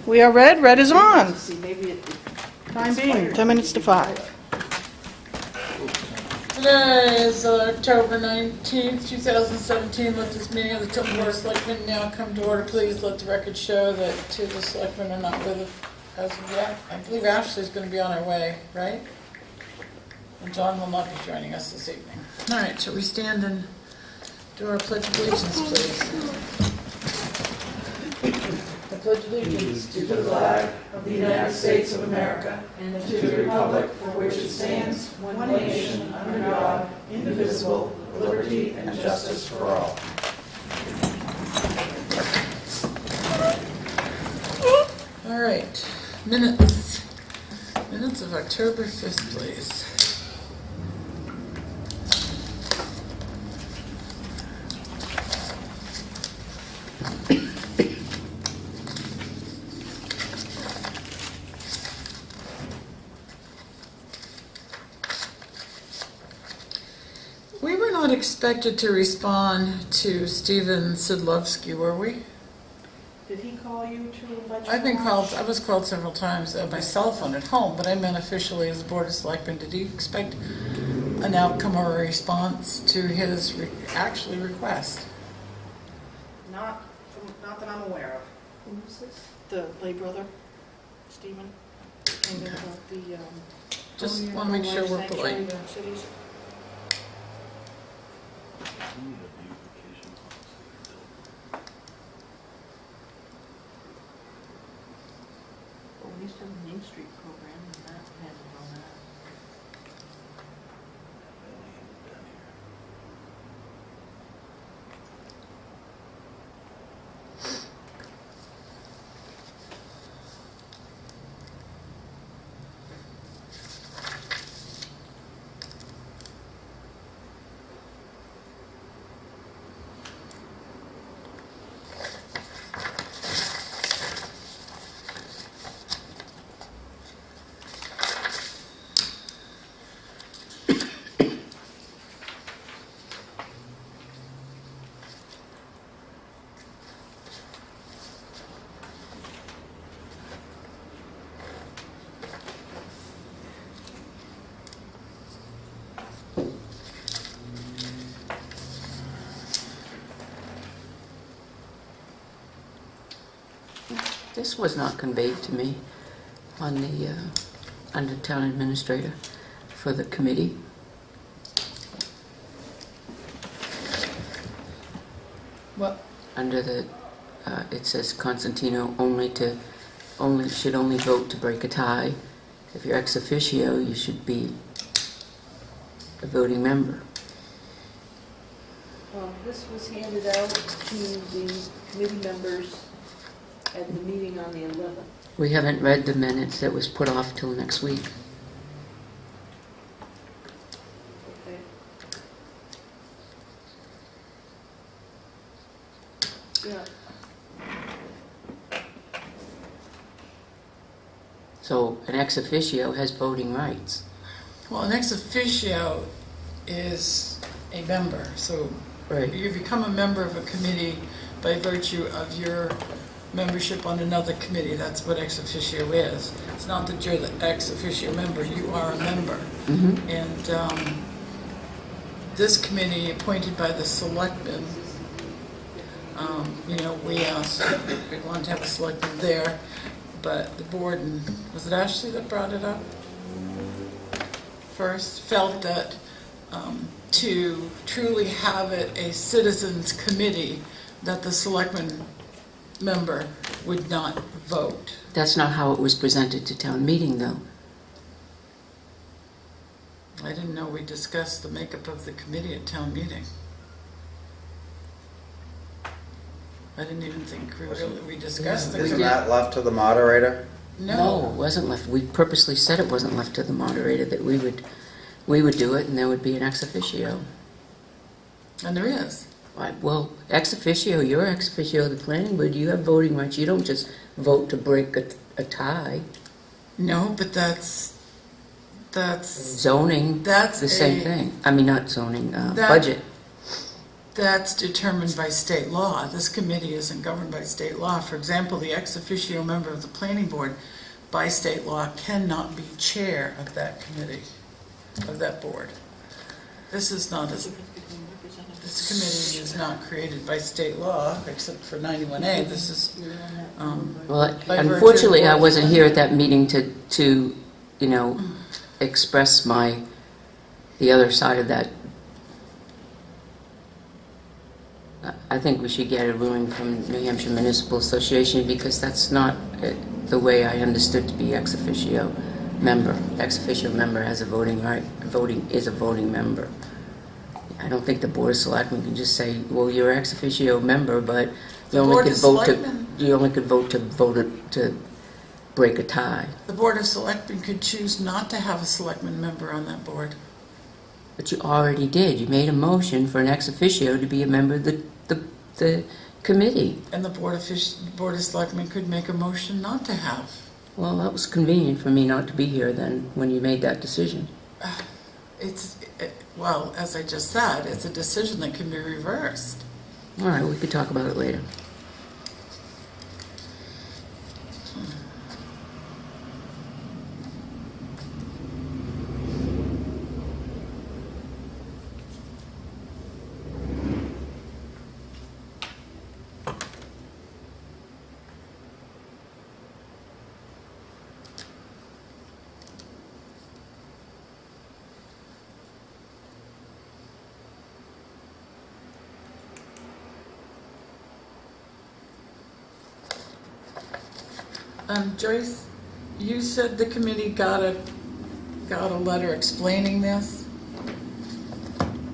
We are red. Red is on. See, maybe it Time being 10 minutes to 5. Today is October 19th, 2017. Let this meeting of the Tilton Board of Selectmen now come to order. Please let the record show that two of the selectmen are not with us as of yet. I believe Ashley's going to be on her way, right? And John will not be joining us this evening. All right, shall we stand and do our Pledge of Allegiance, please? I pledge allegiance To the flag of the United States of America and to the republic for which it stands, one nation, under God, indivisible, with liberty and justice for all. All right, minutes. Minutes of October 5th, please. We were not expected to respond to Stephen Sidlovsky, were we? Did he call you to let you I've been know? called, I was called several times on my cell phone at home, but I meant officially as Board of Selectmen. Did he expect an outcome or a response to his actually request? Not that I'm aware of. Who is this? The lay brother, Stephen. And then about the Just yeah, want to make sure we're sanctuary polite. cities. Oh, we used to have a Main Street program, and that hasn't gone out. This was not conveyed to me on the, under town administrator for the committee. What? Under the, it says Constantino should only vote to break a tie. If you're ex officio, you should be a voting member. This was handed out to the committee members at the meeting on the 11th. We haven't read the minutes. That was put off till next week. Okay. Yeah. So an ex officio has voting rights. Well, an ex officio is a member, so Right. you become a member of a committee by virtue of your membership on another committee. That's what ex officio is. It's not that you're the ex officio member, you are a member. Mm-hmm. And this committee appointed by the selectmen, we asked, we wanted to have a selectman there, but the board, and was it Ashley that brought it up first, felt that to truly have it a citizens committee, that the selectman member would not vote. That's not how it was presented to town meeting, though. I didn't know we discussed the makeup of the committee at town meeting. I didn't even think we discussed the Isn't committee. that left to the moderator? No, it wasn't left. We purposely said it wasn't left to the moderator, that we would do it, and there would be an ex officio. And there is. Right, well, ex officio, you're ex officio of the planning board. You have voting rights. You don't just vote to break a tie. No, but that's Zoning, That's the same a- thing. I mean, not zoning, budget. That's determined by state law. This committee isn't governed by state law. For example, the ex officio member of the planning board by state law cannot be chair of that committee, of that board. This is not as, this committee is not created by state law, except for 91A. This is, Well, by virtue unfortunately, of I what- wasn't here at that meeting to express the other side of that. I think we should get a ruling from New Hampshire Municipal Association, because that's not the way I understood to be ex officio member. Ex officio member has a voting right, is a voting member. I don't think the Board of Selectmen can just say, well, you're ex officio member, but The you only Board could of vote Selectmen- to break a tie. the Board of Selectmen could choose not to have a selectman member on that board. But you already did. You made a motion for an ex officio to be a member of the committee. And the Board of Selectmen could make a motion not to have. Well, that was convenient for me not to be here then when you made that decision. Well, as I just said, it's a decision that can be reversed. All right, we could talk about it later. Joyce, you said the committee got a letter explaining this?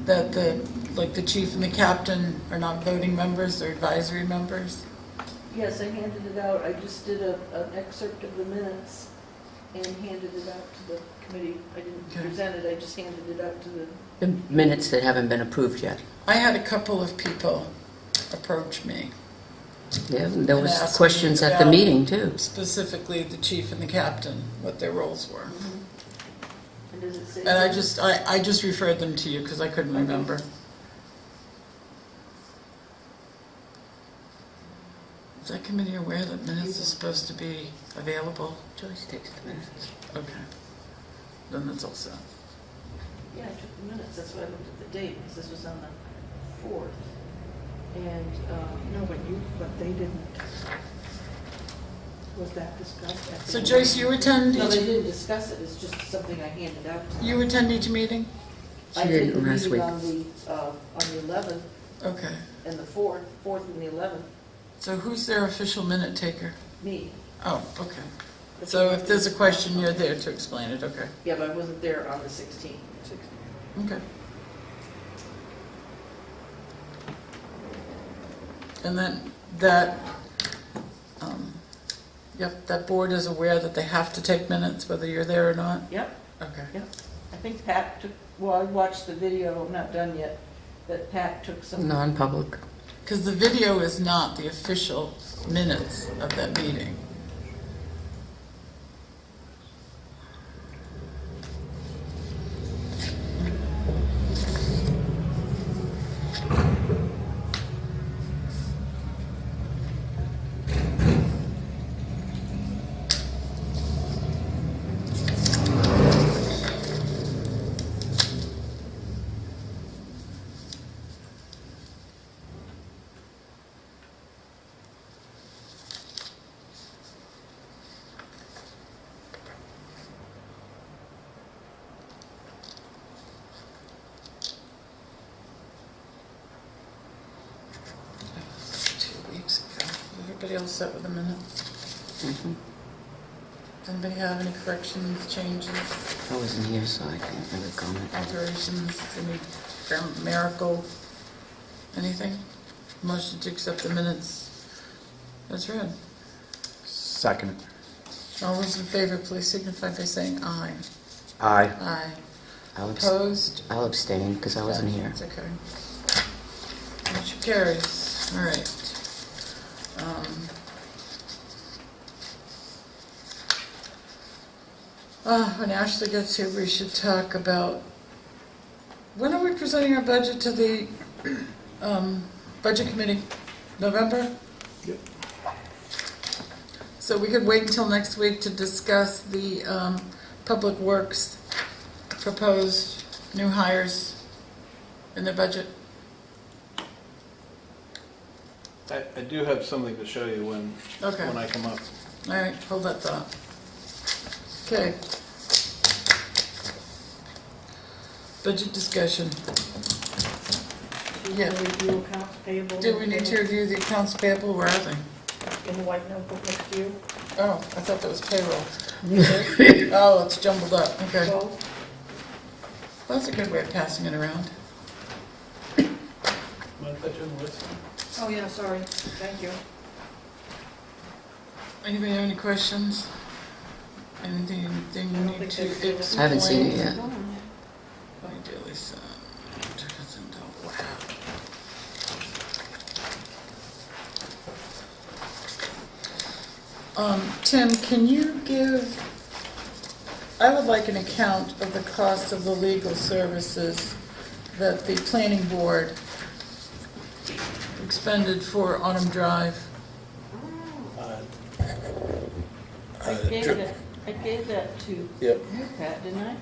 That the chief and the captain are not voting members, they're advisory members? Yes, I handed it out. I just did an excerpt of the minutes and handed it out to the committee. I didn't Okay. present it, I just handed it out to the, The minutes that haven't been approved yet. I had a couple of people approach me, Yeah, there And was ask questions me at the about- meeting too. specifically the chief and the captain, what their roles were. and does it say? And I just referred them to you because I couldn't remember. Is that committee aware that minutes are supposed to be available? Joyce takes the minutes. Okay. Then that's all set. Yeah, I took the minutes, that's why I looked at the date, because this was on the 4th. And, No, but they didn't. Was that discussed at the? So Joyce, you attend no, they each, didn't discuss it, it's just something I handed out to them. you attend each meeting? She I did did the last meeting week. on the 11th Okay. and the 4th and the 11th, So who's their official minute taker? me. Oh, okay. So if there's a question, you're there to explain it, okay. Yeah, but I wasn't there on the 16th. Okay. And then that board is aware that they have to take minutes whether you're there or not? Yep, Okay. I think Pat took, well, I watched the video, I'm not done yet, that Pat took some. Non-public. Because the video is not the official minutes of that meeting. Everybody else set with the minutes? Mhm. Does anybody have any corrections, changes, I wasn't here, so I can't really comment. alterations, any grammatical, anything? Motion to accept the minutes as read. Second. All those in favor, please signify by saying aye. Aye. Aye. I'll Opposed? abstain because I wasn't here. It's okay. Motion carries. All right. When Ashley gets here, we should talk about, when are we presenting our budget to the Budget Committee, November? Yep. So we could wait until next week to discuss the Public Works proposed new hires in their budget. I do have something to show you when Okay. I come up. All right, hold that thought. Okay. Budget discussion. Do you Yeah. want to review accounts payable? Do we need to review the accounts payable? Where are they? In the white notebook next to you? Oh, I thought that was payroll. Oh, it's jumbled up, okay. Well, Both? that's a good way of passing it around. Mind if I turn the lights on? Oh, yeah, sorry. Thank you. Anybody have any questions? Anything you I don't need think to there's- explain? I haven't seen it yet. Ideally, so, wow. Tim, can you give, I would like an account of the cost of the legal services that the planning board expended for Autumn Drive. I gave that to Yep. you, Pat, didn't I?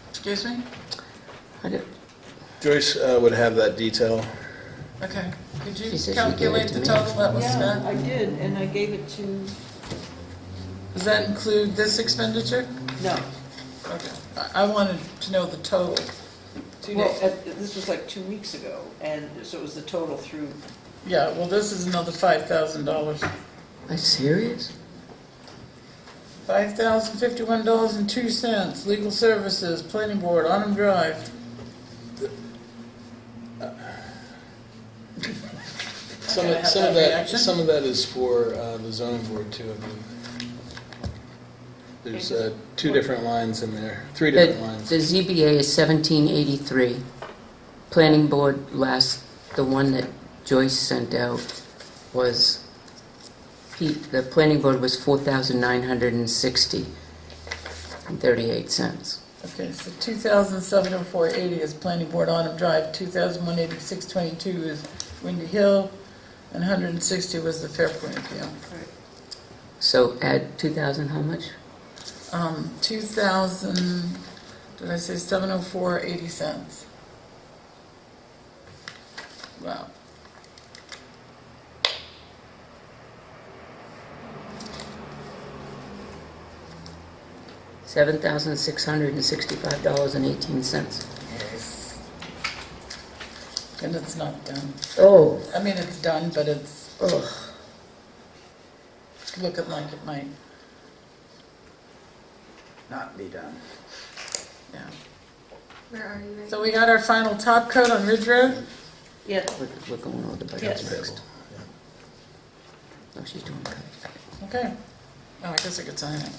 Excuse me? I don't- Joyce would have that detail. Okay. Could She you said she gave calculate it to the me. total that was Yeah, spent? I did, and I gave it to, Does that include this expenditure? no. Okay. I wanted to know the total. Well, this was like 2 weeks ago, and so it was the total through, Yeah, well, this is another $5,000. Are you serious? $5,051.02, legal services, planning board, Autumn Drive. Some Okay, of, have some of that that, reaction? some of that is for the zoning board too, I believe. There's 2 different lines in there, 3 different lines. The ZBA is 1783. Planning board the one that Joyce sent out was, the planning board was 4,960 and 38 cents. Okay, so 2,704.80 is planning board, Autumn Drive, 2,186.22 is Windy Hill, and 160 was the Fairpoint appeal. So add 2,000, how much? 2,000, did I say 704.80 cents? Wow. $7,665.18. And it's not done. Oh, I mean, it's done, but it's ugh. looking like it might, Not be done. yeah. Where are you right So we got our final top coat on Ridge Road? yeah, We're going over the budget Yes. next. Oh, she's doing good. Okay. Oh, I guess I could sign it.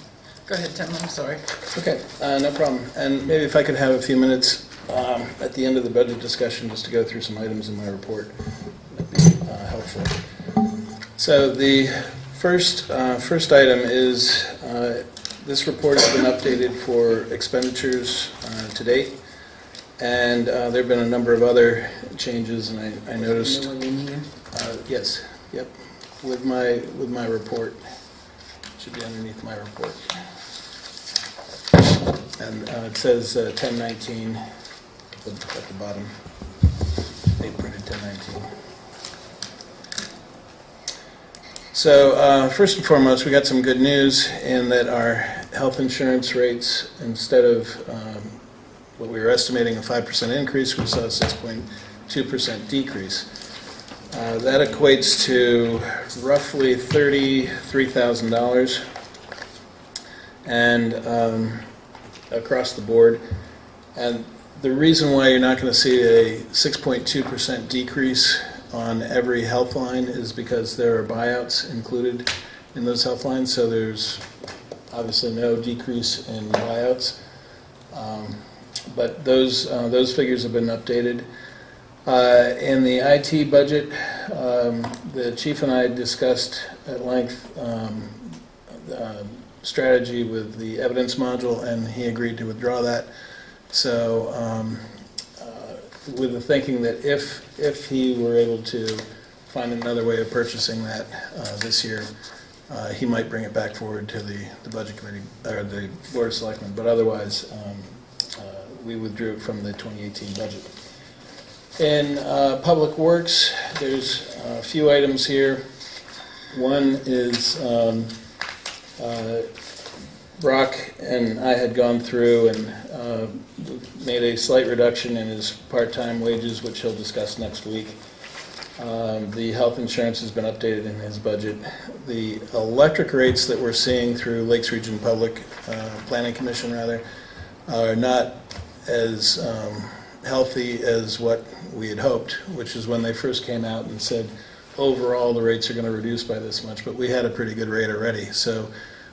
Go ahead, Tim, I'm sorry. Okay, no problem. And maybe if I could have a few minutes at the end of the budget discussion just to go through some items in my report, that'd be helpful. So the first item is this report has been updated for expenditures to date, and there have been a number of other changes, and I noticed. You know what in here? Yes, yep, with my report. Should be underneath my report. And it says 1019 at the bottom. They printed 1019. So first and foremost, we got some good news in that our health insurance rates, instead of what we were estimating a 5% increase, we saw a 6.2% decrease. That equates to roughly $33,000, and across the board. And the reason why you're not going to see a 6.2% decrease on every health line is because there are buyouts included in those health lines, so there's obviously no decrease in buyouts. But those figures have been updated. In the IT budget, the chief and I discussed at length strategy with the evidence module, and he agreed to withdraw that. So with the thinking that if he were able to find another way of purchasing that this year, he might bring it back forward to the Budget Committee, or the Board of Selectmen, but otherwise, we withdrew it from the 2018 budget. In Public Works, there's a few items here. One is Brock and I had gone through and made a slight reduction in his part-time wages, which he'll discuss next week. The health insurance has been updated in his budget. The electric rates that we're seeing through Lakes Region Public Planning Commission, rather, are not as healthy as what we had hoped, which is when they first came out and said, overall, the rates are going to reduce by this much, but we had a pretty good rate already. So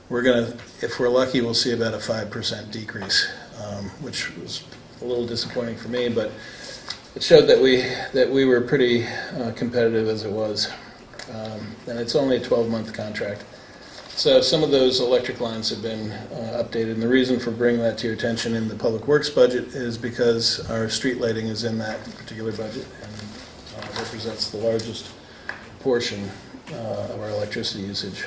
we're going to, if we're lucky, we'll see about a 5% decrease, which was a little disappointing for me, but it showed that we were pretty competitive as it was. And it's only a 12-month contract. So some of those electric lines have been updated, and the reason for bringing that to your attention in the Public Works budget is because our street lighting is in that particular budget and represents the largest portion of our electricity usage.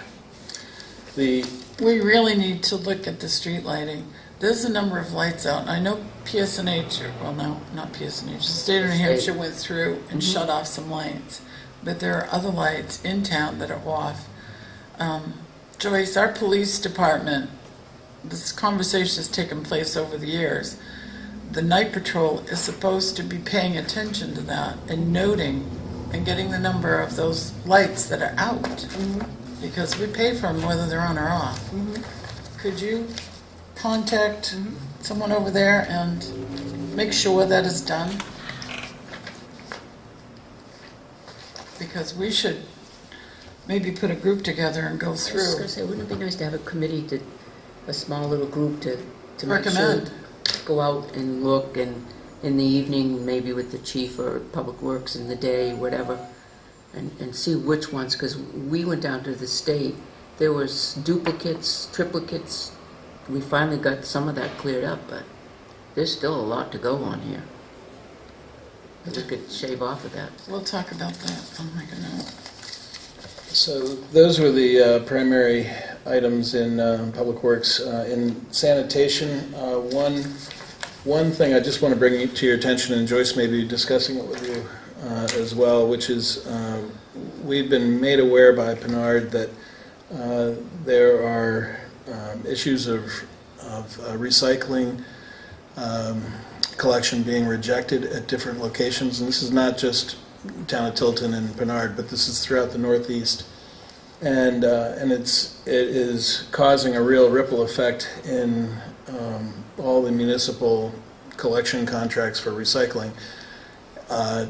We really need to look at the street lighting. There's a number of lights out, and I know PSNH, well, no, not PSNH, the state of New Hampshire went through and shut off some lights, but there are other lights in town that are off. Joyce, our police department, this conversation has taken place over the years. The night patrol is supposed to be paying attention to that and noting and getting the number of those lights that are out, because we pay for them whether they're on or off. Could you contact someone over there and make sure that is done? Because we should maybe put a group together and go I was through. going to say, wouldn't it be nice to have a committee, a small little group to make sure, Recommend. go out and look, and in the evening, maybe with the chief or Public Works in the day, whatever, and see which ones, because we went down to the state, there was duplicates, triplicates. We finally got some of that cleared up, but there's still a lot to go on here. We could shave off of that. We'll talk about that. Oh my goodness. So those were the primary items in Public Works. In sanitation, one thing I just want to bring to your attention, and Joyce may be discussing it with you as well, which is we've been made aware by Pinard that there are issues of recycling collection being rejected at different locations, and this is not just town of Tilton and Pinard, but this is throughout the Northeast, and it is causing a real ripple effect in all the municipal collection contracts for recycling,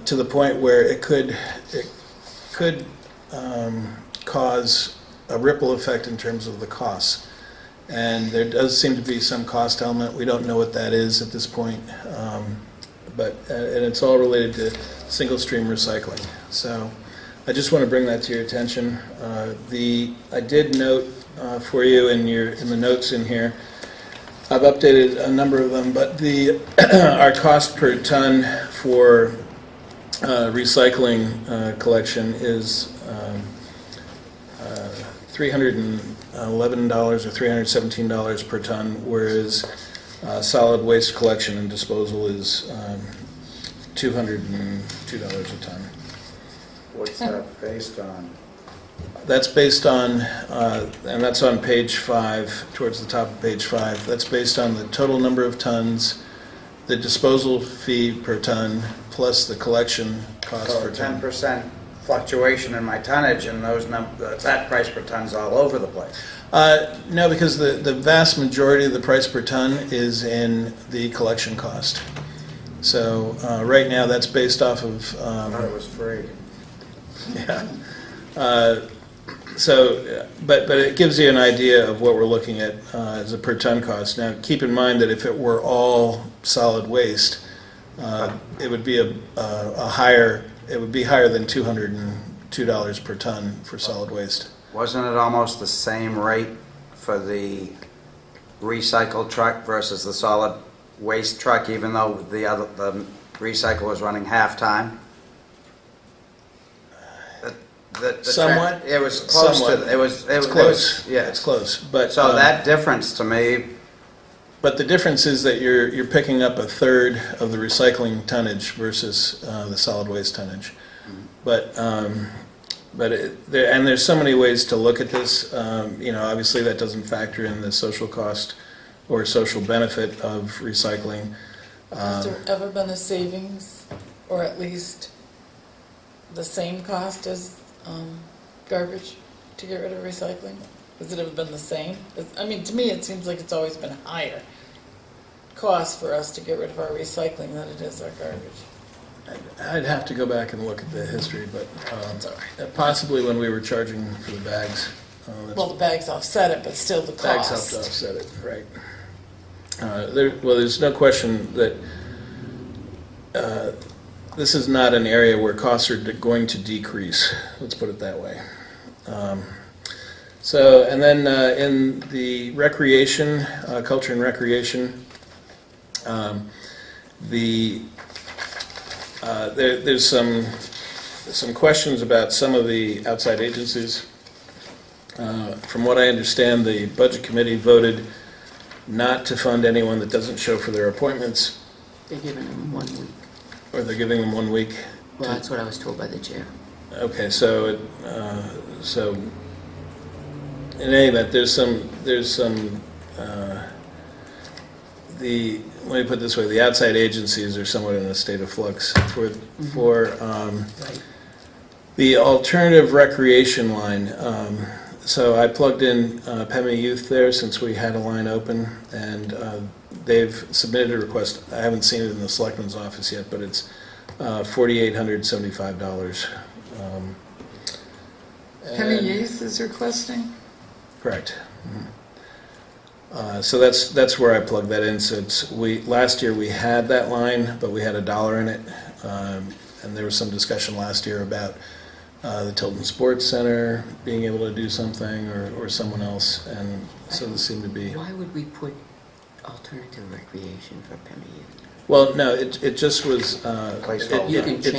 to the point where it could cause a ripple effect in terms of the costs. And there does seem to be some cost element. We don't know what that is at this point, but and it's all related to single stream recycling. So I just want to bring that to your attention. I did note for you in the notes in here, I've updated a number of them, but our cost per ton for recycling collection is $311 or $317 per ton, whereas solid waste collection and disposal is $202 a ton. What's that based on? That's based on, and that's on page 5, towards the top of page 5. That's based on the total number of tons, the disposal fee per ton, plus the collection cost per ton. 10% fluctuation in my tonnage, and that price per ton's all over the place. No, because the vast majority of the price per ton is in the collection cost. So right now, that's based off of. I thought it was free. Yeah. But it gives you an idea of what we're looking at as a per ton cost. Now, keep in mind that if it were all solid waste, it would be It would be higher than $202 per ton for solid waste. Wasn't it almost the same rate for the recycled truck versus the solid waste truck, even though the recycle was running half-time? Somewhat. It was close Somewhat. to, it was Close. yeah. It's close, but So that difference to me, but the difference is that you're picking up a third of the recycling tonnage versus the solid waste tonnage. There's so many ways to look at this. Obviously that doesn't factor in the social cost or social benefit of recycling. Has there ever been a savings, or at least the same cost as garbage to get rid of recycling? Has it ever been the same? I mean, to me, it seems like it's always been higher cost for us to get rid of our recycling than it is our garbage. I'd have to go back and look at the history, but It's all right. possibly when we were charging for the bags. Well, the bags offset it, but still the Bags cost. helped offset it, right. There's no question that this is not an area where costs are going to decrease, let's put it that way. And then in the recreation, culture and recreation, there's some questions about some of the outside agencies. From what I understand, the Budget Committee voted not to fund anyone that doesn't show for their appointments, They're giving them 1 week. or they're giving them 1 week. Well, that's what I was told by the chair. Okay, so in any event, let me put it this way: the outside agencies are somewhat in a state of flux. For Right. the alternative recreation line, so I plugged in PEMI Youth there since we had a line open, and they've submitted a request. I haven't seen it in the Selectman's office yet, but it's $4,875. Penny And- Youth is requesting? Correct. So that's where I plugged that in. So last year we had that line, but we had $1 in it, and there was some discussion last year about the Tilton Sports Center being able to do something, or someone else, and so this seemed to be. Why would we put alternative recreation for Penny Youth? Well, no, it just was. Placeholder. You can change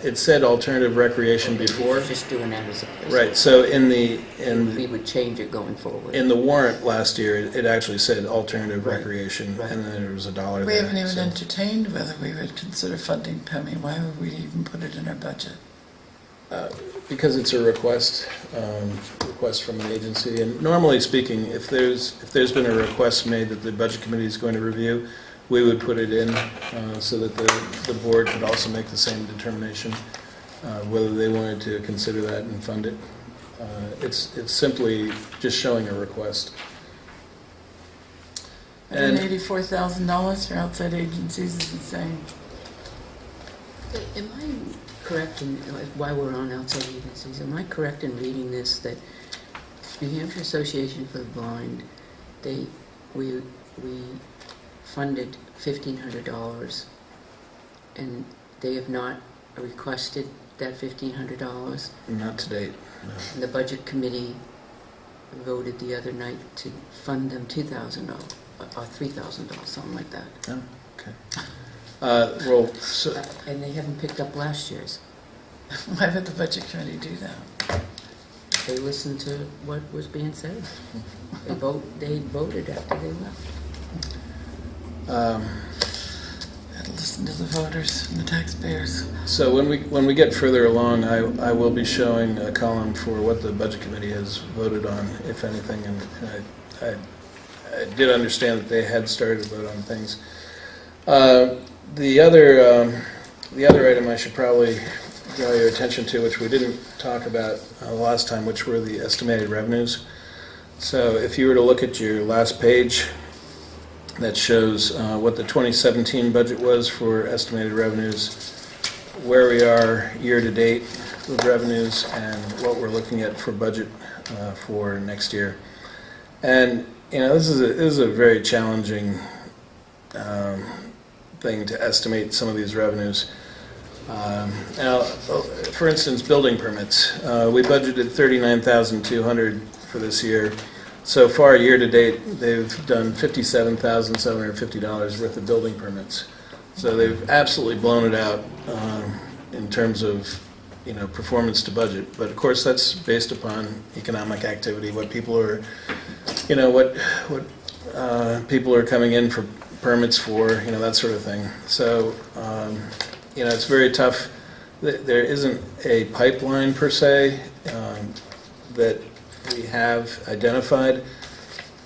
It said alternative recreation before. Just doing that as a placeholder. Right. So We would change it going forward. in the warrant last year, it actually said alternative Right. recreation, Right. and then there was $1 there. We haven't even so- entertained whether we would consider funding PEMI. Why would we even put it in our budget? Because it's a request from an agency, and normally speaking, if there's been a request made that the Budget Committee is going to review, we would put it in so that the board could also make the same determination whether they wanted to consider that and fund it. It's simply just showing a request. And $184,000 for outside agencies is insane. Am I correct in, while we're on outside agencies, am I correct in reading this, that New Hampshire Association for the Blind, we funded $1,500, and they have not requested that $1,500? not to date. No. And the Budget Committee voted the other night to fund them $2,000 or $3,000, something like that. Oh, okay. And they haven't picked up last year's. Why would the budget committee do that? They listened to what was being said. They voted after they left. Gotta listen to the voters and the taxpayers. So when we get further along, I will be showing a column for what the Budget Committee has voted on, if anything, and I did understand that they had started to vote on things. The other item I should probably draw your attention to, which we didn't talk about last time, which were the estimated revenues. So if you were to look at your last page, that shows what the 2017 budget was for estimated revenues, where we are year to date with revenues, and what we're looking at for budget for next year. And this is a very challenging thing to estimate some of these revenues. Now, for instance, building permits. We budgeted $39,200 for this year. So far, year to date, they've done $57,750 worth of building permits. So they've absolutely blown it out in terms of, performance to budget. But of course, that's based upon economic activity, what people are, what people are coming in for permits for, that sort of thing. So, it's very tough. There isn't a pipeline per se that we have identified.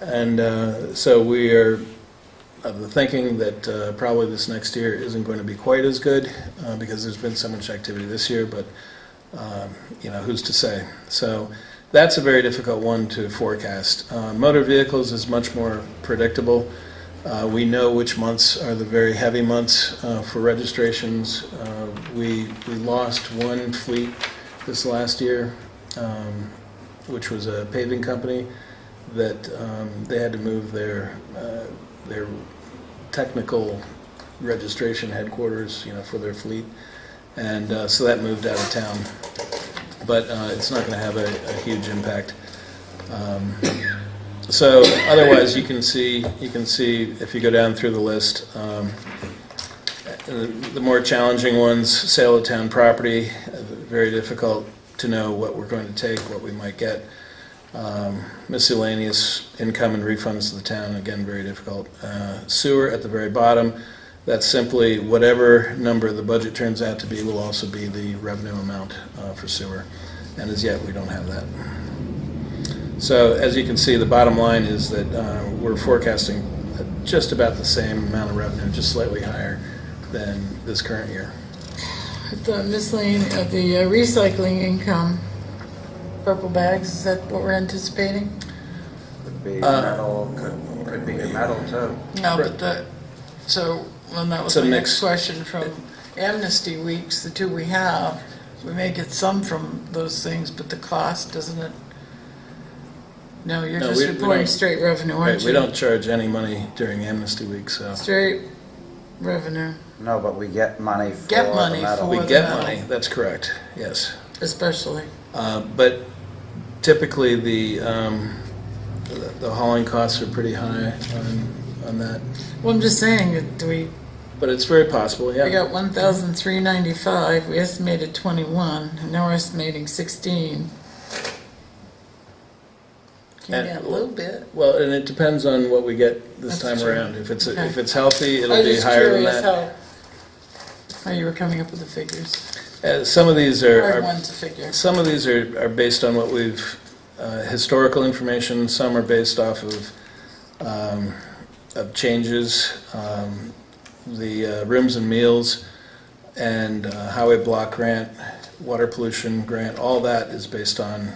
And so we are of the thinking that probably this next year isn't going to be quite as good because there's been so much activity this year, but who's to say? So that's a very difficult one to forecast. Motor vehicles is much more predictable. We know which months are the very heavy months for registrations. We lost one fleet this last year, which was a paving company that they had to move their technical registration headquarters, for their fleet, and so that moved out of town. But it's not going to have a huge impact. So otherwise, you can see if you go down through the list, the more challenging ones: sale of town property, very difficult to know what we're going to take, what we might get. Miscellaneous income and refunds to the town, again, very difficult. Sewer at the very bottom, that's simply whatever number the budget turns out to be will also be the revenue amount for sewer. And as yet, we don't have that. So as you can see, the bottom line is that we're forecasting just about the same amount of revenue, just slightly higher than this current year. The miscellaneous, the recycling income, purple bags, is that what we're anticipating? Could be metal, could be metal too. No, but that was It's a my mix. next question from Amnesty Weeks, the two we have. We may get some from those things, but the cost, doesn't it? No, you're just we reporting don't- straight revenue, aren't Right, you? we don't charge any money during Amnesty Week, so. Straight revenue, No, but we get money for Get the money metal. for- We the get metal. money, that's correct, yes. especially. But typically, the hauling costs are pretty high on that. Well, I'm just saying, But it's very possible, we yeah. got 1,395, we estimated 21, and now we're estimating 16. Can And- get a little bit. Well, and it depends on what we get this That's time true. around. If it's Okay. healthy, I it'll was be just higher than curious that. how you were coming up with the figures. Some of these Hard are one to figure. some of these are based on what we've historical information. Some are based off of changes. The rooms and meals and highway block grant, water pollution grant, all that is based on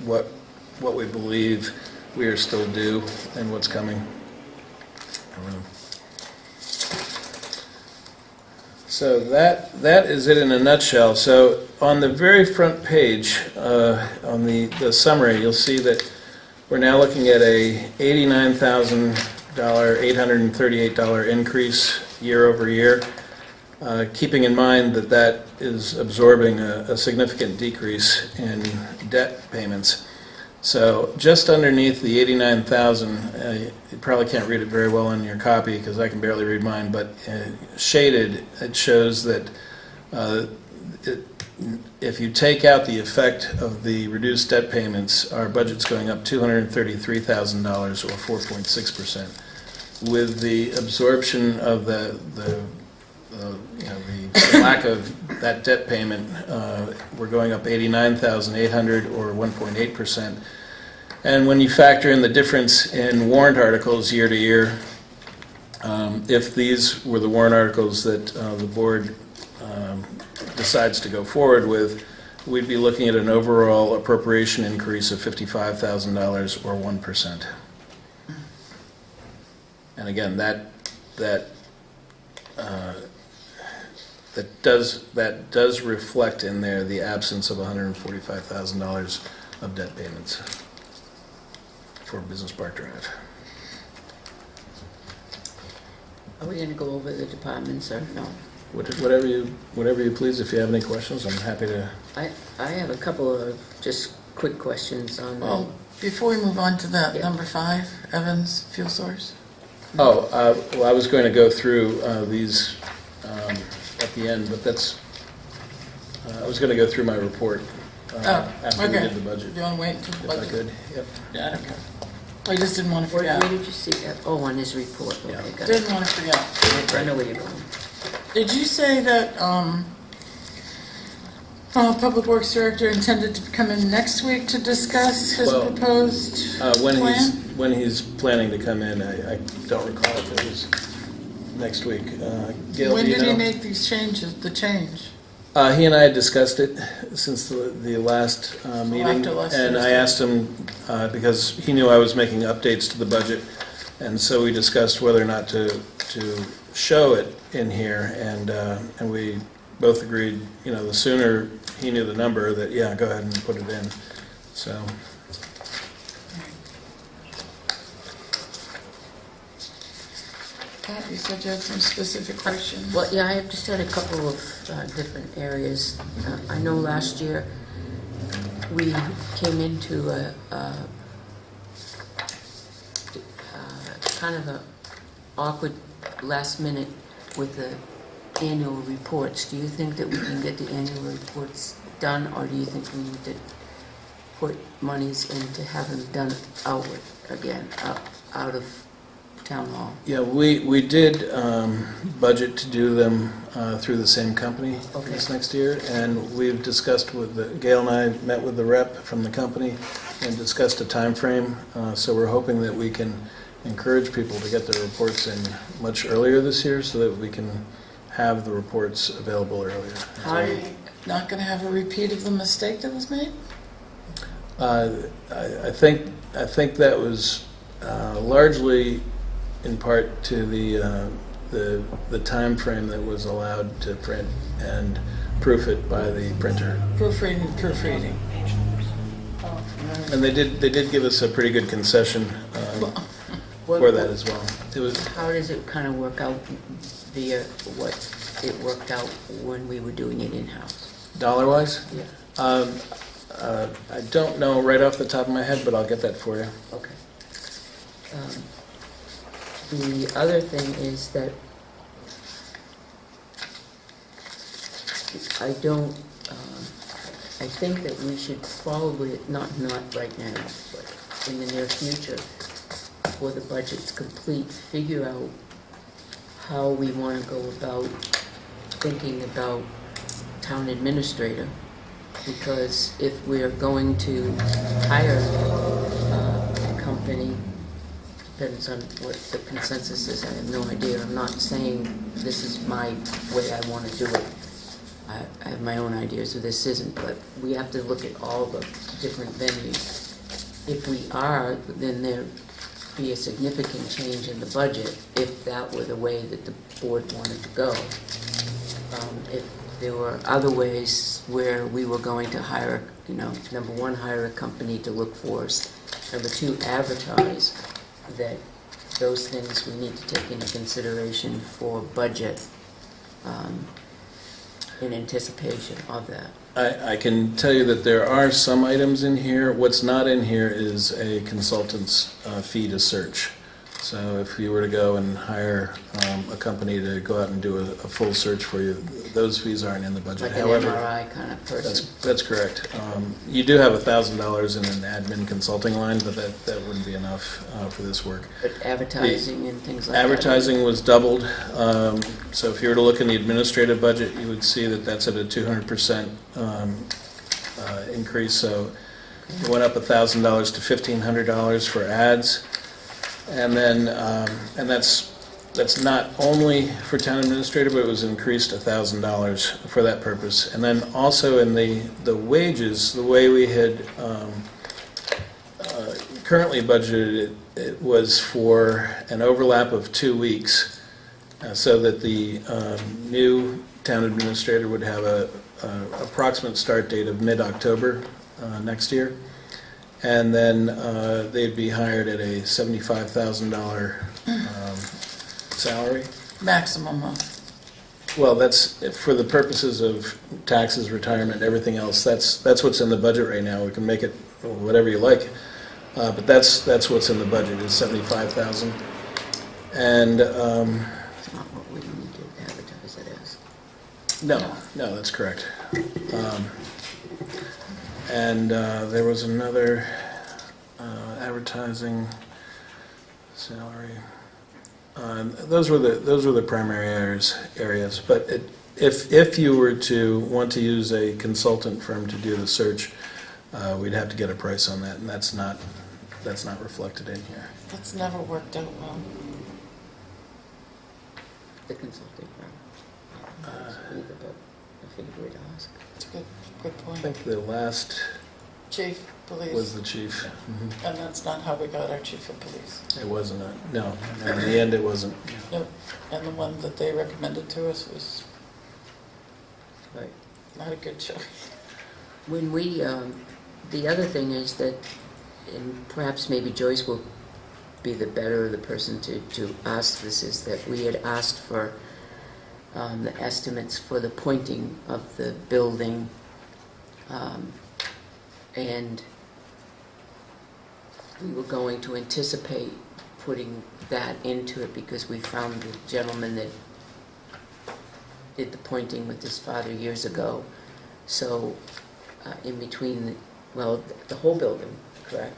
what we believe we are still due and what's coming. So that is it in a nutshell. So on the very front page, on the summary, you'll see that we're now looking at a $89,000, $838 increase year over year, keeping in mind that that is absorbing a significant decrease in debt payments. So just underneath the 89,000, you probably can't read it very well in your copy because I can barely read mine, but shaded, it shows that if you take out the effect of the reduced debt payments, our budget's going up $233,000 or 4.6%. With the absorption of the lack of that debt payment, we're going up $89,800 or 1.8%. And when you factor in the difference in warrant articles year to year, if these were the warrant articles that the board decides to go forward with, we'd be looking at an overall appropriation increase of $55,000 or 1%. And again, that does reflect in there the absence of $145,000 of debt payments for Business Park Drive. Are we going to go over the departments or no? Whatever you please. If you have any questions, I'm happy to. I have a couple of just quick questions on Well, before we move on to that, Yeah. number 5, Evans Fuel Source. Oh, well, I was going to go through these at the end, but I was going to go through my report after we okay. did the budget. Do you want to wait until the If I budget? could, yep. Yeah, I don't care. I just didn't want to Where forget. did you see that? Oh, on his report. Okay, Yeah. got it. Didn't want to forget. I know where you're going. Did you say that Public Works Director intended to come in next week to discuss his Well, proposed plan? When he's planning to come in, I don't recall if it was next week. Gail, When do you did he know? make these changes, the change? He and I had discussed it since the last meeting, after last and I Thursday. asked him, because he knew I was making updates to the budget, and so we discussed whether or not to show it in here, and we both agreed, the sooner he knew the number, that, yeah, go ahead and put it in, so. Pat, you said you had some specific questions. Well, yeah, I just had a couple of different areas. I know last year we came into a kind of a awkward last minute with the annual reports. Do you think that we can get the annual reports done, or do you think we need to put monies in to have them done outward again, out of town hall? Yeah, we did budget to do them through the same company Okay. this next year, and we've discussed Gail and I met with the rep from the company and discussed a time frame. So we're hoping that we can encourage people to get their reports in much earlier this year so that we can have the reports available earlier. Are you not going to have a repeat of the mistake that was made? I think that was largely in part to the time frame that was allowed to print and proof it by the printer. Proofreading. And they did give us a pretty good concession for that as well. It was How does it kind of work out via what it worked out when we were doing it in-house? dollar-wise. Yeah. I don't know right off the top of my head, but I'll get that for you. Okay. The other thing is that I think that we should probably, not right now, but in the near future, before the budget's complete, figure out how we want to go about thinking about town administrator. Because if we're going to hire a company, depends on what the consensus is, I have no idea. I'm not saying this is my way I want to do it. I have my own ideas, so this isn't, but we have to look at all the different venues. If we are, then there'd be a significant change in the budget if that were the way that the board wanted to go. If there were other ways where we were going to hire, number one, hire a company to look for us. Number two, advertise, that those things we need to take into consideration for budget in anticipation of that. I can tell you that there are some items in here. What's not in here is a consultant's fee to search. So if you were to go and hire a company to go out and do a full search for you, those fees aren't in the budget. Like an However, MRI kind of person. that's correct. You do have $1,000 in an admin consulting line, but that wouldn't be enough for this work. But advertising and things like that. Advertising was doubled. So if you were to look in the administrative budget, you would see that that's at a 200% increase. So it went up $1,000 to $1,500 for ads. And then, and that's not only for town administrator, but it was increased $1,000 for that purpose. And then also in the wages, the way we had currently budgeted it was for an overlap of 2 weeks, so that the new town administrator would have a approximate start date of mid-October next year. And then they'd be hired at a $75,000 salary. Maximum, huh? Well, that's for the purposes of taxes, retirement, everything else. That's what's in the budget right now. We can make it whatever you like, but that's what's in the budget is $75,000. And, It's not what we need to advertise it as. no, that's correct. And there was another advertising salary. Those were the primary areas. But if you were to want to use a consultant firm to do the search, we'd have to get a price on that, and that's not reflected in here. That's never worked out well. The consulting firm. Either, but I figured we'd ask. It's a good I point. think the last Chief, police. was the chief. And that's not how we got our chief of police. It wasn't no. In the end, it wasn't. Nope. And the one that they recommended to us was Right. not a good choice. When we, the other thing is that, and perhaps maybe Joyce will be the better the person to ask this, is that we had asked for the estimates for the pointing of the building, and we were going to anticipate putting that into it because we found the gentleman that did the pointing with his father years ago. So in between, the whole building, correct?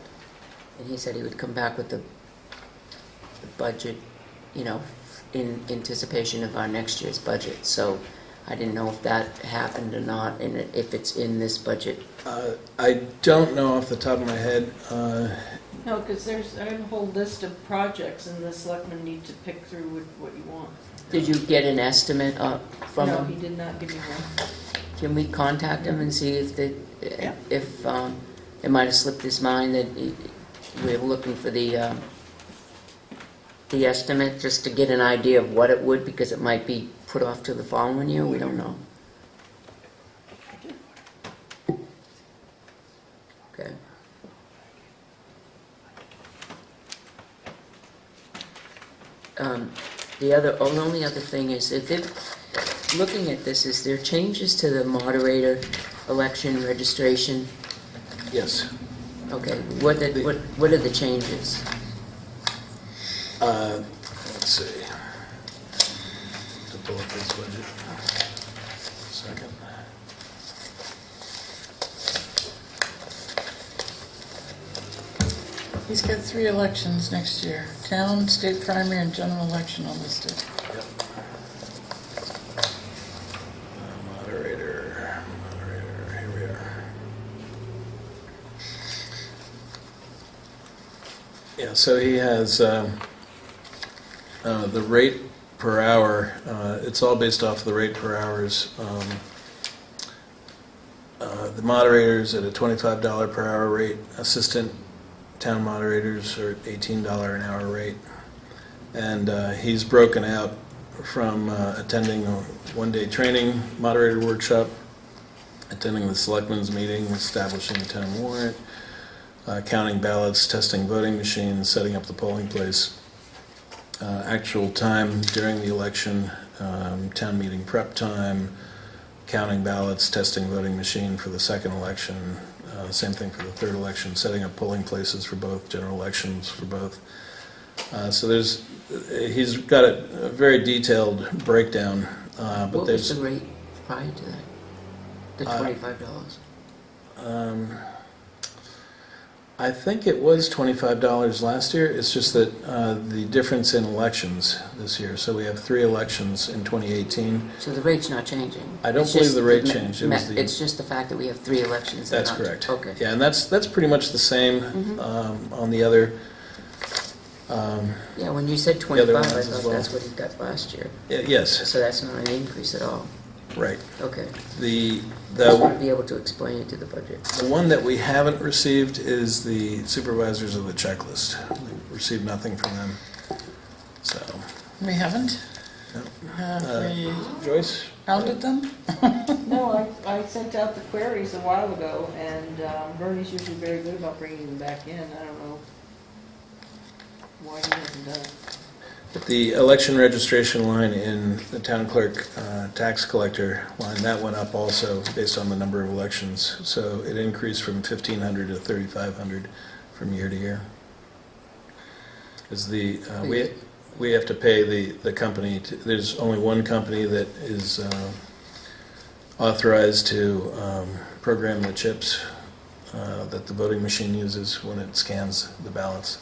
And he said he would come back with the budget, in anticipation of our next year's budget. So I didn't know if that happened or not, and if it's in this budget. I don't know off the top of my head. No, because I have a whole list of projects, and the selectmen need to pick through what you want. Did you get an estimate from No, him? he did not give me one. Can we contact him and see if Yeah. it might have slipped his mind that we're looking for the estimate, just to get an idea of what it would, because it might be put off to the following year, we don't know. Okay. The only other thing is, if they're looking at this, is there changes to the moderator election registration? Yes. Okay, what are the changes? Let's see. To pull up this budget. Second. He's got 3 elections next year. Town, state primary, and general election all listed. Yep. Moderator, here we are. Yeah, so he has the rate per hour. It's all based off the rate per hours. The moderators at a $25 per hour rate. Assistant town moderators are at $18 an hour rate. And he's broken out from attending a one-day training moderator workshop, attending the selectmen's meeting, establishing a town warrant, counting ballots, testing voting machines, setting up the polling place, actual time during the election, town meeting prep time, counting ballots, testing voting machine for the second election, same thing for the third election, setting up polling places for both, general elections for both. So he's got a very detailed breakdown. But What was the rate prior to that? The $25? I think it was $25 last year. It's just that the difference in elections this year. So we have 3 elections in 2018. So the rate's not changing? I don't It's believe just the rate changed. It was the- It's just the fact that we have 3 elections. and That's not- correct. Okay. Yeah, and that's pretty much the same on the other. Yeah, when you said other 25, I ones as thought well. that's what he got last year. Yes, So that's not an increase at all. right. Okay. The Just want to be able to explain it to the budget. The one that we haven't received is the supervisors of the checklist. We received nothing from them. So, We haven't? no. Have we Joyce? hounded them? No, I sent out the queries a while ago, and Bernie's usually very good about bringing them back in. I don't know why he hasn't done it. The election registration line in the town clerk tax collector line, that went up also based on the number of elections. So it increased from 1,500 to 3,500 from year to year. Is we have to pay the company. There's only one company that is authorized to program the chips that the voting machine uses when it scans the ballots.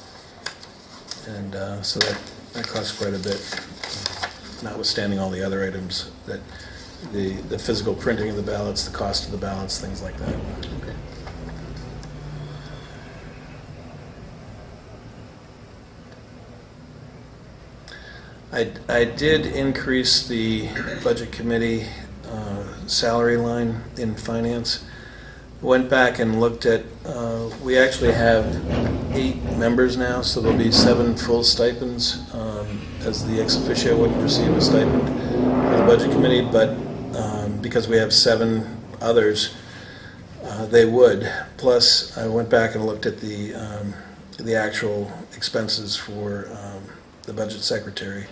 And so that costs quite a bit, notwithstanding all the other items, that the physical printing of the ballots, the cost of the ballots, things like that. Okay. I did increase the budget committee salary line in finance. Went back and looked at, we actually have 8 members now, so there'll be 7 full stipends, as the ex officio wouldn't receive a stipend for the budget committee, but because we have 7 others, they would. Plus, I went back and looked at the actual expenses for the budget secretary.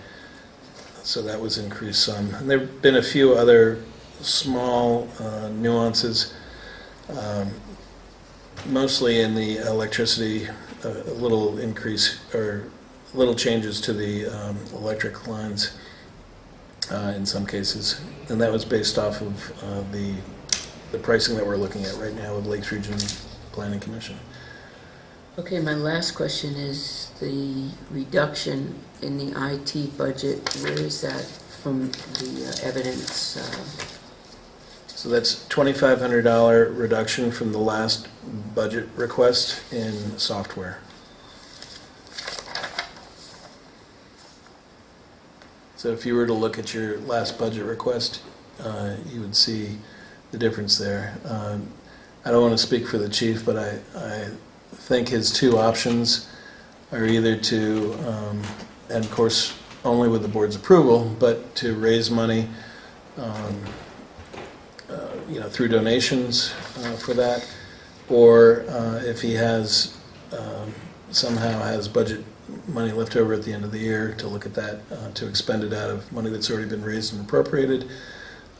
So that was increased some. And there have been a few other small nuances, mostly in the electricity, a little increase or little changes to the electric lines in some cases. And that was based off of the pricing that we're looking at right now with Lakes Region Planning Commission. Okay, my last question is the reduction in the IT budget. Where is that from the evidence? So that's $2,500 reduction from the last budget request in software. So if you were to look at your last budget request, you would see the difference there. I don't want to speak for the chief, but I think his 2 options are either to, and of course only with the board's approval, but to raise money through donations for that, or if he has somehow has budget money left over at the end of the year, to look at that, to expend it out of money that's already been raised and appropriated.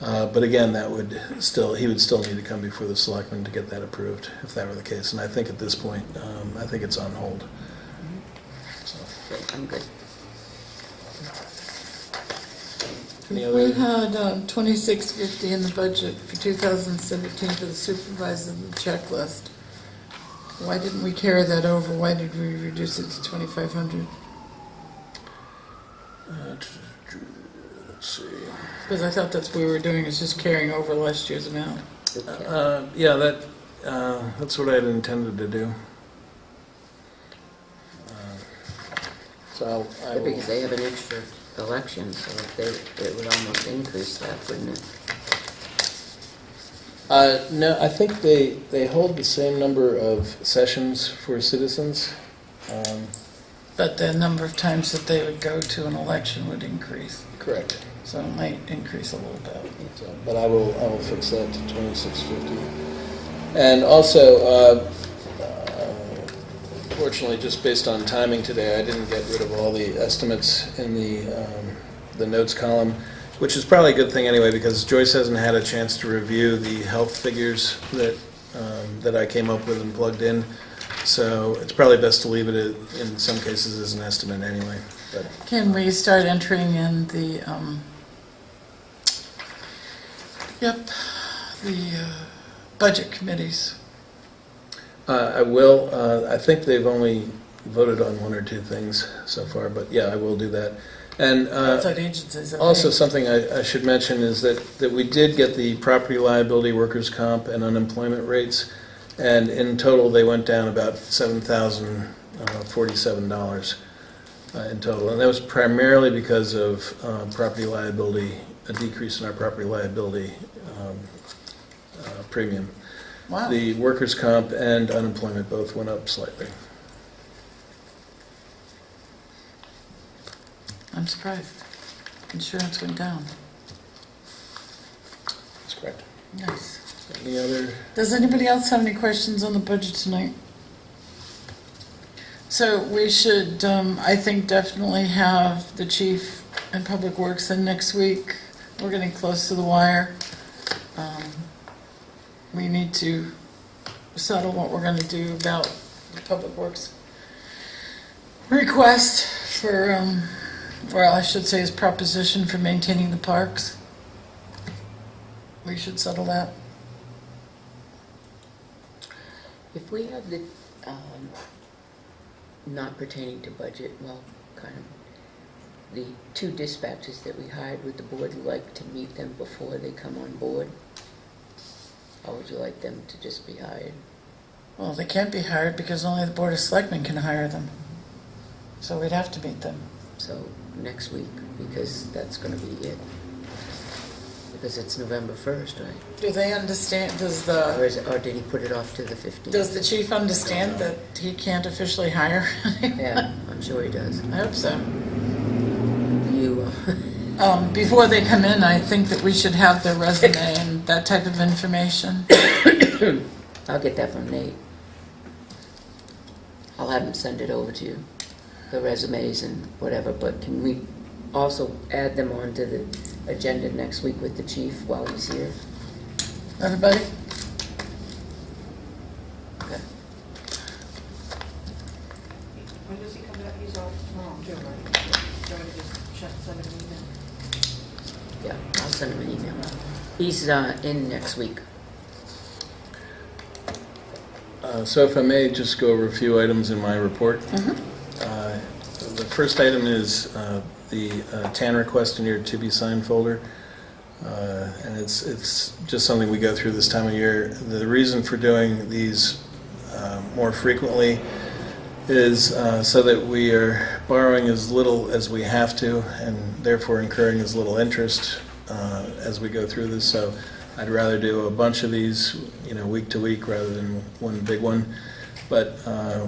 But again, he would still need to come before the selectmen to get that approved, if that were the case. And I think at this point, I think it's on hold. So. Okay, I'm good. Any We other? had $2,650 in the budget for 2017 for the supervisor of the checklist. Why didn't we carry that over? Why did we reduce it to 2,500? Let's see. Because I thought that's what we were doing, is just carrying over last year's amount. Yeah, that's what I had intended to do. So I will. Because they have an extra election, so it would almost increase that, wouldn't it? No, I think they hold the same number of sessions for citizens. But the number of times that they would go to an election would increase. Correct. So it might increase a little bit. So, but I will fix that to $2,650. And also, fortunately, just based on timing today, I didn't get rid of all the estimates in the notes column, which is probably a good thing anyway, because Joyce hasn't had a chance to review the health figures that I came up with and plugged in. So it's probably best to leave it in some cases as an estimate anyway. But Can we start entering in the budget committees? I will. I think they've only voted on 1 or 2 things so far, but yeah, I will do that. And Outside agencies. I also think. something I should mention is that we did get the property liability, workers' comp, and unemployment rates, and in total they went down about $7,047 in total. And that was primarily because of property liability, a decrease in our property liability premium. Wow. The workers' comp and unemployment both went up slightly. I'm surprised. Insurance went down. That's correct. Nice. Any other? Does anybody else have any questions on the budget tonight? So we should, I think, definitely have the chief and Public Works in next week. We're getting close to the wire. We need to settle what we're going to do about the Public Works request for Well, I should say his proposition for maintaining the parks. We should settle that. If we have the, not pertaining to budget, well, kind of, the two dispatchers that we hired, would the board like to meet them before they come on board? Or would you like them to just be hired? Well, they can't be hired because only the Board of Selectmen can hire them. So we'd have to meet them. So next week, because that's gonna be it. Because it's November 1st, right? Do they understand, Or did he put it off to the 15th? does the chief understand that he can't officially hire? Yeah, I'm sure he does. I hope so. You, Before they come in, I think that we should have their resume and that type of information. I'll get that from Nate. I'll have him send it over to you, the resumes and whatever, but can we also add them onto the agenda next week with the chief while he's here? Everybody? Okay. When does he come back? He's off tomorrow too, right? So we just send him an email. Yeah, I'll send him an email. He's in next week. So if I may just go over a few items in my report. The first item is the TAN request in your to be signed folder. And it's just something we go through this time of year. The reason for doing these more frequently is so that we are borrowing as little as we have to and therefore incurring as little interest as we go through this. So I'd rather do a bunch of these, week to week rather than one big one. But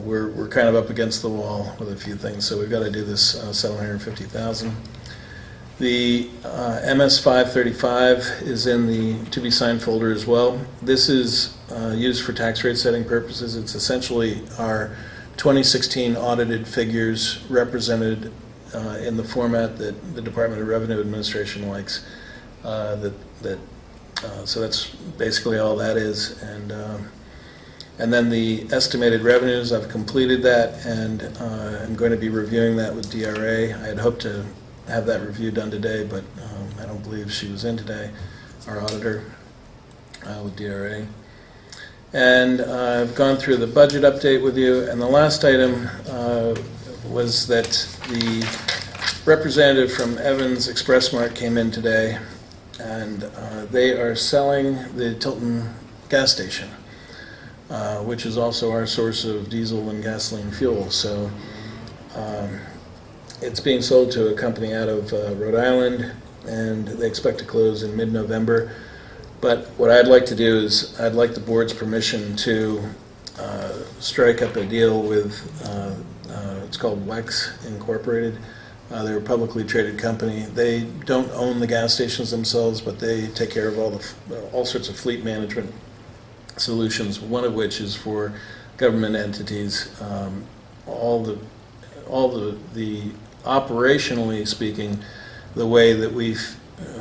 we're kind of up against the wall with a few things, so we've got to do this $750,000. The MS 535 is in the to be signed folder as well. This is used for tax rate setting purposes. It's essentially our 2016 audited figures represented in the format that the Department of Revenue Administration likes. So that's basically all that is. And then the estimated revenues, I've completed that, and I'm going to be reviewing that with DRA. I had hoped to have that review done today, but I don't believe she was in today, our auditor, with DRA. And I've gone through the budget update with you, and the last item was that the representative from Evans Express Mart came in today, and they are selling the Tilton gas station, which is also our source of diesel and gasoline fuel. So it's being sold to a company out of Rhode Island, and they expect to close in mid-November. But what I'd like to do is I'd like the board's permission to strike up a deal with, it's called WEX Incorporated. They're a publicly traded company. They don't own the gas stations themselves, but they take care of all sorts of fleet management solutions, one of which is for government entities. All the operationally speaking, the way that we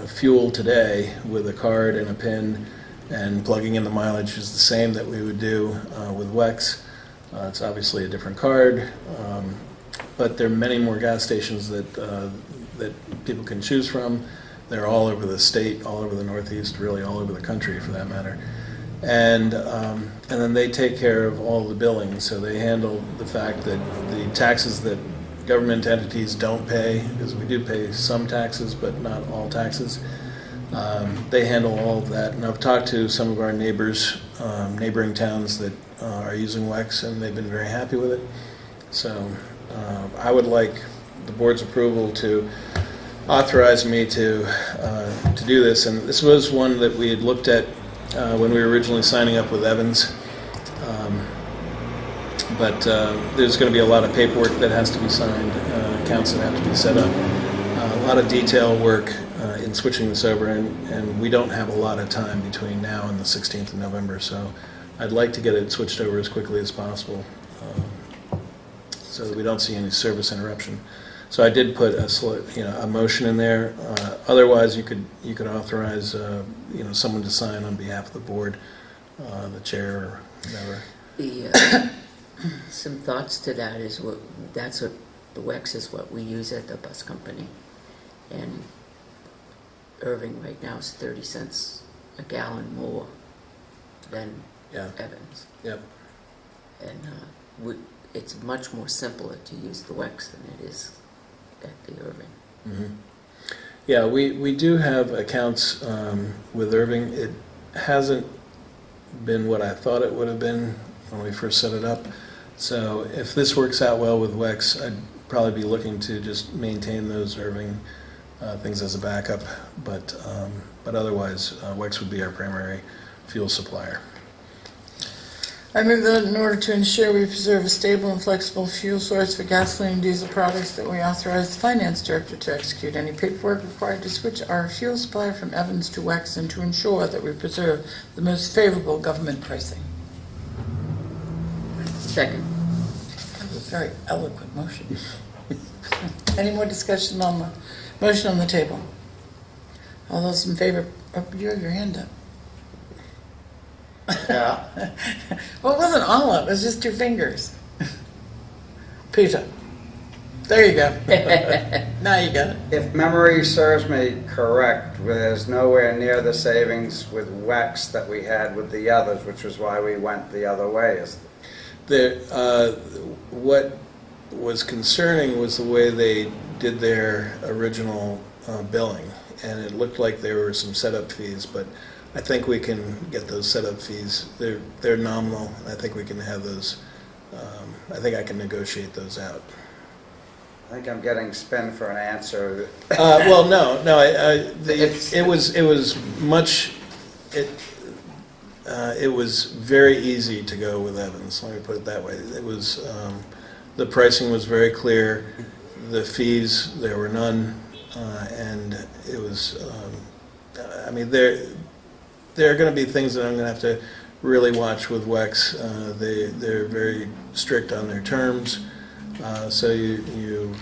fuel today with a card and a PIN and plugging in the mileage is the same that we would do with WEX. It's obviously a different card, but there are many more gas stations that people can choose from. They're all over the state, all over the Northeast, really all over the country for that matter. And then they take care of all the billing, so they handle the fact that the taxes that government entities don't pay, because we do pay some taxes, but not all taxes. They handle all of that, and I've talked to some of our neighbors, neighboring towns that are using WEX, and they've been very happy with it. So I would like the board's approval to authorize me to do this, and this was one that we had looked at when we were originally signing up with Evans. But there's going to be a lot of paperwork that has to be signed, accounts that have to be set up, a lot of detail work in switching this over, and we don't have a lot of time between now and the 16th of November, so I'd like to get it switched over as quickly as possible so that we don't see any service interruption. So I did put a motion in there. Otherwise, you could authorize someone to sign on behalf of the board, the chair or whatever. Some thoughts to that is that's what the WEX is what we use at the bus company. And Irving right now is 30 cents a gallon more than Yeah, Evans. yep. And it's much more simpler to use the WEX than it is at the Irving. Mhm. Yeah, we do have accounts with Irving. It hasn't been what I thought it would have been when we first set it up. So if this works out well with WEX, I'd probably be looking to just maintain those Irving things as a backup. But otherwise, WEX would be our primary fuel supplier. I move that in order to ensure we preserve a stable and flexible fuel source for gasoline and diesel products, that we authorize the finance director to execute any paperwork required to switch our fuel supplier from Evans to WEX, and to ensure that we preserve the most favorable government pricing. Second. That was a very eloquent motion. Any more discussion on the motion on the table? All those in favor, you have your hand up. Yeah. Well, it wasn't all up, it was just your fingers. Peter. There you go. Now you got it. If memory serves me correct, there's nowhere near the savings with WEX that we had with the others, which was why we went the other way. What was concerning was the way they did their original billing, and it looked like there were some setup fees, but I think we can get those setup fees. They're nominal. I think we can have those. I think I can negotiate those out. I think I'm getting spin for an answer. Well, no. It was much. It was very easy to go with Evans. Let me put it that way. It was the pricing was very clear. The fees, there were none, and it was. I mean, there are going to be things that I'm going to have to really watch with WEX. They're very strict on their terms, so you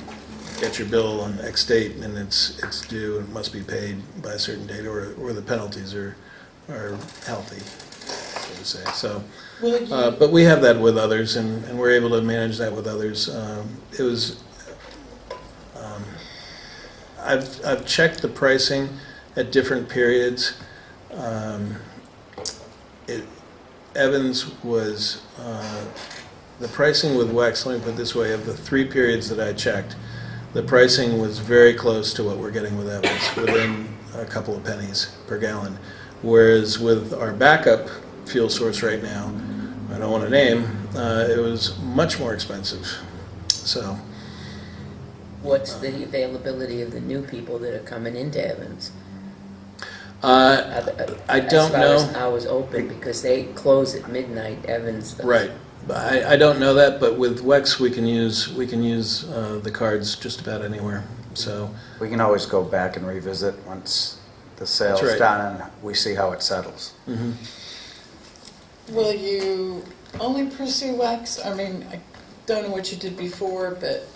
get your bill on X date and it's due and must be paid by a certain date, or the penalties are healthy, so to say. So, but we have that with others, and we're able to manage that with others. It was. I've checked the pricing at different periods. Evans was the pricing with WEX. Let me put it this way: of the 3 periods that I checked, the pricing was very close to what we're getting with Evans, within a couple of pennies per gallon. Whereas with our backup fuel source right now, I don't want to name, it was much more expensive. So, What's the availability of the new people that are coming into Evans? I don't know. As far as hours open, because they close at midnight, Evans does. Right. I don't know that, but with WEX we can use the cards just about anywhere. So We can always go back and revisit once the sale's That's right. done and we see how it settles. mhm. Will you only pursue WEX? I mean, I don't know what you did before, but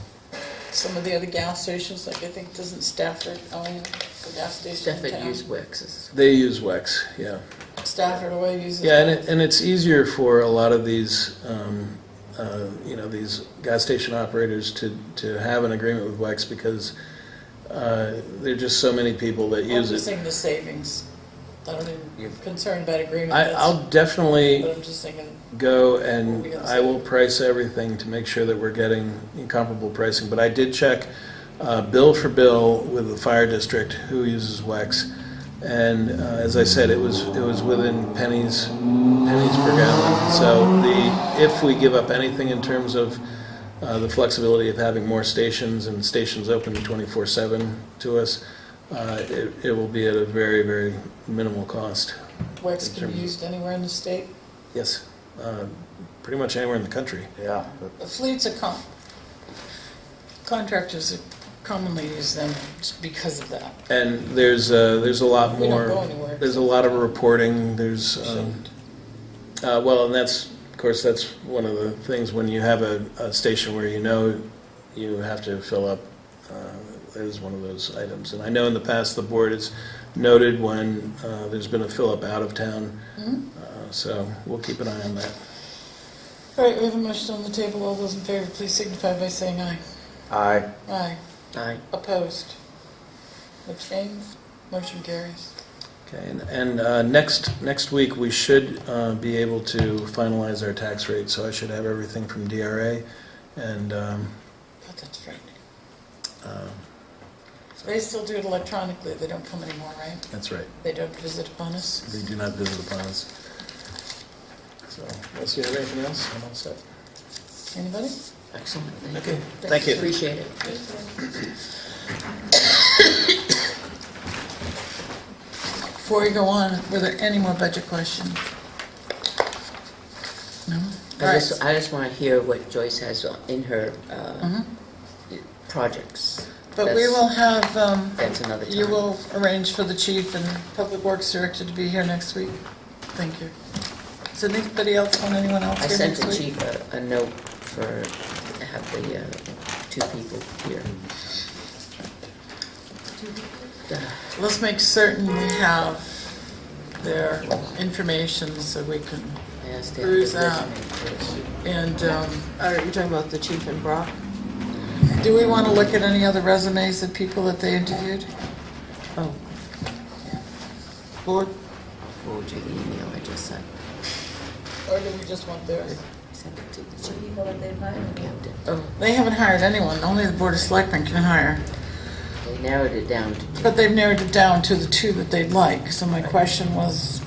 some of the other gas stations, like I think, doesn't Stafford own a gas station in Stafford town? use WEXs. They use WEX, yeah. Stafford away uses Yeah, WEX. and it's easier for a lot of these these gas station operators to have an agreement with WEX, because there are just so many people that I'm use just it. thinking the savings. I don't even concerned about agreement. I'll definitely But I'm just thinking, go What are and we gonna I say? will price everything to make sure that we're getting comparable pricing. But I did check bill for bill with the fire district who uses WEX, and as I said, it was within pennies per gallon. So if we give up anything in terms of the flexibility of having more stations and stations open 24/7 to us, it will be at a very, very minimal cost. WEX can be used anywhere in the state. Yes, pretty much anywhere in the country. Yeah. The fleets are contractors commonly use them just because of that. And there's a lot We don't more. go anywhere. There's a lot of reporting. There's Shouldn't. well, and that's one of the things when you have a station where you have to fill up. That is one of those items. And I know in the past the board has noted when there's been a fill up out of town. Mhm. So we'll keep an eye on that. All right, we have a motion on the table. All those in favor, please signify by saying aye. Aye. Aye. Aye. Opposed? Abstained? Motion carries. Okay, and next week, we should be able to finalize our tax rate, so I should have everything from DRA, and God, that's frightening. They still do it electronically. They don't come anymore, right? that's right. They don't visit upon us. They do not visit upon us. So, unless you have anything else, I'm all set. Anybody? Excellent. Okay, thank you. Appreciate it. Before we go on, were there any more budget questions? No? All I right. just want to hear what Joyce has in her Mhm. projects. But we That's- will have, That's another time. you will arrange for the chief and public works director to be here next week. Thank you. Does anybody else want anyone else I here sent next the week? chief a note to have the two people here. Let's make certain we have their information so we can, I asked to Bruce have the out. resume first. and Are you talking about the chief and Brock? do we want to look at any other resumes of people that they interviewed? Oh, Board, Forward you the email I just sent. or do we just want theirs? I sent it to the The chief people that they've hired. and captain. oh, They haven't hired anyone, only the Board of Selectmen can hire. They narrowed it down to two. But they've narrowed it down to the two that they'd like. So my question was,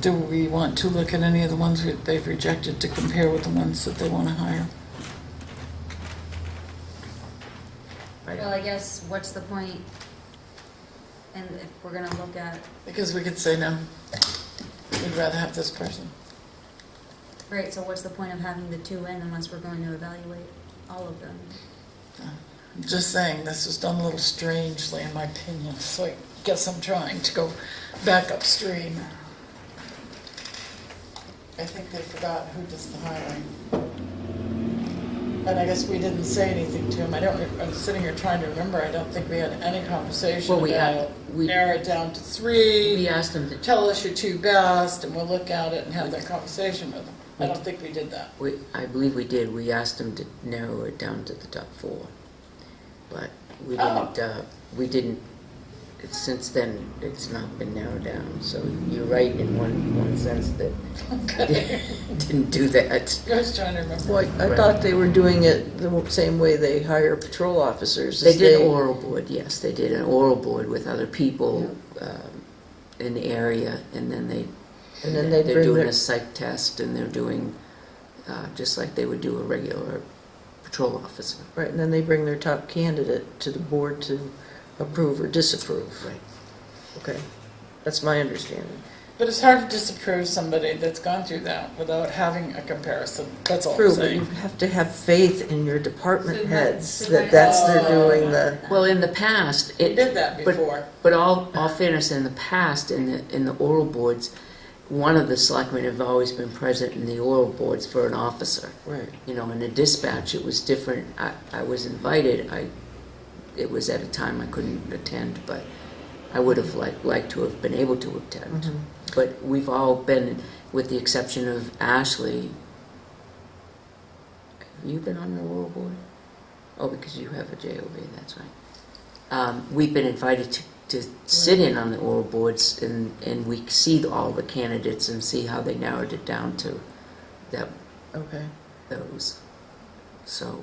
do we want to look at any of the ones that they've rejected to compare with the ones that they want to hire? Right. Well, I guess, what's the point? And if we're gonna look at, Because we could say no. We'd rather have this person. right, so what's the point of having the two in unless we're going to evaluate all of them? I'm just saying, this was done a little strangely, in my opinion. So I guess I'm trying to go back upstream. I think they forgot who does the hiring. And I guess we didn't say anything to him. I'm sitting here trying to remember. I don't think we had any conversation Well, about we- narrow it down to three. We asked them to, Tell us your two best, and we'll look at it and have that conversation with them. I don't think we did that. I believe we did, we asked them to narrow it down to the top four. But Oh. we didn't, since then, it's not been narrowed down. So you're right in one sense that Okay. didn't do that. I was trying to remember. well, I thought they were doing it the same way they hire patrol officers. They is did oral board, yes, they did an oral board with other people in the area, and then And then they're they'd bring doing their- a psych test, and they're doing, just like they would do a regular patrol officer. Right, and then they bring their top candidate to the board to approve or disapprove. Right. Okay, that's my understanding. But it's hard to disapprove somebody that's gone through that without having a comparison. That's all I'm True, but you saying. have to have faith in your department So heads, so that that's they're Oh. doing the, Well, in the past, We did that but- before. But all fairness, in the past, in the oral boards, one of the selectmen have always been present in the oral boards for an officer. right. You know, in the dispatch, it was different. I was invited. It was at a time I couldn't attend, but I would have liked to have been able to attend. Mhm. But we've all been, with the exception of Ashley. Have you been on the oral board? Oh, because you have a JOB, that's right. We've been invited to sit in on the oral boards, and we see all the candidates and see how they narrowed it down to Okay, those. So,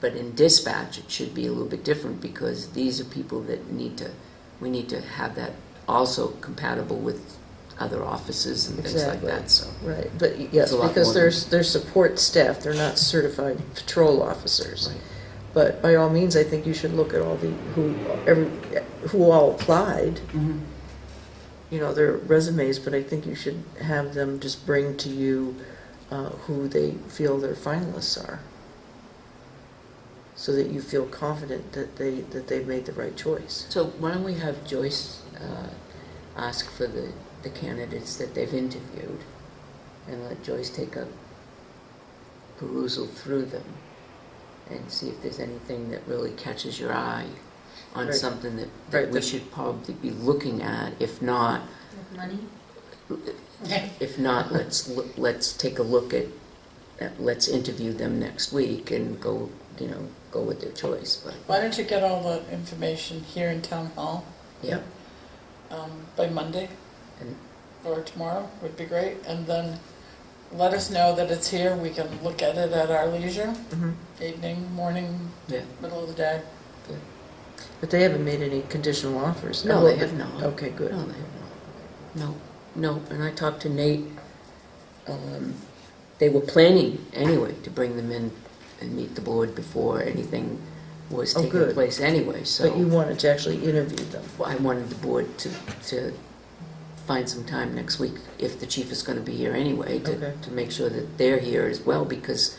but in dispatch, it should be a little bit different, because these are people that we need to have that also compatible with other offices and things like Exactly. that, so. right, but yes, a lot because more they're support staff, they're not certified patrol officers. Right. But by all means, I think you should look at all who all applied, Mhm. you know, their resumes, but I think you should have them just bring to you who they feel their finalists are, so that you feel confident that they've made the right choice. So why don't we have Joyce ask for the candidates that they've interviewed, and let Joyce take a perusal through them and see if there's anything that really catches your eye on Right. something that Right, we that- should probably be looking at. If not, With money? let's take a look at let's interview them next week and go go with their choice, but, Why don't you get all the information here in town hall yeah. by Monday And or tomorrow would be great, and then let us know that it's here. We can look at it at our leisure, evening, morning, Yeah. middle of the day. But they haven't made any conditional offers? No, Oh, they have not. Okay, good. No, they have not. No, and I talked to Nate. They were planning anyway to bring them in and meet the board before anything was Oh, taking good. place anyway, so. But you wanted to actually interview them? I wanted the board to find some time next week, if the chief is going to be here anyway, Okay. to make sure that they're here as well, because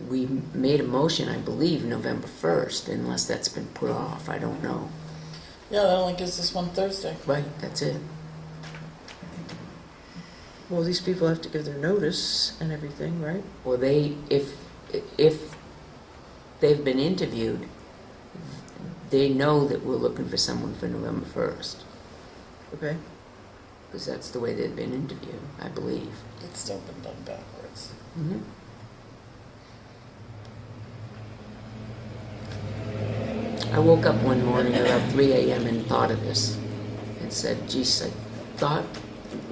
we made a motion, I believe, November 1st, unless that's been put off, I don't know. Yeah, that only gives us one Thursday. Right, that's it. Well, these people have to give their notice and everything, right? Well, if they've been interviewed, they know that we're looking for someone for November 1st, Okay. because that's the way they've been interviewed, I believe. It's still been done backwards. Mm-hmm. I woke up one morning around 3 a.m. and thought of this and said, geez, I thought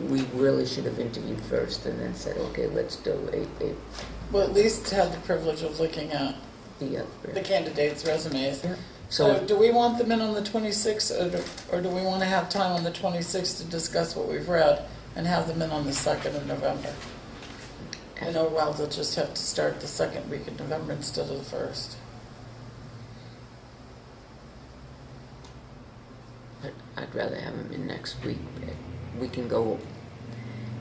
we really should have interviewed first, and then said, okay, let's do Well, at least had the privilege of looking at the the candidates' resumes. Yeah. So So, do we want them in on the 26th, or do we want to have time on the 26th to discuss what we've read and have them in on the 2nd of November? I know, well, they'll just have to start the second week of November instead of the first. I'd rather have them in next week. We can go,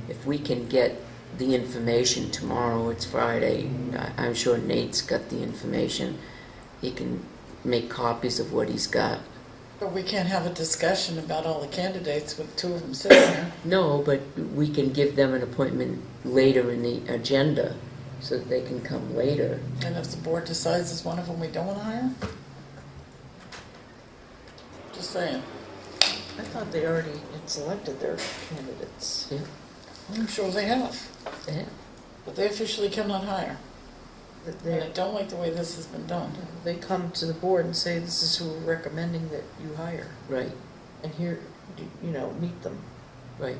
if we can get the information tomorrow, it's Friday, I'm sure Nate's got the information. He can make copies of what he's got. But we can't have a discussion about all the candidates with two of them sitting there. No, but we can give them an appointment later in the agenda so that they can come later. And if the board decides it's one of them we don't want to hire? Just saying. I thought they already had selected their candidates. Yeah, I'm sure they have, yeah. but they officially cannot hire. That And I they, don't like the way this has been done. they come to the board and say, this is who we're recommending that you hire. Right, And here, meet them. right.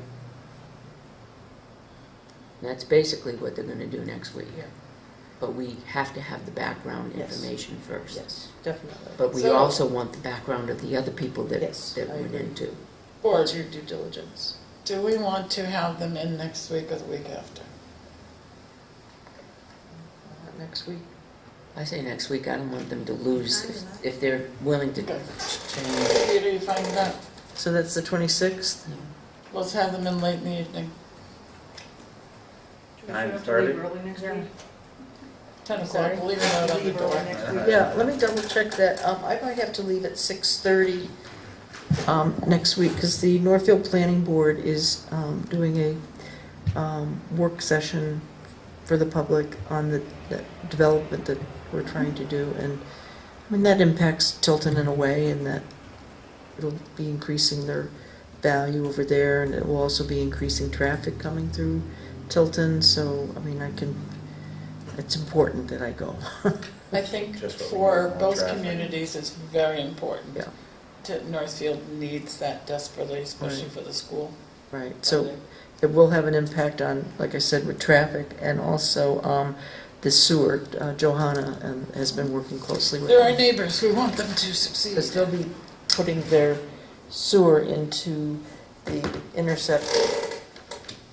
And that's basically what they're gonna do next week. Yeah. But we have to have the background Yes. information first. Yes, definitely. But we So- also want the background of the other people that Yes, I went agree. into. Or It's your due diligence. do we want to have them in next week or the week after? Next week. I say next week, I don't want them to lose if they're willing to Okay. change. Peter, you find that? So that's the 26th? Let's have them in late in the evening, Do we have to 9:30? leave early next Yeah. week? 10 o'clock, we'll leave a note on the Leave early door. next week? Yeah, let me double check that. I might have to leave at 6:30 next week, because the Northfield Planning Board is doing a work session for the public on the development that we're trying to do. And, I mean, that impacts Tilton in a way, in that it'll be increasing their value over there, and it will also be increasing traffic coming through Tilton. So, I mean, it's important that I go. I think Just what we for need, more both traffic. communities, it's very important. Yeah. Northfield needs that desperately, especially Right. for the school. Right, so it will have an impact on, like I said, with traffic, and also the sewer. Johanna has been working closely with They're our them, neighbors, we want them to succeed. because they'll be putting their sewer into the intercept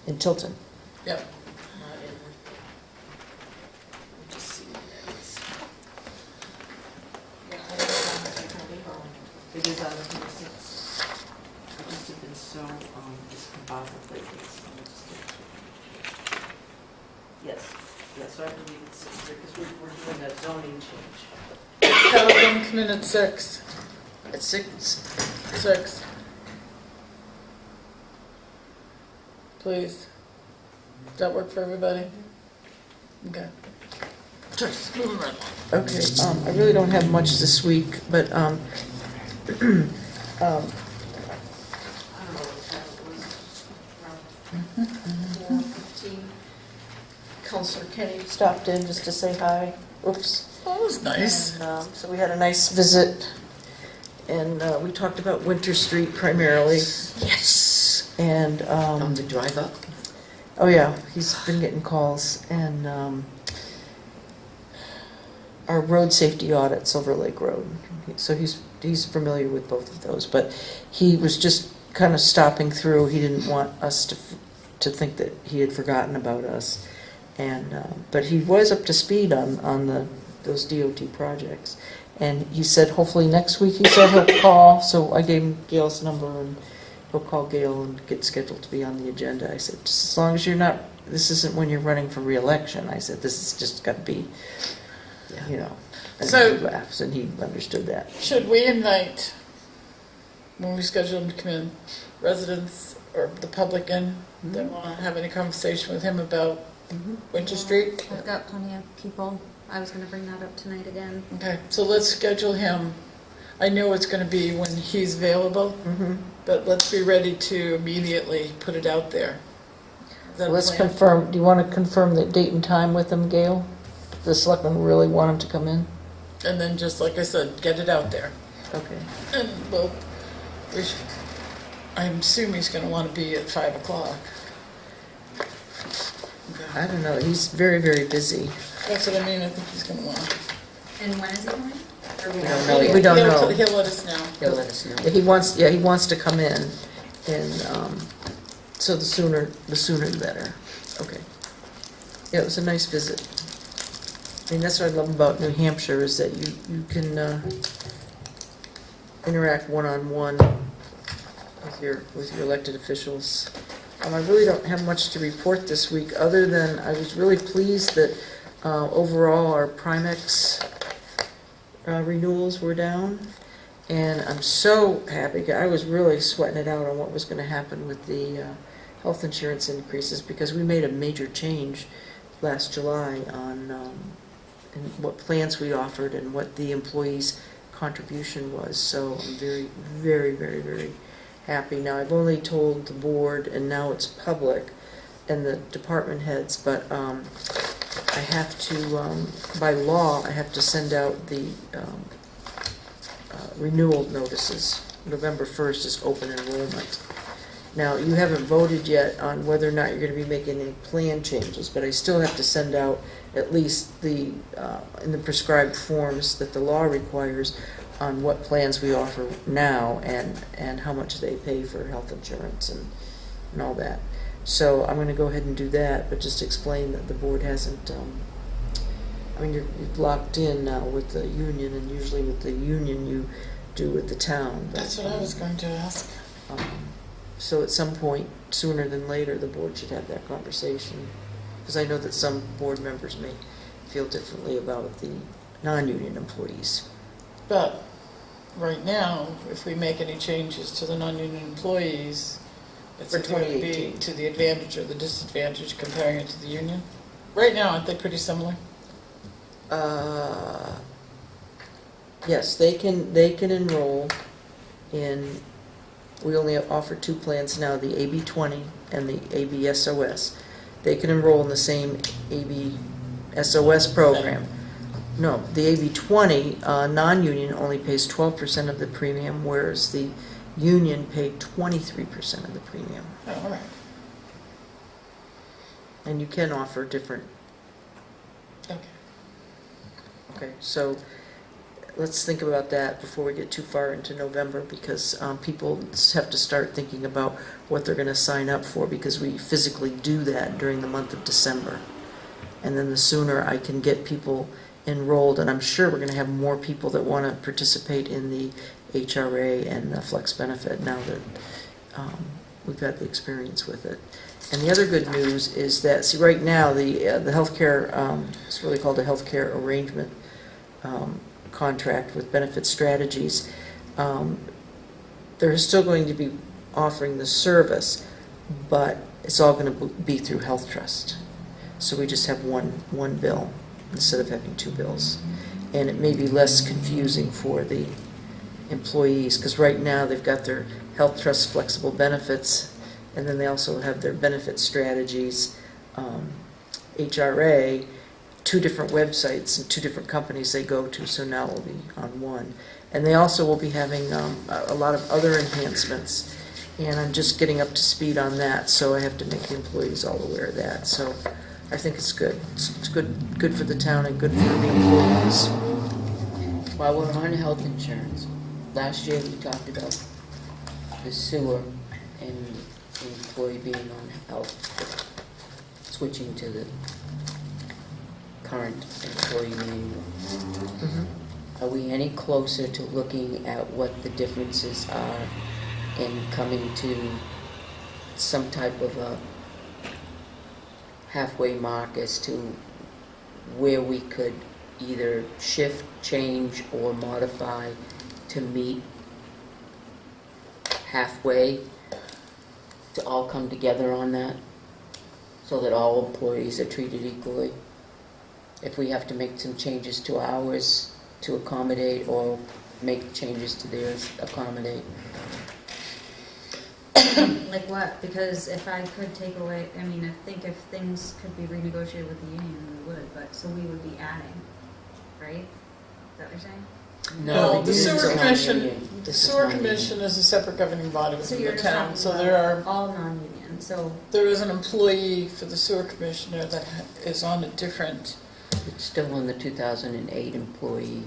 in Tilton. Yep. Yeah, I don't know if I can leave early. It is on the 26th. I just have been so discombobulated lately, so I just did. Yes, so I believe it's 6:30, because we're doing a zoning change. Have them come in at 6. At 6, 6. Please. Does that work for everybody? Okay. Just move right along. okay, I really don't have much this week, but I don't know what time it was, around 4:15. Counselor Kenny stopped in just to say hi. Oops. That was nice. And, so we had a nice visit, and we talked about Winter Street primarily. Yes. And On the drive up. oh yeah, he's been getting calls, and our road safety audit, Silver Lake Road. So he's familiar with both of those, but he was just kind of stopping through. He didn't want us to think that he had forgotten about us, and but he was up to speed on those DOT projects. And he said hopefully next week, he said he'll call. So I gave him Gail's number, and he'll call Gail and get scheduled to be on the agenda. I said, just as long as you're not, this isn't when you're running for re-election. I said, this has just got to be, you know. And So- he laughs, and he understood that. Should we invite, when we schedule him to come in, residents or the public in that want to have any conversation with him about Winter Street? I've got plenty of people. I was gonna bring that up tonight again. Okay, so let's schedule him. I know it's going to be when he's available, but let's be ready to immediately put it out there. Is that a Let's plan? confirm, do you want to confirm the date and time with him, Gail? The selectmen really want him to come in? And then just like I said, get it out there. Okay. And I assume he's going to want to be at 5 o'clock. I don't know, he's very, very busy. That's what I mean, I think he's going to want to. And when is he coming? Or we don't don't know yet. We don't know. He'll let us know. He'll let us know. Yeah, he wants to come in, and so the sooner the better. Okay. Yeah, it was a nice visit. I mean, that's what I love about New Hampshire, is that you can interact one-on-one with your elected officials. I really don't have much to report this week, other than I was really pleased that overall our Primex renewals were down. And I'm so happy. I was really sweating it out on what was going to happen with the health insurance increases, because we made a major change last July on in what plans we offered and what the employees' contribution was. So I'm very, very, very, very happy. Now, I've only told the board, and now it's public, and the department heads, but I have to, by law, I have to send out the renewal notices. November 1st is open enrollment. Now, you haven't voted yet on whether or not you're going to be making any plan changes, but I still have to send out at least the, in the prescribed forms that the law requires, on what plans we offer now and how much they pay for health insurance and all that. So I'm going to go ahead and do that, but just explain that the board hasn't, I mean, you're locked in now with the union, and usually with the union you do with the town. But, That's what I was going to ask. so at some point, sooner than later, the board should have that conversation. Because I know that some board members may feel differently about the non-union employees. But right now, if we make any changes to the non-union employees, it's For going to be 2018. to the advantage or the disadvantage comparing it to the union? Right now, aren't they pretty similar? Yes, they can enroll in, we only offer two plans now, the AB20 and the ABSOS. They can enroll in the same ABSOS program. No, the AB20 non-union only pays 12% of the premium, whereas the union paid 23% of the premium. Oh, all right. And you can offer different. Okay. Okay, so let's think about that before we get too far into November, because people have to start thinking about what they're going to sign up for, because we physically do that during the month of December. And then the sooner I can get people enrolled, and I'm sure we're going to have more people that want to participate in the HRA and the flex benefit now that we've had the experience with it. And the other good news is that, see, right now the healthcare, it's really called a healthcare arrangement contract with Benefit Strategies. They're still going to be offering the service, but it's all going to be through Health Trust. So we just have one bill instead of having two bills. And it may be less confusing for the employees, because right now they've got their Health Trust flexible benefits, and then they also have their Benefit Strategies HRA, 2 different websites and 2 different companies they go to, so now we'll be on one. And they also will be having a lot of other enhancements, and I'm just getting up to speed on that, so I have to make the employees all aware of that. So I think it's good. It's good for the town and good for the employees. While we're on health insurance, last year we talked about the sewer and the employee being on health, switching to the current employee manual. Mhm. Are we any closer to looking at what the differences are and coming to some type of a halfway mark as to where we could either shift, change, or modify to meet halfway, to all come together on that, so that all employees are treated equally? If we have to make some changes to ours to accommodate, or make changes to theirs accommodate. Like what? Because if I could take away, I mean, I think if things could be renegotiated with the union, we would, but, so we would be adding, right? Is that what you're saying? No, the union's sewer not commission, union. the This is sewer not union. commission is a separate governing body So within you're the just town. talking So there are, about all non-union, so, there is an employee for the sewer commissioner that is on a different, It's still on the 2008 employee,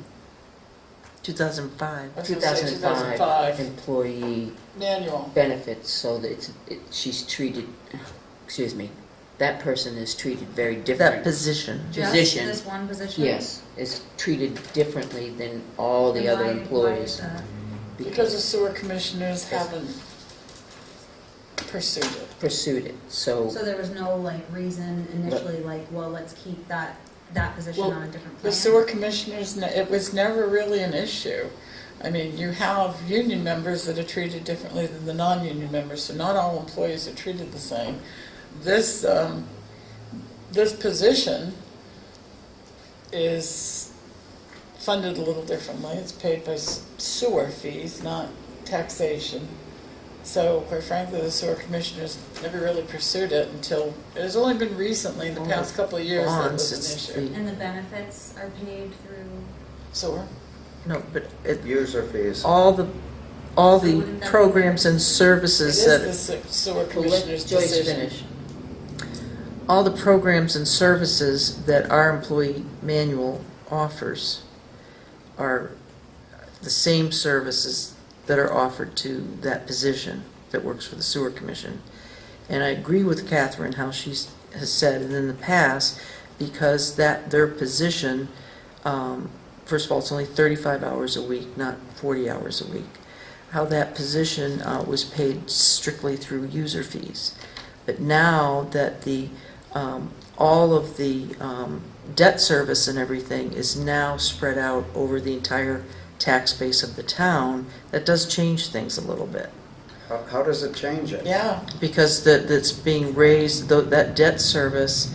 2005. I was gonna say 2005 2005 employee manual. benefits, so that she's treated, excuse me, that person is treated very That different. position. just Position. this one position? Yes, is treated differently than all the And other why is employees. that? Because the sewer commissioners haven't pursued it. Pursued it, so, So there was no like reason initially, like, well, let's keep that position Well, on a different The plan? sewer commissioners, it was never really an issue. I mean, you have union members that are treated differently than the non-union members, so not all employees are treated the same. This, this position is funded a little differently. It's paid by sewer fees, not taxation. So quite frankly, the sewer commissioners never really pursued it until, it's only been recently, in the past couple of years, that Bonds, was it's an issue. And the benefits are paid through, Sewer? No, but User fees. all the wouldn't that be- programs and It services is that the sewer so commissioner's let Joyce decision. finish. all the programs and services that our employee manual offers are the same services that are offered to that position that works for the sewer commission. And I agree with Catherine how she has said, and in the past, because that their position, first of all, it's only 35 hours a week, not 40 hours a week, how that position was paid strictly through user fees. But now that the all of the debt service and everything is now spread out over the entire tax base of the town, that does change things a little bit. How does it change it? Yeah, Because that's being raised, that debt service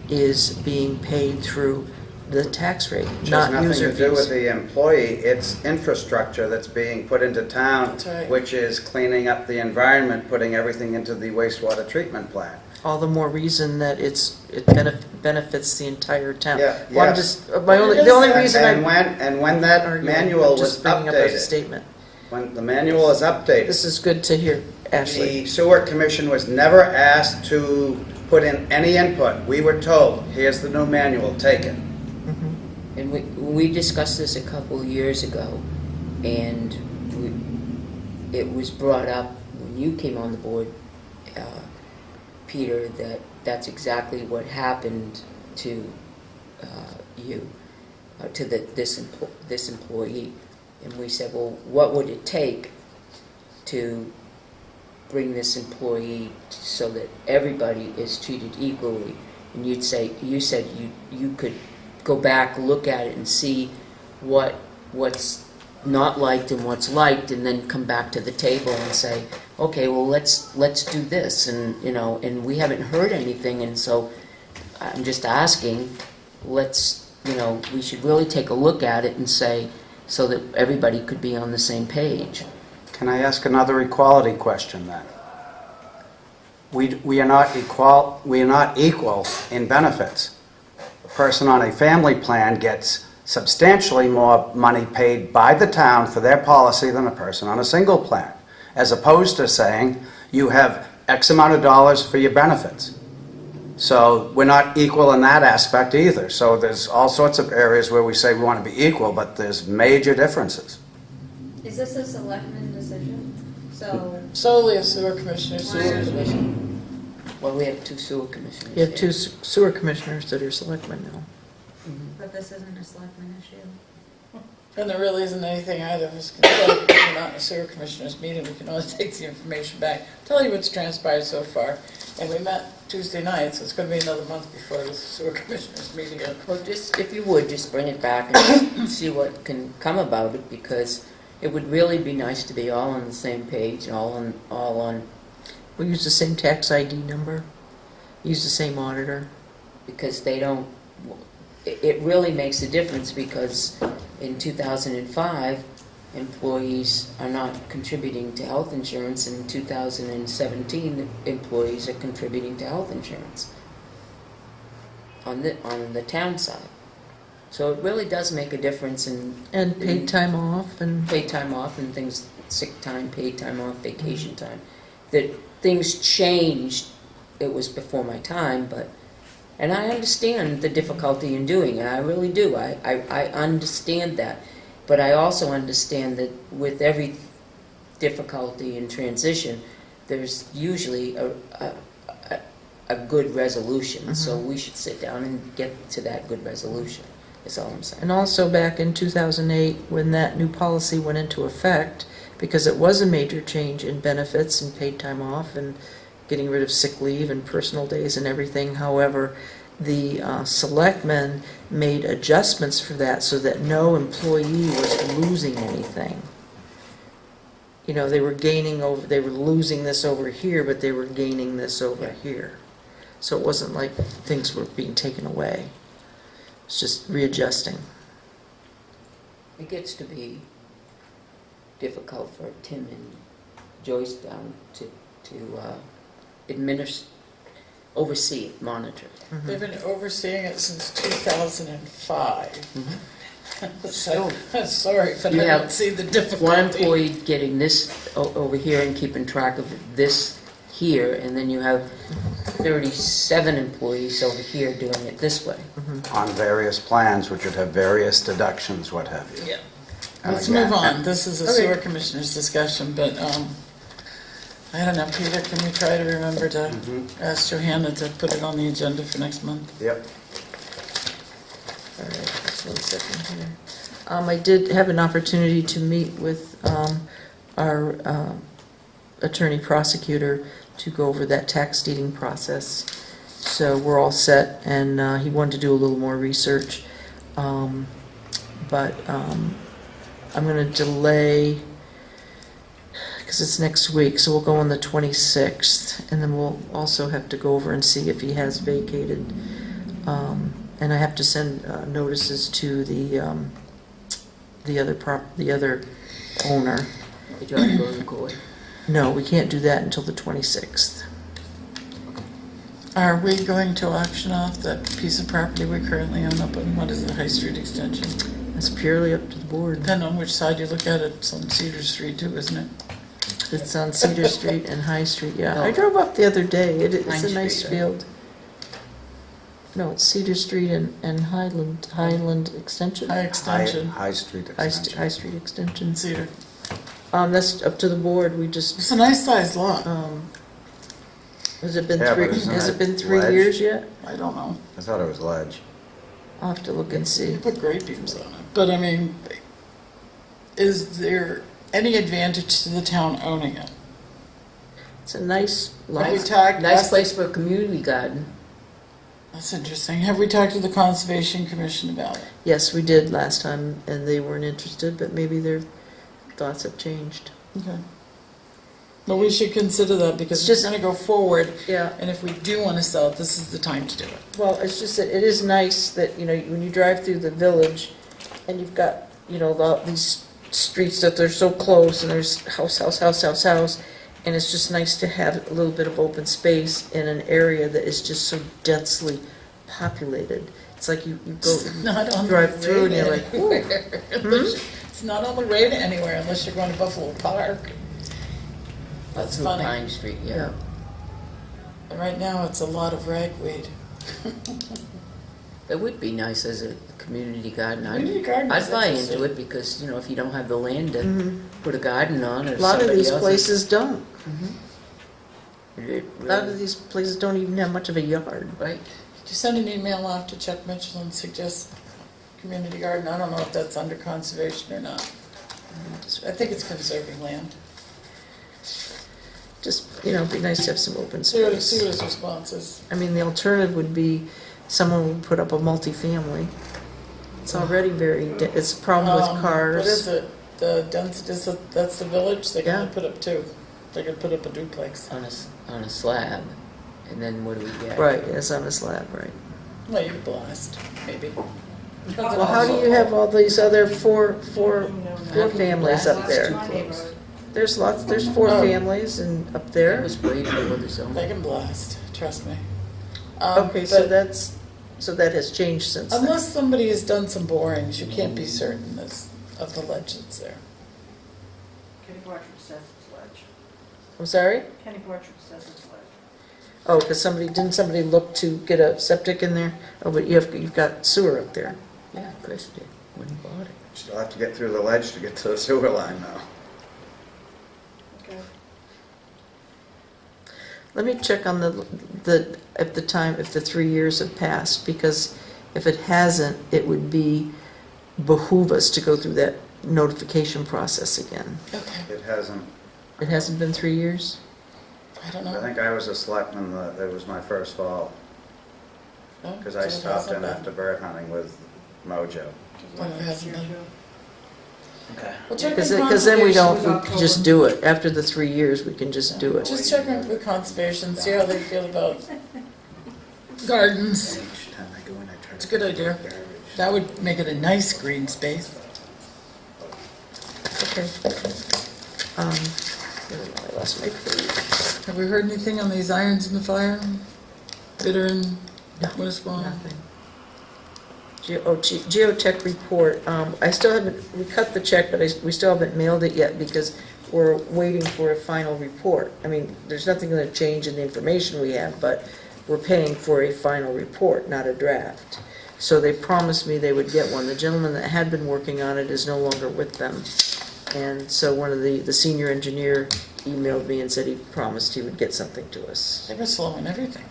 is being paid through the tax rate, Which has not nothing user to do with fees. the employee, it's infrastructure that's being put into town, That's right. which is cleaning up the environment, putting everything into the wastewater treatment plant. All the more reason that it benefits the entire town. Yeah, Well, I'm yes. just, the only reason And when that I'm manual was just bringing up as a updated, statement. when the manual is updated, This is good to hear, Ashley. the sewer commission was never asked to put in any input. We were told, here's the new manual, take it. Mhm. And we discussed this a couple of years ago, and it was brought up when you came on the board, Peter, that that's exactly what happened to you, to this employee. And we said, well, what would it take to bring this employee so that everybody is treated equally? And you said you could go back, look at it, and see what's not liked and what's liked, and then come back to the table and say, okay, well, let's do this. And and we haven't heard anything, and so I'm just asking, we should really take a look at it and say, so that everybody could be on the same page. Can I ask another equality question then? We are not equal in benefits. person on a family plan gets substantially more money paid by the town for their policy than a person on a single plan, as opposed to saying you have X amount of dollars for your benefits. So we're not equal in that aspect either. So there's all sorts of areas where we say we want to be equal, but there's major differences. Is this a selectman decision? So, Solely a sewer commissioner. Sewer commission. Well, we have 2 sewer commissioners. You have 2 sewer commissioners that are selectmen now. but this isn't a selectman issue. And there really isn't anything either of us can say, because we're not in a sewer commissioners meeting, we can only take the information back, tell you what's transpired so far. And we met Tuesday night, so it's gonna be another month before the sewer commissioners meeting again. Well, just, if you would, just bring it back and see what can come about it, because it would really be nice to be all on the same page, all on, We use the same tax ID number, use the same auditor. because they don't, it really makes a difference, because in 2005, employees are not contributing to health insurance, and in 2017, employees are contributing to health insurance on the town side. So it really does make a difference in And paid time off and, paid time off and things, sick time, paid time off, vacation time. That things changed, it was before my time, but, and I understand the difficulty in doing it, I really do, I understand that. But I also understand that with every difficulty in transition, there's usually a good resolution. So we should sit down and get to that good resolution, is all I'm saying. and also back in 2008, when that new policy went into effect, because it was a major change in benefits and paid time off and getting rid of sick leave and personal days and everything. However, the selectmen made adjustments for that so that no employee was losing anything. You know, they were losing this over here, but they were gaining this over here. So it wasn't like things were being taken away. It's just readjusting. It gets to be difficult for Tim and Joyce down to oversee it, monitor it. They've been overseeing it since 2005. So I'm sorry, but You I have don't see the difficulty. one employee getting this over here and keeping track of this here, and then you have 37 employees over here doing it this way. On various plans, which would have various deductions, what have you. Yeah. And Let's again- move on. This is a sewer commissioners discussion, but I don't know, Peter, can we try to remember to ask Johanna to put it on the agenda for next month? Yep. All right, just 1 second here. I did have an opportunity to meet with our attorney prosecutor to go over that tax deeding process. So we're all set, and he wanted to do a little more research. But I'm going to delay, because it's next week, so we'll go on the 26th, and then we'll also have to go over and see if he has vacated. And I have to send notices to the other owner. Did you have to go to court? No, we can't do that until the 26th. Are we going to auction off that piece of property we currently own up on, what is it, High Street Extension? It's purely up to the board. Depending on which side you look at it, it's on Cedar Street too, isn't it? It's on Cedar Street and High Street, yeah. I drove up the other day. It's Pine a nice Street, right? field. No, it's Cedar Street and Highland Extension? High Extension, High Street High Extension. High Street Extension. Cedar. That's up to the board. We just, It's a nice sized lot. has it been Yeah, but three, isn't has that it been 3 ledge? years yet? I don't know. I thought it was ledge. I'll have to look and see. You put great beams on it. But I mean, is there any advantage to the town owning it? It's a nice lot. Have we talked? Nice place for a community garden. That's interesting. Have we talked to the Conservation Commission about it? Yes, we did last time, and they weren't interested, but maybe their thoughts have changed. Okay. But we should consider that because It's it's just- going to go forward. Yeah. And if we do want to sell it, this is the time to do it. Well, it's just that it is nice that, you know, when you drive through the village and you've got, you know, these streets that they're so close and there's house, and it's just nice to have a little bit of open space in an area that is just so densely populated. It's like you go, Not on the drive through and way you're to like, anywhere. It's not on the way to anywhere unless you're going to Buffalo Park. That's Through funny. Pine Street, yeah. yeah. And right now, it's a lot of ragweed. It would be nice as a community garden. Community garden is I'd buy into interesting. it because, you know, if you don't have the land to Mhm. put a garden on, or A lot of somebody these else's- places don't. It A lot of really- these places don't even have much of a yard. Right, Did you send an email off to Chuck Mitchell and suggest community garden? I don't know if that's under conservation or not. I think it's conserving land. Just, it'd be nice to have some open See what space. his response is. I mean, the alternative would be someone would put up a multifamily. It's already it's a problem with cars. What is it? The density, that's the village? They can Yeah. only put up two. They can put up a duplex. on a slab, and then what do we get? Right, it's on a slab, right. Well, you could blast, maybe. Well, how do you have all these other four families up there? There's four Oh. families and up That there. was way before the They zone. can blast, trust me. Okay, so but that has changed since then. unless somebody has done some borings, you can't be certain of the legends there. Kenny Bartram says it's ledge. I'm sorry? Kenny Bartram says it's ledge. Oh, because didn't somebody look to get a septic in there? Oh, but you've got sewer up there. Yeah, Chris did, when he bought it. Still have to get through the ledge to get to the sewer line now. Okay. Let me check on at the time, if the 3 years have passed, because if it hasn't, it would behoove us to go through that notification process again. Okay, It hasn't. It hasn't been 3 years? I don't I know. think I was a selectman, that was my first fall, No? because I So it stopped hasn't in been. after bird hunting with Mojo. Well, it hasn't been. Okay. Well, check Because with then we conservation. don't, we just do it. After the 3 years, we can just do it. Just check with conservation, see how they feel about gardens. Each time I go in, I try to It's a good idea. garbage. That would make it a nice green space. Okay. I lost my page. Have we heard anything on these irons in the fire? Bitter and No, Westbourne? Nothing. Geotech report. I still haven't, we cut the check, but we still haven't mailed it yet because we're waiting for a final report. I mean, there's nothing going to change in the information we have, but we're paying for a final report, not a draft. So they promised me they would get one. The gentleman that had been working on it is no longer with them. And so one of the senior engineer emailed me and said he promised he would get something to us. They were slowing everything.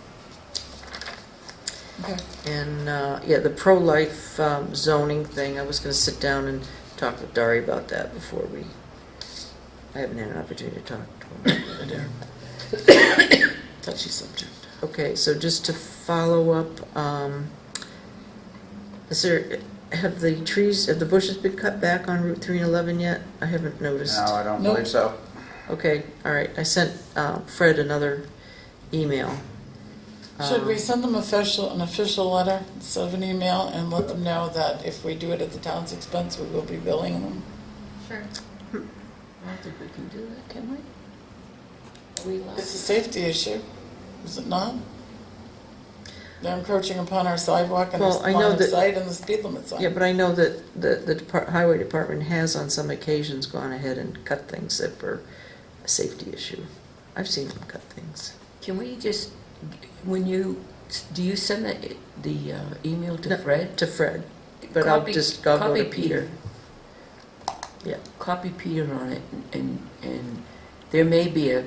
Okay. And, the pro-life zoning thing, I was going to sit down and talk with Dari about that before I haven't had an opportunity to talk to him. Touchy subject. Okay, so just to follow up, have the bushes been cut back on Route 3 and 11 yet? I haven't noticed. No, I don't Nope. believe so. Okay, all right, I sent Fred another email. Should we send them an official letter instead of an email and let them know that if we do it at the town's expense, we will be billing them? Sure. I don't think we can do that, can we? Are we allowed? It's a safety issue, is it not? They're encroaching upon our sidewalk and Well, the I know line of that- sight and the speed limit sign. Yeah, but I know that the highway department has on some occasions gone ahead and cut things that were a safety issue. I've seen them cut things. Can we just, do you send the email to No, Fred? To Fred, but I'll go to Copy Peter. Yeah. Copy Peter on it, and there may be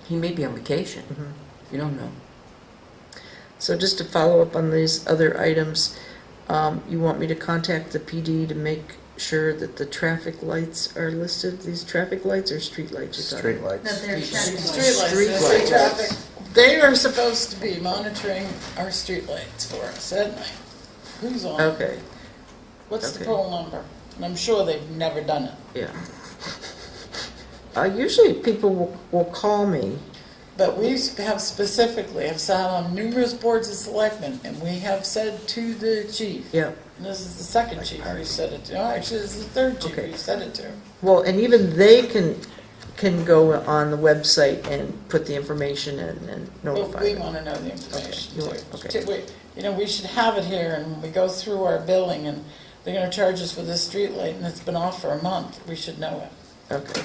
he may be on vacation. Mhm. You don't know. So just to follow up on these other items, you want me to contact the PD to make sure that the traffic lights are listed? These traffic lights or street lights you're talking Street lights. That they're shutting. Streetlights, Street they say lights. traffic. They are supposed to be monitoring our streetlights for us at night. Who's on? about? Okay, What's the okay. poll number? And I'm sure they've never done it. yeah. Usually people will call me. But we have sat on numerous boards of selectmen, and we have said to the chief, Yeah. and this is the second chief we said it to, no, actually, this is the third chief Okay. we said it to. Well, and even they can go on the website and put the information in and But notify we them. want to know the information you too. want- okay. Wait, we should have it here, and when we go through our billing, and they're gonna charge us for this street light, and it's been off for a month, we should know it. Okay.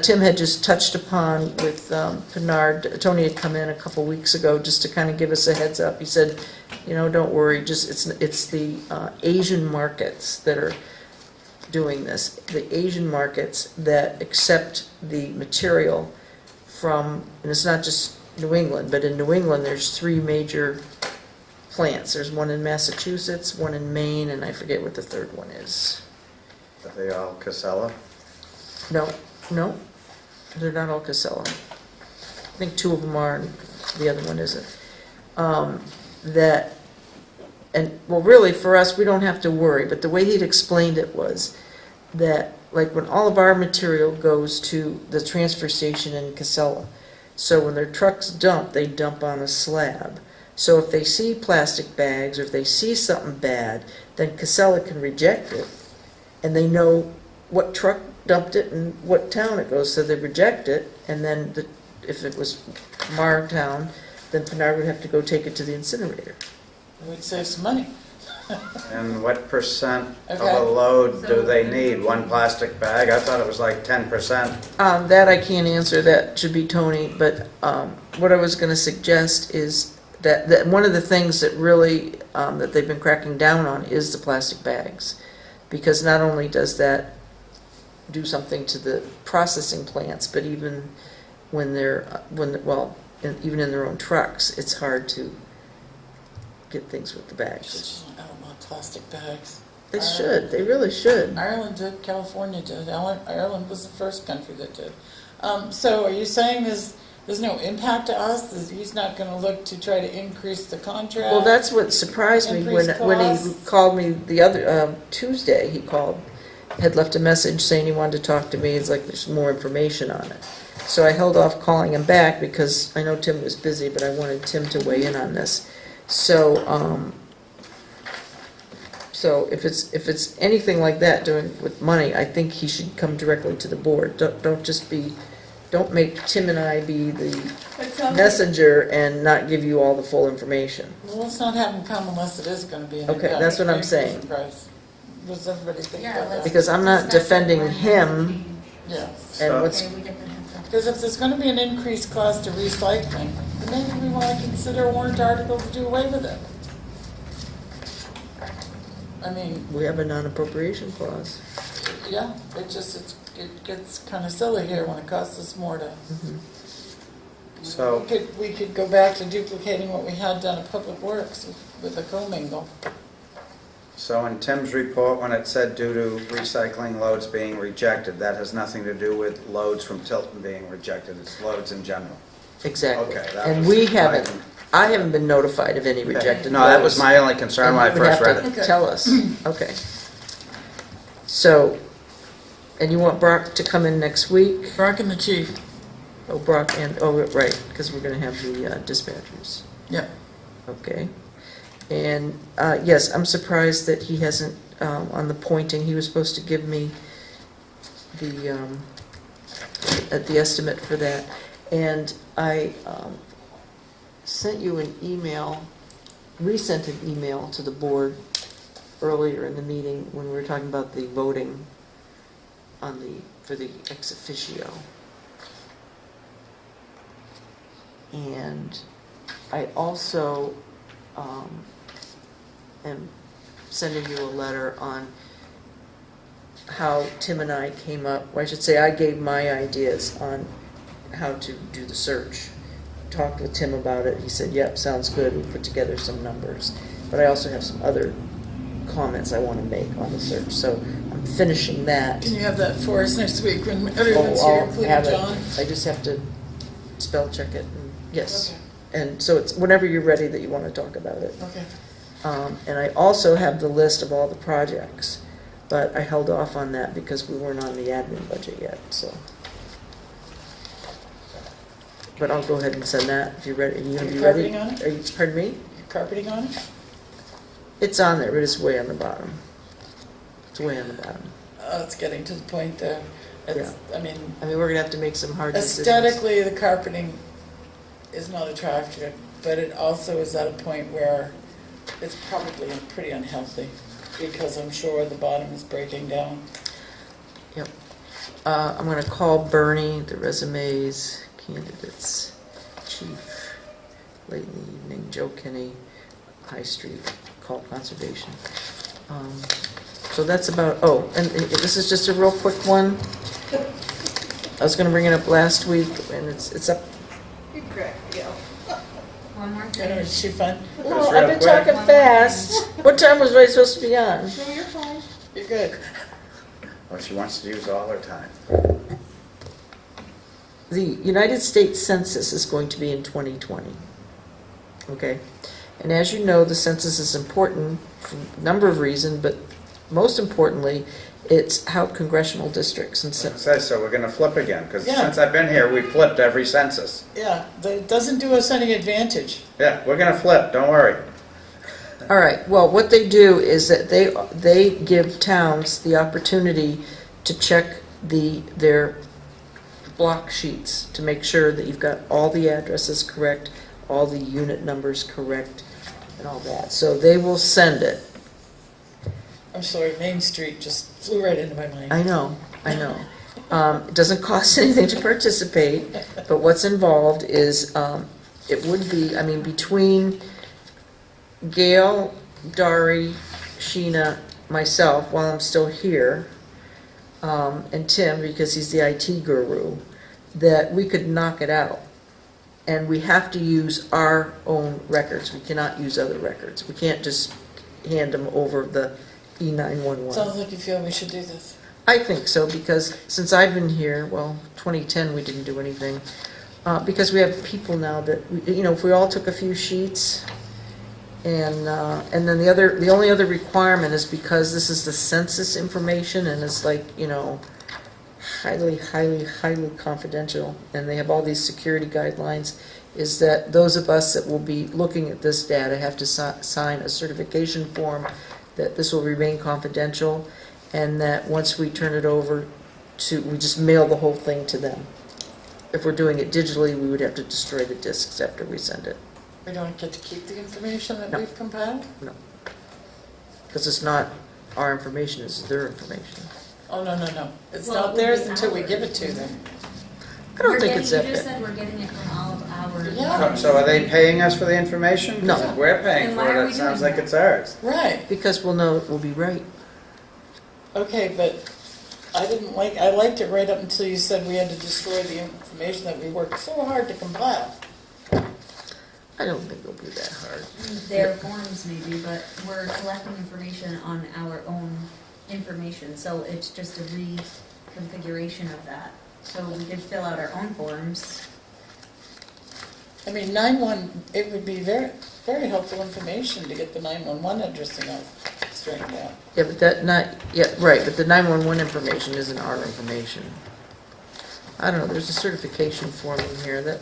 Tim had just touched upon with Bernard, Tony had come in a couple weeks ago just to kind of give us a heads up. He said, don't worry, it's the Asian markets that are doing this. The Asian markets that accept the material from, and it's not just New England, but in New England there's 3 major plants. There's one in Massachusetts, one in Maine, and I forget what the third one is. Are they all Casella? No, they're not all Casella. I think 2 of them are, and the other one isn't. Really for us, we don't have to worry, but the way he'd explained it was that, like, when all of our material goes to the transfer station in Casella, so when their trucks dump, they dump on a slab. So if they see plastic bags, or if they see something bad, then Casella can reject it, and they know what truck dumped it and what town it goes, so they reject it, and then if it was from our town, then Bernard would have to go take it to the incinerator. We'd save some money. And what percent of Okay. a load do they need? 1 plastic bag? I thought it was like 10%. That I can't answer, that should be Tony, but what I was going to suggest is that one of the things that really, that they've been cracking down on is the plastic bags. Because not only does that do something to the processing plants, but even when even in their own trucks, it's hard to get things with the bags. I don't want plastic bags. They should, they really should. Ireland did, California did, Ireland was the first country that did. So are you saying there's no impact to us? He's not gonna look to try to increase the contract? Well, that's what surprised me when he Increased called me the other Tuesday. He had left a message saying he wanted to talk to me. It's like there's more information on it. So I held off calling him back because I know Tim was busy, but I wanted Tim to weigh in on this. So if it's anything like that doing with money, I think he should come directly to the board. Don't make Tim and I be the messenger and not give you all the full information. Well, let's not have him come unless it is gonna be an Okay, impact. that's what I'm Maybe saying. surprise. What does everybody think Yeah, about that? Because I'm not defending him, Yeah, and what's, Okay, we get the heads up. because if there's gonna be an increased cost to recycling, then maybe we wanna consider a warrant article to do away with it. I mean, we have a non-appropriation clause. yeah, it gets kinda silly here when it costs us more to. So, We could go back to duplicating what we had done at Public Works with a commingle. so in Tim's report, when it said due to recycling loads being rejected, that has nothing to do with loads from Tilton being rejected, it's loads in general. Exactly. Okay, that And was we my- haven't, I haven't been notified of any rejected No, that was loads. my only concern when I And you would first have read to it. tell us, okay. So, and you want Brock to come in next week? Brock and the chief. Oh, Brock right, because we're gonna have the dispatchers. Yep. Okay. And, yes, I'm surprised that he hasn't, on the pointing, he was supposed to give me the estimate for that. And I sent you an email, resent an email to the board earlier in the meeting when we were talking about the voting for the ex officio. And I also am sending you a letter on how Tim and I came up, or I should say I gave my ideas on how to do the search. Talked with Tim about it, he said, yep, sounds good, we put together some numbers. But I also have some other comments I want to make on the search, so I'm finishing that. Can you have that for us next week when everyone's here, I'll including have it. John? I just have to spell check it, and yes. Okay. And so it's whenever you're ready that you want to talk about it. Okay. And I also have the list of all the projects, but I held off on that because we weren't on the admin budget yet, so. But I'll go ahead and send that if you're ready. Are you gonna be ready? Carpeting on it? Are you, pardon me? You're carpeting on it? It's on there, but it's way on the bottom. It's way on the bottom. Oh, it's getting to the point there. It's, I mean, I mean, we're gonna have to make some hard decisions. aesthetically, the carpeting is not attractive, but it also is at a point where it's probably pretty unhealthy, because I'm sure the bottom is breaking down. Yep. I'm going to call Bernie, the resumes, candidates, chief, late in the evening, Joe Kinney, High Street, call conservation. So that's about, oh, and this is just a real quick one. I was going to bring it up last week, and it's up. You crack me up. One more I know, thing. is she fun? Oh, I've been talking fast. What time was I supposed to be on? No, you're fine. You're good. Well, she wants to use all her time. The United States Census is going to be in 2020. Okay? And as you know, the census is important for a number of reasons, but most importantly, it's how congressional districts and It says so we're going to flip again, because Yeah. since I've been here, we've flipped every census. Yeah, it doesn't do us any advantage. Yeah, we're going to flip, don't worry. all right, well, what they do is that they give towns the opportunity to check their block sheets to make sure that you've got all the addresses correct, all the unit numbers correct, and all that. So they will send it. I'm sorry, Main Street just flew right into my mind. I know. It doesn't cost anything to participate, but what's involved is, it would be, I mean, between Gail, Dari, Sheena, myself, while I'm still here, and Tim, because he's the IT guru, that we could knock it out. And we have to use our own records. We cannot use other records. We can't just hand them over the E911. Sounds like you feel we should do this. I think so, because since I've been here, well, 2010 we didn't do anything, because we have people now that, if we all took a few sheets, and then the only other requirement is because this is the census information, and it's like, highly, highly, highly confidential, and they have all these security guidelines, is that those of us that will be looking at this data have to sign a certification form that this will remain confidential, and that once we turn it over we just mail the whole thing to them. If we're doing it digitally, we would have to destroy the disks after we send it, We don't get to keep the information that No. we've compiled? because it's not our information, it's their information. Oh, no. It's Well, it not would theirs be until we ours. give it to them. I don't think it's that You just bad. said we're getting it from all of our. Yeah. So are they paying us for the information? 'Cause No. if we're paying Then why for are it, we it sounds doing like that? it's ours. Right. Because we'll know it will be right. Okay, but I liked it right up until you said we had to destroy the information that we worked so hard to compile. I don't think it'll be that hard. Their forms maybe, but we're collecting information on our own information, so it's just a reconfiguration of that. So we could fill out our own forms. I mean, it would be very, very helpful information to get the 911 addressing out, straightened out. Yeah, but but the 911 information isn't our information. I don't know, there's a certification form in here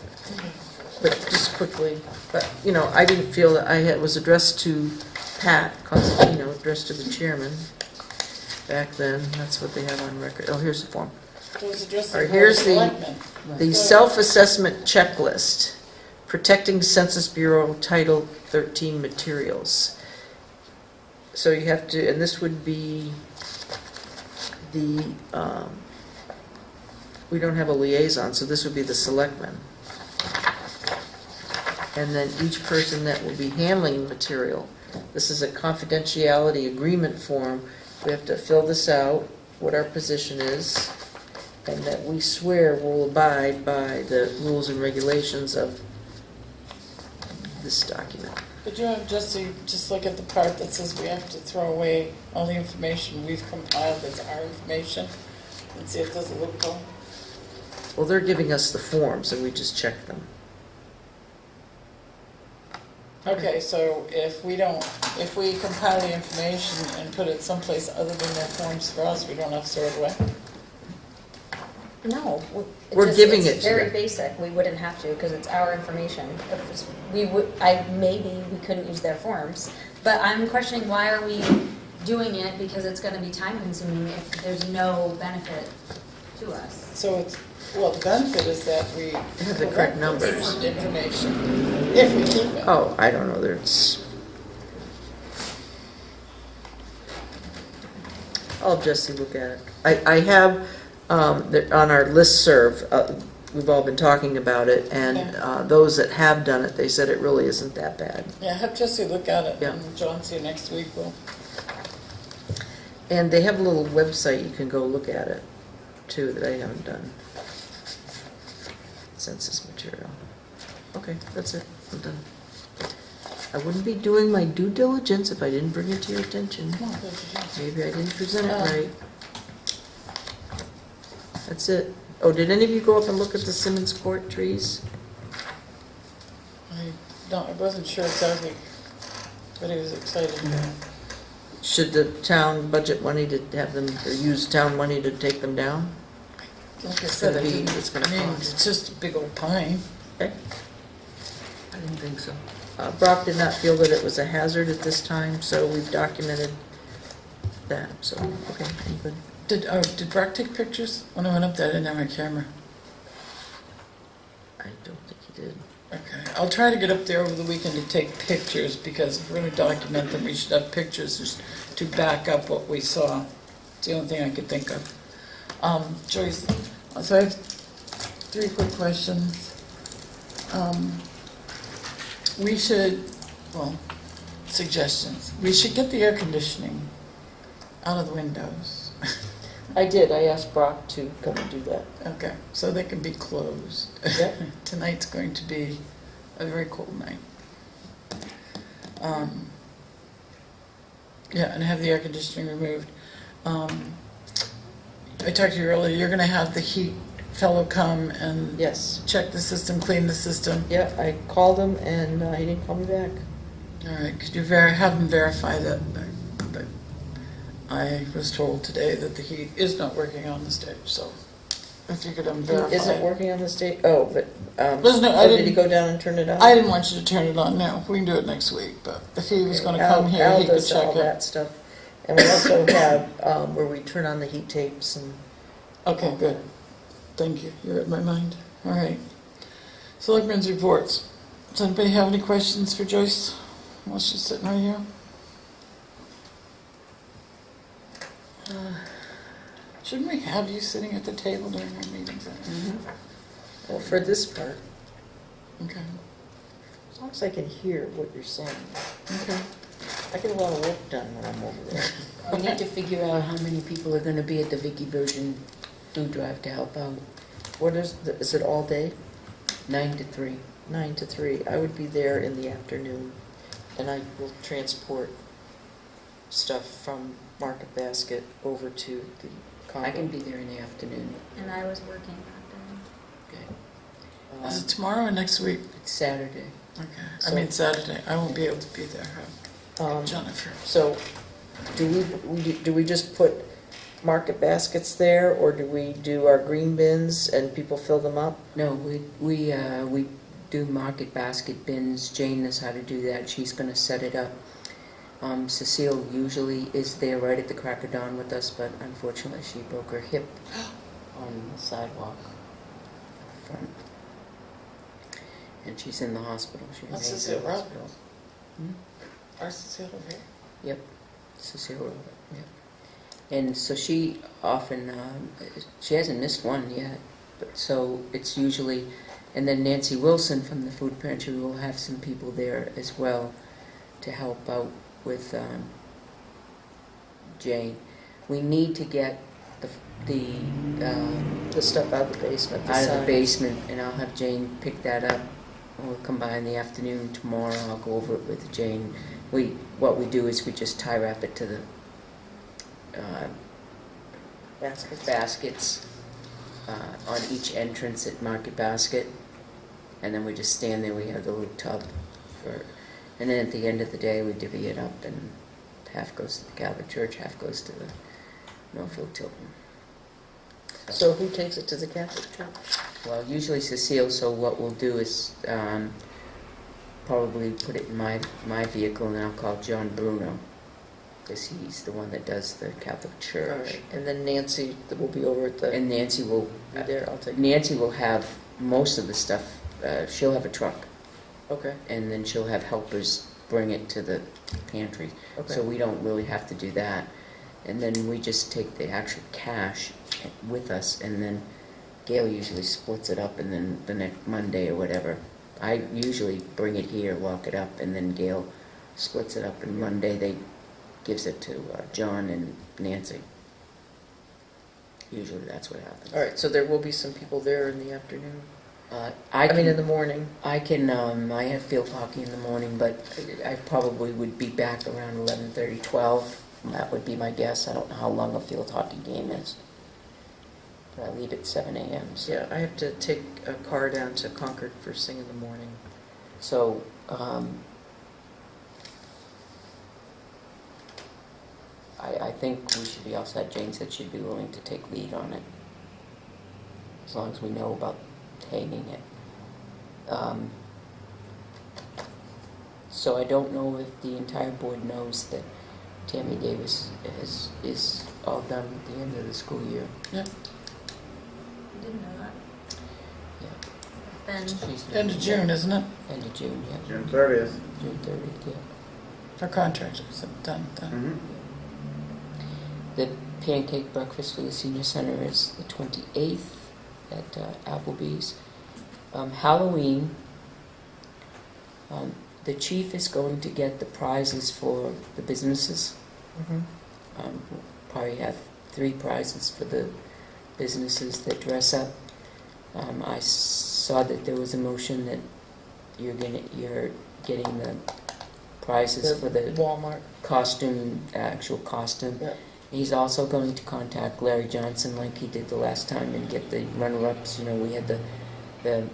but just quickly, I didn't feel that it was addressed to Pat Constantino, addressed to the chairman back then. That's what they have on record. Oh, here's the form. It was addressed All to right, the here's the- selectmen. The self-assessment checklist, protecting Census Bureau Title 13 materials. So you have to, and this would be we don't have a liaison, so this would be the selectmen. And then each person that will be handling the material. This is a confidentiality agreement form. We have to fill this out, what our position is, and that we swear we'll abide by the rules and regulations of this document. Could you have Jesse just look at the part that says we have to throw away all the information we've compiled as our information and see if there's a loophole? Well, they're giving us the forms, and we just check them. Okay, so if we compile the information and put it someplace other than their forms for us, we don't have to throw it away? No. We're giving it to It's very them. basic, we wouldn't have to, because it's our information. Maybe we couldn't use their forms, But I'm questioning, why are we doing it? Because it's gonna be time consuming if there's no benefit to us. So it's, well, the benefit is that we Have the correct numbers. information, if we keep it. Oh, I don't know, there's... I'll have Jesse look at it. I have, on our listserv, we've all been talking about it, and those that have done it, they said it really isn't that bad. Yeah, have Jesse look at it, Yeah. and John, see you next week, we'll. And they have a little website, you can go look at it, too, that I haven't done. Census material. Okay, that's it, I'm done. I wouldn't be doing my due diligence if I didn't bring it to your attention. Maybe I didn't present it right. That's it. Oh, did any of you go up and look at the Simmons Court trees? I wasn't sure exactly, but he was excited about. Should the town budget money to have them, or use town money to take them down? Like I It's said, gonna I be- didn't, it's gonna I mean, cost. it's just a big old pine. Okay. I didn't think so. Brock did not feel that it was a hazard at this time, so we've documented that, so, okay, I'm good. Did Brock take pictures? When I went up there, I didn't have my camera. I don't think he did. Okay, I'll try to get up there over the weekend to take pictures, because if we're gonna document them, we should have pictures just to back up what we saw. It's the only thing I could think of. Joyce, so I have 3 quick questions. We should, well, suggestions. We should get the air conditioning out of the windows. I did, I asked Brock to come and do that. Okay, so they can be closed. Yep. Tonight's going to be a very cold night. Yeah, and have the air conditioning removed. I talked to you earlier, you're gonna have the heat fellow come and Yes. check the system, clean the system. Yeah, I called him and he didn't call me back. All right, could you have them verify that? I was told today that the heat is not working on the stage, so if you could verify. Isn't it working on the state? Oh, but, There's no- I did he didn't- go down and turn it on? I didn't want you to turn it on now. We can do it next week, but if he was gonna come here, Al he could does all check it. that stuff. And we also have, where we turn on the heat tapes and, Okay, good. Thank you. You read my mind. All right. Selectmen's reports. Does anybody have any questions for Joyce while she's sitting right here? Shouldn't we have you sitting at the table during our meetings? well, for this part, Okay. as long as I can hear what you're saying. Okay. I get a lot of work done when I'm over there. We need to figure out how many people are gonna be at the Vicky Virgin food drive to help out. What is it all day? 9 to 3. 9 to 3. I would be there in the afternoon, and I will transport stuff from Market Basket over to the condo. I can be there in the afternoon. And I was working that Okay. Is it tomorrow or next week? It's Saturday. Okay. So- I mean Saturday. I won't be able to be there. Um, Jennifer. So, do we just put Market Baskets there, or do we do our green bins and people fill them up? No, we do market basket bins. Jane knows how to do that. She's gonna set it up. Cecile usually is there right at the crack of dawn with us, but unfortunately she broke her hip on the sidewalk up front. And she's in the hospital. She That's remains Cecile in the Road. hospital. Our Cecile over here. Yep, Cecile Road, yep. And so she often, she hasn't missed one yet, but so it's usually, and then Nancy Wilson from the food pantry will have some people there as well to help out with Jane. We need to get The stuff out of the basement? out of the sign. basement, and I'll have Jane pick that up. We'll come by in the afternoon tomorrow. I'll go over it with Jane. What we do is we just tie wrap it to the baskets on each entrance at Market Basket, and then we just stand there. We have the little tub and then at the end of the day we divvy it up, and half goes to the Catholic Church, half goes to the Northfield Tilton. So who takes it to the Catholic Church? Well, usually Cecile, so what we'll do is probably put it in my vehicle, and I'll call John Bruno because he's the one that does the Catholic Church. All right. And then Nancy will be over at the, And Nancy will, be there, I'll take, Nancy will have most of the stuff. She'll have a truck, okay, and then she'll have helpers bring it to the pantry. So okay. we don't really have to do that. And then we just take the actual cash with us, and then Gail usually splits it up, and then the next Monday or whatever, I usually bring it here, lock it up, and then Gail splits it up, and Monday they gives it to John and Nancy. Usually that's what happens. All right, so there will be some people there in the afternoon? I mean, in can, the morning? I can, I have field hockey in the morning, but I probably would be back around 11:30, 12. That would be my guess. I don't know how long a field hockey game is. But I leave at 7 a.m. So. Yeah, I have to take a car down to Concord first thing in the morning. So, I think we should be all set. Jane said she'd be willing to take lead on it, as long as we know about hanging it. So I don't know if the entire board knows that Tammy Davis is all done at the end of the school year. I didn't know that. Yeah. Then, She's End of June, isn't it? End of June, yeah. June 30th. June 30th, yeah. For contractors, done. Mhm. The pancake breakfast for the senior center is the 28th at Applebee's. Halloween, the chief is going to get the prizes for the businesses. Mm-hmm. We'll probably have 3 prizes for the businesses that dress up. I saw that there was a motion that you're getting the prizes for the Walmart. costume, actual costume. Yeah. He's also going to contact Larry Johnson like he did the last time and get the runner-ups. You know, we had the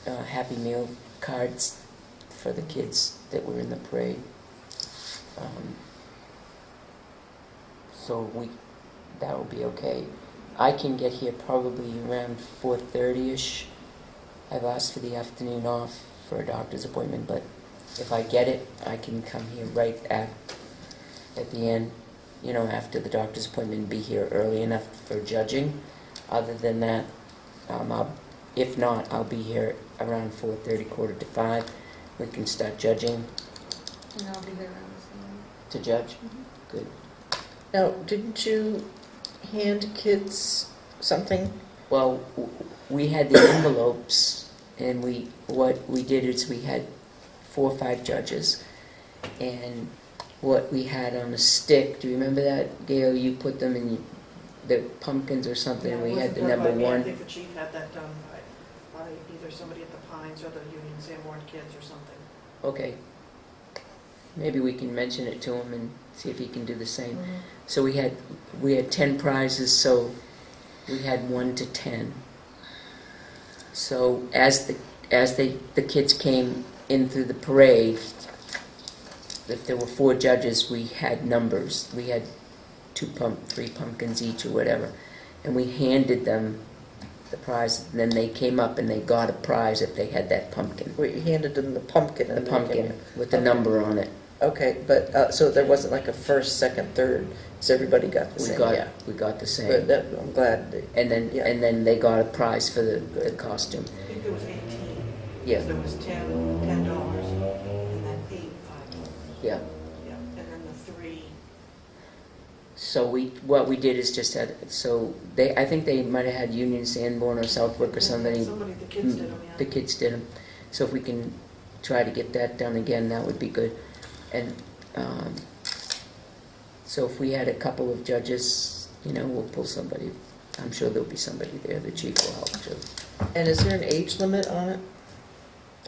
Happy Meal cards for the kids that were in the parade. So that will be okay. I can get here probably around 4:30ish. I've asked for the afternoon off for a doctor's appointment, but if I get it, I can come here right at the end, you know, after the doctor's appointment, and be here early enough for judging. Other than that, if not, I'll be here around 4:30, 4:45. We can start judging. and I'll be there around the same. To judge? Good. Now, didn't you hand kids something? Well, we had the envelopes, and what we did is we had 4 or 5 judges, and what we had on a stick, do you remember that, Gail? You put them in the pumpkins or something, and we had the number I 1. think the chief had that done by either somebody at the Pines or the Union Sanborn kids or something. Okay. Maybe we can mention it to him and see if he can do the same. So we had 10 prizes, so we had 1 to 10. So as the kids came in through the parade, if there were 4 judges, we had numbers. We had 3 pumpkins each or whatever, and we handed them the prize. And then they came up and they got a prize if they had that pumpkin. We handed them the pumpkin. The and they pumpkin came with the number on it. in. Okay, but, so there wasn't like a first, second, third, so everybody got the same? Yeah. We got the Good, same. I'm glad. And then Yeah. and then they got a prize for the costume. I think there was 18. Yeah, There was $10, and then 8, $5. yeah. Yeah, and then the 3. So what we did is just I think they might have had Union Sanborn or Southwick or somebody. Somebody, the kids did them, yeah. The kids did them. So if we can try to get that done again, that would be good. And so if we had a couple of judges, you know, we'll pull somebody. I'm sure there'll be somebody there. The chief will help too. And is there an age limit on it?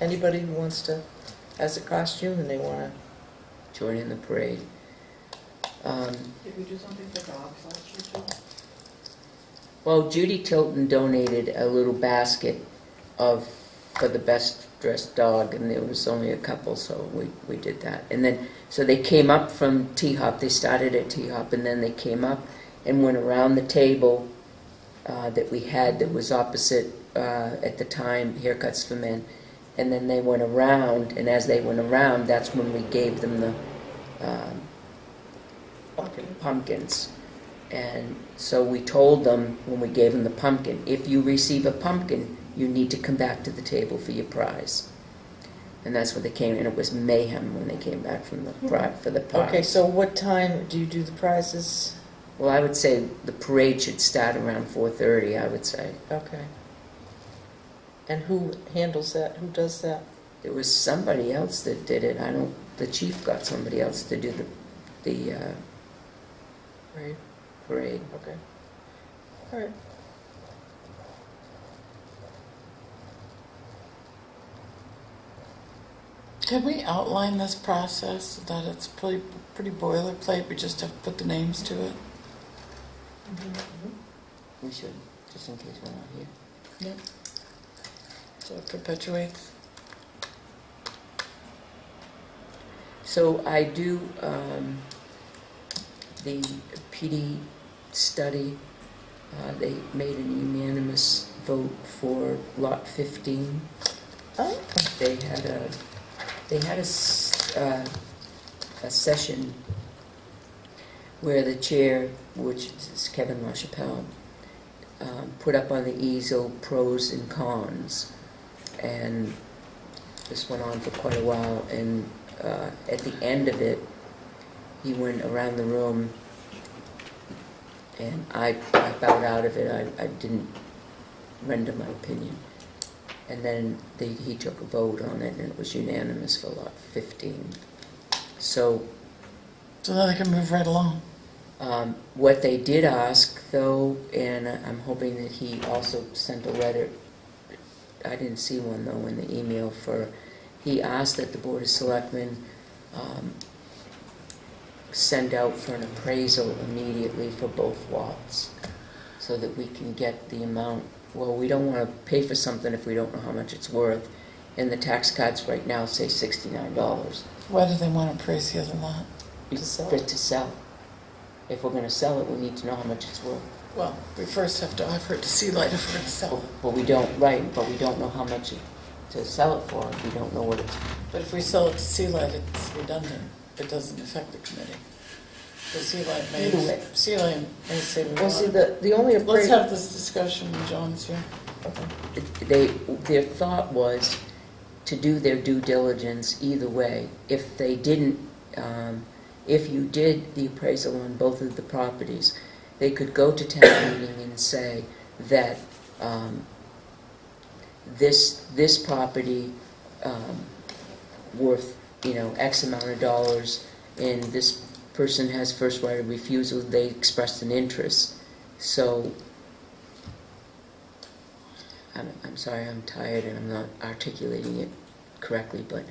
Anybody who wants to, has a costume and they want Join in the parade. Did we do something for dogs last year too? Well, Judy Tilton donated a little basket for the best dressed dog, and there was only a couple, so we did that. And then, so they came up from T-Hop. They started at T-Hop, and then they came up and went around the table that we had that was opposite, at the time, Haircuts for Men. And then they went around, and as they went around, that's when we gave them pumpkins. And so we told them, when we gave them the pumpkin, if you receive a pumpkin, you need to come back to the table for your prize. And that's what they came, and it was mayhem when they came back from the for the prize. Okay, so what time do you do the prizes? Well, I would say the parade should start around 4:30, I would say. Okay. And who handles that? Who does that? There was somebody else that did it. The chief got somebody else to do the Right. parade. Okay. All right. Can we outline this process so that it's pretty boilerplate? We just have to put the names to it. We should, just in case we're not here. Yep. So it perpetuates. So I do the PD study. They made an unanimous vote for Lot 15. Oh. They had a session where the chair, which is Kevin LaChapelle, put up on the easel pros and cons, and this went on for quite a while. And at the end of it, he went around the room, and I bowed out of it. I didn't render my opinion. And then he took a vote on it, and it was unanimous for Lot 15. So now they can move right along. what they did ask, though, and I'm hoping that he also sent a letter, I didn't see one, though, in the email, he asked that the Board of Selectmen send out for an appraisal immediately for both lots, so that we can get the amount. Well, we don't want to pay for something if we don't know how much it's worth, and the tax cards right now say $69. Why do they want to appraise the other lot? To sell. To sell. If we're going to sell it, we need to know how much it's worth. Well, we first have to offer it to Sea Light if we're going to sell it. But we don't, right, but we don't know how much to sell it for. We don't know what it's. But if we sell it to Sea Light, it's redundant. It doesn't affect the committee. The Sea Light may, Either way. Sea Light may say we Well, see, want it. the only Let's appraisal. have this discussion when John's here. Their thought was to do their due diligence either way. If they didn't, if you did the appraisal on both of the properties, they could go to town meeting and say that this property worth, X amount of dollars, and this person has first right of refusal, they expressed an interest. So, I'm sorry, I'm tired and I'm not articulating it correctly, but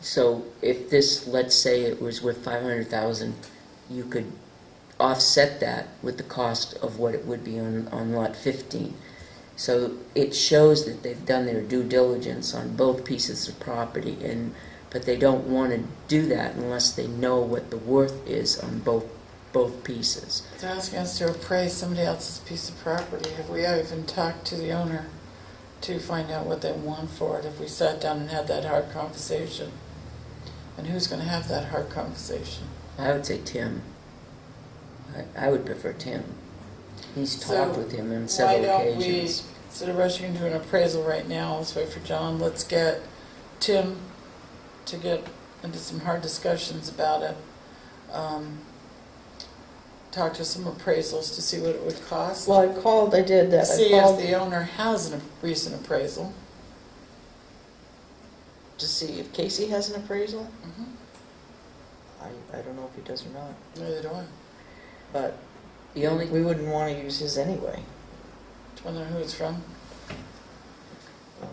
so if this, let's say it was worth $500,000, you could offset that with the cost of what it would be on lot 15. So it shows that they've done their due diligence on both pieces of property, but they don't want to do that unless they know what the worth is on both pieces. They're asking us to appraise somebody else's piece of property. Have we even talked to the owner to find out what they want for it? If we sat down and had that hard conversation? And who's going to have that hard conversation? I would say Tim. I would prefer Tim. He's talked with him on several occasions. Why don't we, instead of rushing into an appraisal right now, let's wait for John, let's get Tim to get into some hard discussions about it. Talk to some appraisals to see what it would cost. Well, I did that. See I called if the owner has a recent appraisal. to see if Casey has an appraisal. Mm-hmm. I don't know if he does or not, Neither do I. but The only we wouldn't want to use his anyway. Depending on who it's from. Uh,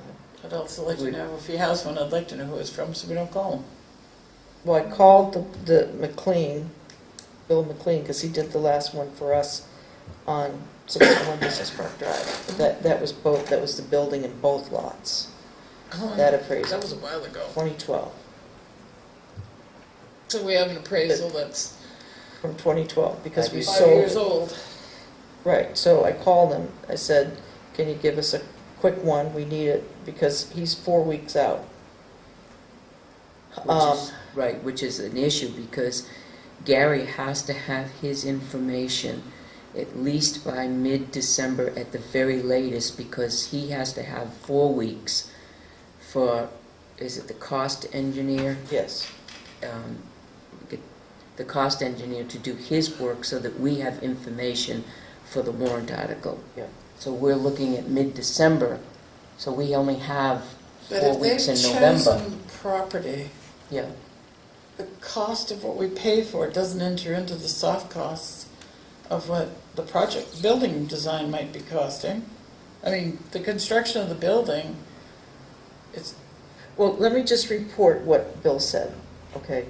I'd also like to know if he has one. I'd like to know who it's from, so we don't call him. Well, I called the McLean, Bill McLean, because he did the last one for us on 61 Business Park Drive. That was both. That was the building in both lots. That appraisal. That was a while ago. 2012. So we have an appraisal that's From 2012, because we 5 sold years it. old. Right, so I called him, I said, can you give us a quick one, we need it, because he's 4 weeks out. which is an issue, because Gary has to have his information at least by mid-December at the very latest, because he has to have 4 weeks for, is it the cost engineer? Yes. Get the cost engineer to do his work so that we have information for the warrant article. Yeah. So we're looking at mid-December, so we only have But 4 if weeks they've in November. chosen property, Yeah, the cost of what we pay for it doesn't enter into the soft costs of what the project, building design might be costing. I mean, the construction of the building, it's, Well, let me just report what Bill said, okay?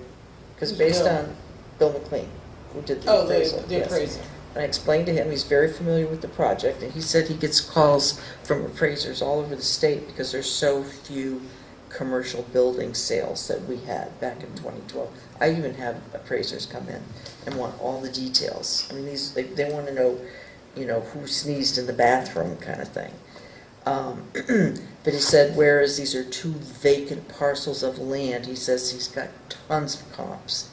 Because Who's based Bill? on Bill McLean, who did the oh, appraisal. the yes. appraisal. And I explained to him, he's very familiar with the project, and he said he gets calls from appraisers all over the state because there's so few commercial building sales that we had back in 2012. I even have appraisers come in and want all the details. I mean, they want to know, who sneezed in the bathroom kind of thing. But he said, whereas these are 2 vacant parcels of land, he says he's got tons of comps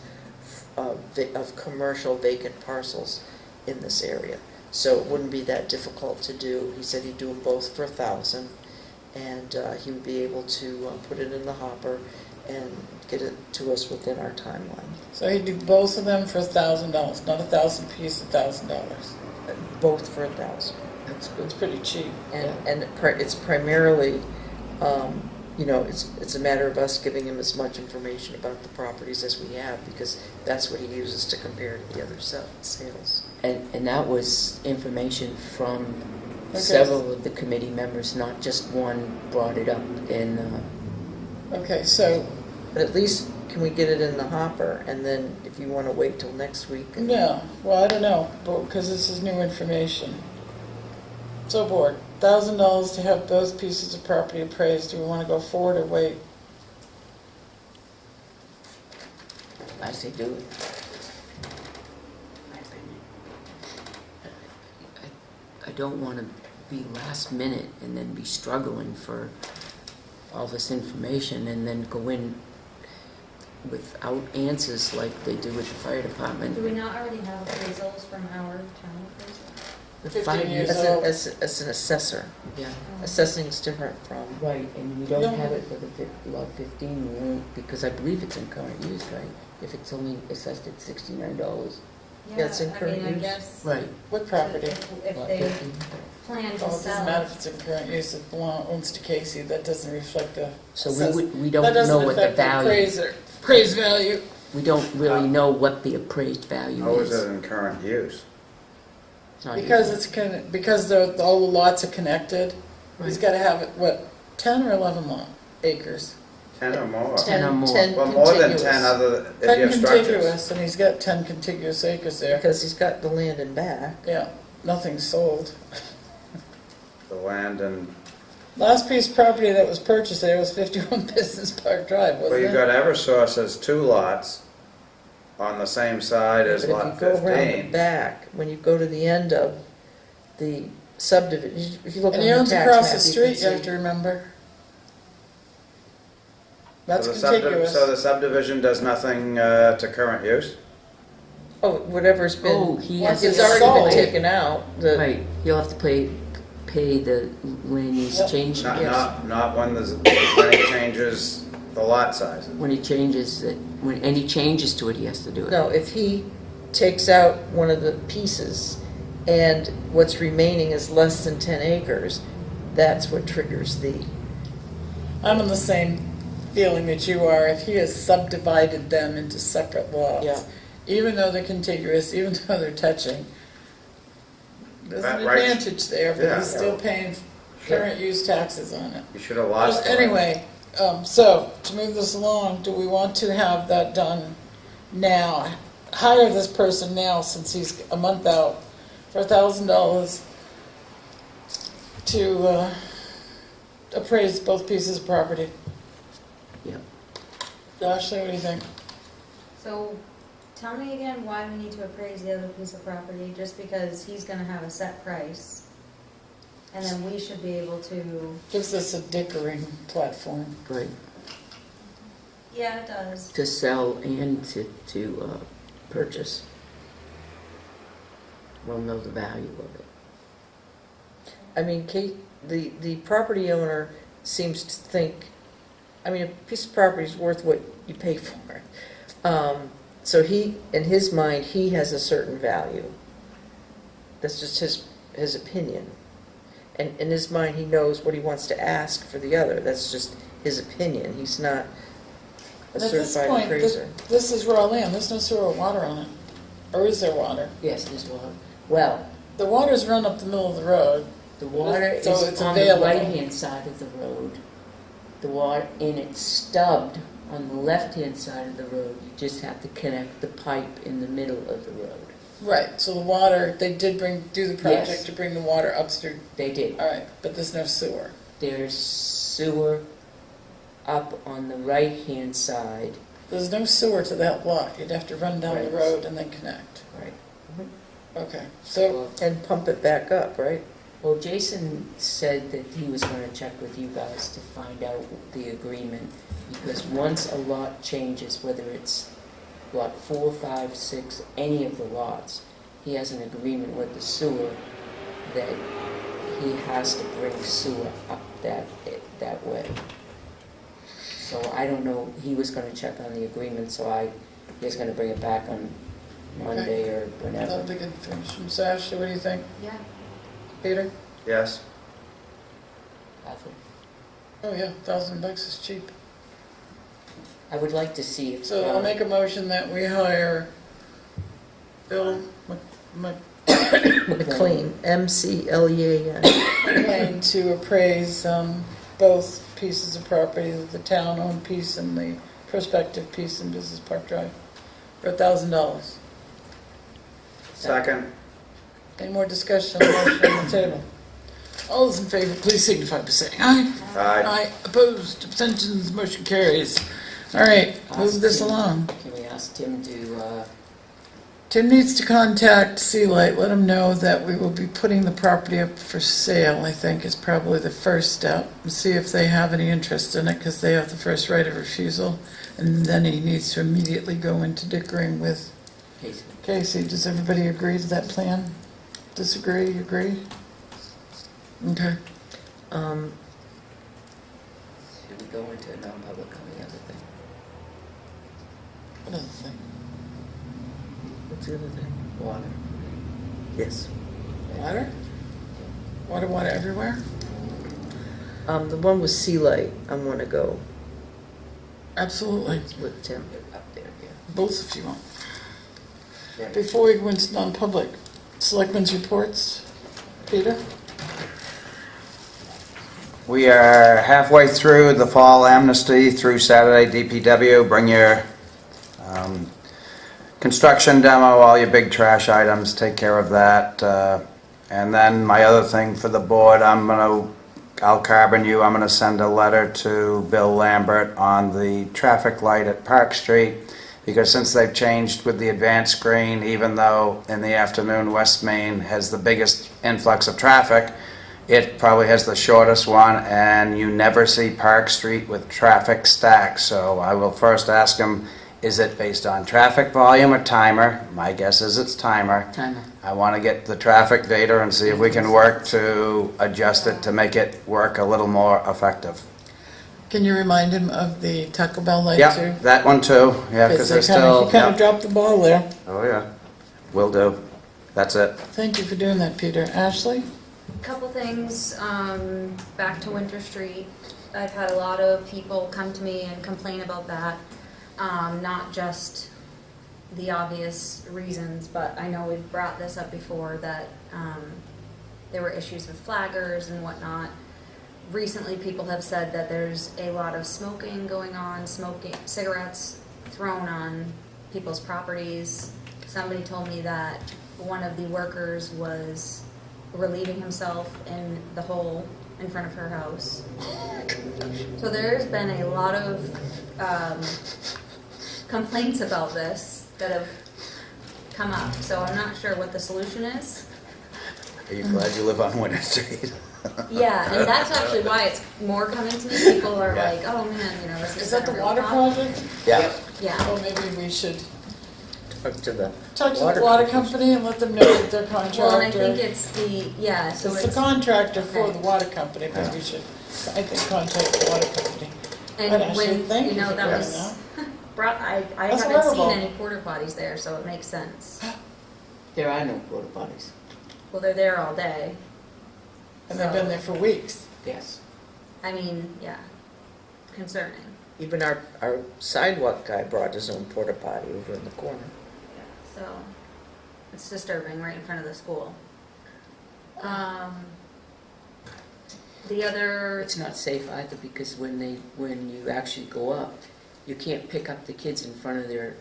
of commercial vacant parcels in this area. So it wouldn't be that difficult to do. He said he'd do them both for $1,000, and he would be able to put it in the hopper and get it to us within our timeline. So he'd do both of them for $1,000, not 1,000 piece, $1,000. Both for $1,000. that's good. It's pretty cheap. And it's primarily, it's a matter of us giving him as much information about the properties as we have, because that's what he uses to compare to the other sales. And that was information from Okay. several of the committee members, not just one brought it up in, Okay, so, But at least can we get it in the hopper, and then if you want to wait till next week? no, well, I don't know, because this is new information. So board, $1,000 to have both pieces of property appraised. Do we want to go forward or wait? I say do it. I don't want to be last minute and then be struggling for all this information and then go in without answers like they do with the fire department. Do we not already have appraisals from our town appraisal? The 15 years as, old. as an assessor. Yeah, Assessing is different from, right, and we don't No. have it for the lot 15, we won't, because I believe it's in current use, right? If it's only assessed at $69. Yeah, it's in current I mean, I use. guess. Right. What property? If Lot they 15. plan Oh, to it doesn't sell. matter if it's in current use, it belongs to Casey, that doesn't reflect the. So assess- we that don't doesn't know what the affect the value, appraised value. we don't really know what the appraised value How is is. it in current use? It's not Because even- because all the lots are connected, he's Right. gotta have it, what, 10 or 11 acres? 10 or more? 10 or more. 10 Well, more than contiguous. 10 other, if 10 you have structures. contiguous, and he's got 10 contiguous acres there. Because he's got the land in back. Yeah, nothing's sold. The land and, Last piece of property that was purchased there was 51 Business Park Drive, well, wasn't you've it? got Eversource as 2 lots on the same side as But if lot you go around the 15. back, when you go to the end of the subdivision, if you look on And he the owns tax across map, the you street, can you have see. to remember. That's So the contiguous. So the subdivision does nothing to current use? Oh, whatever's Oh, been, he Once has it's it's already sold. been taken out. The, Right, you'll have to pay the land use Yep. change, Not when he changes the lot size. when he changes it, when any changes to it, he has to do it. no, if he takes out one of the pieces and what's remaining is less than 10 acres, that's what triggers the, I'm in the same feeling that you are. If he has subdivided them into separate lots, Yeah. even though they're contiguous, even though they're touching, there's an That right. advantage there, but Yeah. he's still paying current use taxes on it. You should have lost the Anyway, so to move this along, do we want to have that done now? Hire this person now, since he's a month out, for $1,000 to appraise both pieces of property. Yep. Ashley, what do you think? So, tell me again why we need to appraise the other piece of property, just because he's gonna have a set price. And then we should be able to, Gives us a dickering platform. Right, yeah, it does. to sell and to purchase. We'll know the value of it. I mean, Kate, the property owner seems to think, I mean, a piece of property is worth what you pay for it. So he, in his mind, he has a certain value. That's just his opinion. And in his mind, he knows what he wants to ask for the other. That's just his opinion. He's not a And at this certified point, appraiser. this is raw land, there's no sewer or water on it. Or is there water? Yes, there's water. Well, The water's run up the middle of the road. the water is So it's on the available. right-hand side of the road. The water, and it's stubbed on the left-hand side of the road. You just have to connect the pipe in the middle of the road. Right, so the water, they did do the project Yes. to bring the water up through, They did. all right, but there's no sewer. There's sewer up on the right-hand side. There's no sewer to that lot, you'd have to run down the Right. road and then connect. Right. Okay, so, And pump it back up, right? Well, Jason said that he was going to check with you guys to find out the agreement, because once a lot changes, whether it's lot 4, 5, 6, any of the lots, he has an agreement with the sewer that he has to bring sewer up that way. So I don't know, he was going to check on the agreement, so he was going to bring it back on Monday or whenever. that'll be good information. So Ashley, what do you think? Yeah. Peter? Yes. Catherine? Oh yeah, $1,000 is cheap. I would like to see if... So I'll make a motion that we hire Bill McLean, McLean. McLean to appraise both pieces of property, the town-owned piece and the prospective piece in Business Park Drive, for $1,000. Second. Any more discussion on the motion on the table? All those in favor, please signify by saying aye. Aye. Opposed, abstentions, motion carries. All right, move this along. Can we ask Tim to... Tim needs to contact Sea Light, let him know that we will be putting the property up for sale, I think is probably the first step. And see if they have any interest in it, because they have the first right of refusal. And then he needs to immediately go into dickering with Casey? Casey. Does everybody agree to that plan? Disagree, agree? Okay. Should we go into a non-public on the other thing? What other thing? What's the other thing? Water. Yes. Water? Water everywhere? The one with Sea Light, I want to go Absolutely. with Tim. Up there, yeah. Both if you want. Yeah. Before we go into non-public, selectmen's reports. Peter? We are halfway through the fall amnesty through Saturday. DPW, bring your construction demo, all your big trash items, take care of that. And then my other thing for the board, I'll carbon you, I'm going to send a letter to Bill Lambert on the traffic light at Park Street, because since they've changed with the advanced screen, even though in the afternoon West Main has the biggest influx of traffic, it probably has the shortest one, and you never see Park Street with traffic stacked. So I will first ask him, is it based on traffic volume or timer? My guess is it's timer. Timer. I want to get the traffic data and see if we can work to adjust it to make it work a little more effective. Can you remind him of the Taco Bell light Yeah, too? that one too. Yeah, because they're still. He kind of Yeah. dropped the ball there. Oh yeah, will do. That's it. Thank you for doing that, Peter. Ashley? Couple things, back to Winter Street. I've had a lot of people come to me and complain about that. Not just the obvious reasons, but I know we've brought this up before, that there were issues with flaggers and whatnot. Recently, people have said that there's a lot of smoking going on, cigarettes thrown on people's properties. Somebody told me that one of the workers was relieving himself in the hole in front of her house. So there's been a lot of complaints about this that have come up. So I'm not sure what the solution is. Are you glad you live on Winter Street? Yeah, and that's actually why it's more coming to me. People are Yeah. like, oh man, this Is is that the a real water problem. project? Yeah. Yeah. Well, maybe we should Or to the Talk to the water water company. company and let them know that their Well, and I think contractor, it's the, yeah, so it's the it's, contractor for okay. the water company, but we should, I think, contact the water company. But and actually, when, thank you know, for that doing was brought, I That's haven't seen horrible. any porta potties there, so it makes sense. There are no porta potties. Well, they're there all day. And they've been there for weeks. Yes. I mean, yeah, concerning. Even our sidewalk guy brought his own porta potty over in the corner. So it's disturbing right in front of the school. The other, It's not safe either because when you actually go up, you can't pick up the kids in front of their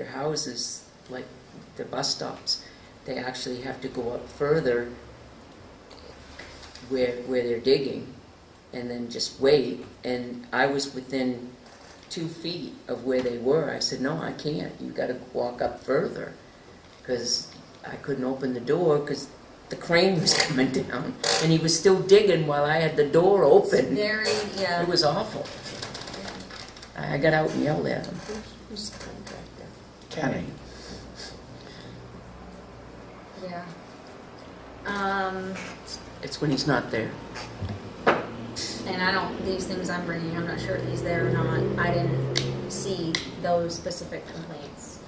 houses like the bus stops. They actually have to go up further where they're digging and then just wait. And I was within 2 feet of where they were. I said, no, I can't. You got to walk up further because I couldn't open the door because the crane was coming down and he was still digging while I had the door open. very, yeah. It was awful. I got out and yelled at him. Who's the contractor? Kenny. Yeah. It's when he's not there. And I don't, these things I'm bringing, I'm not sure if he's there or not. I didn't see those specific complaints.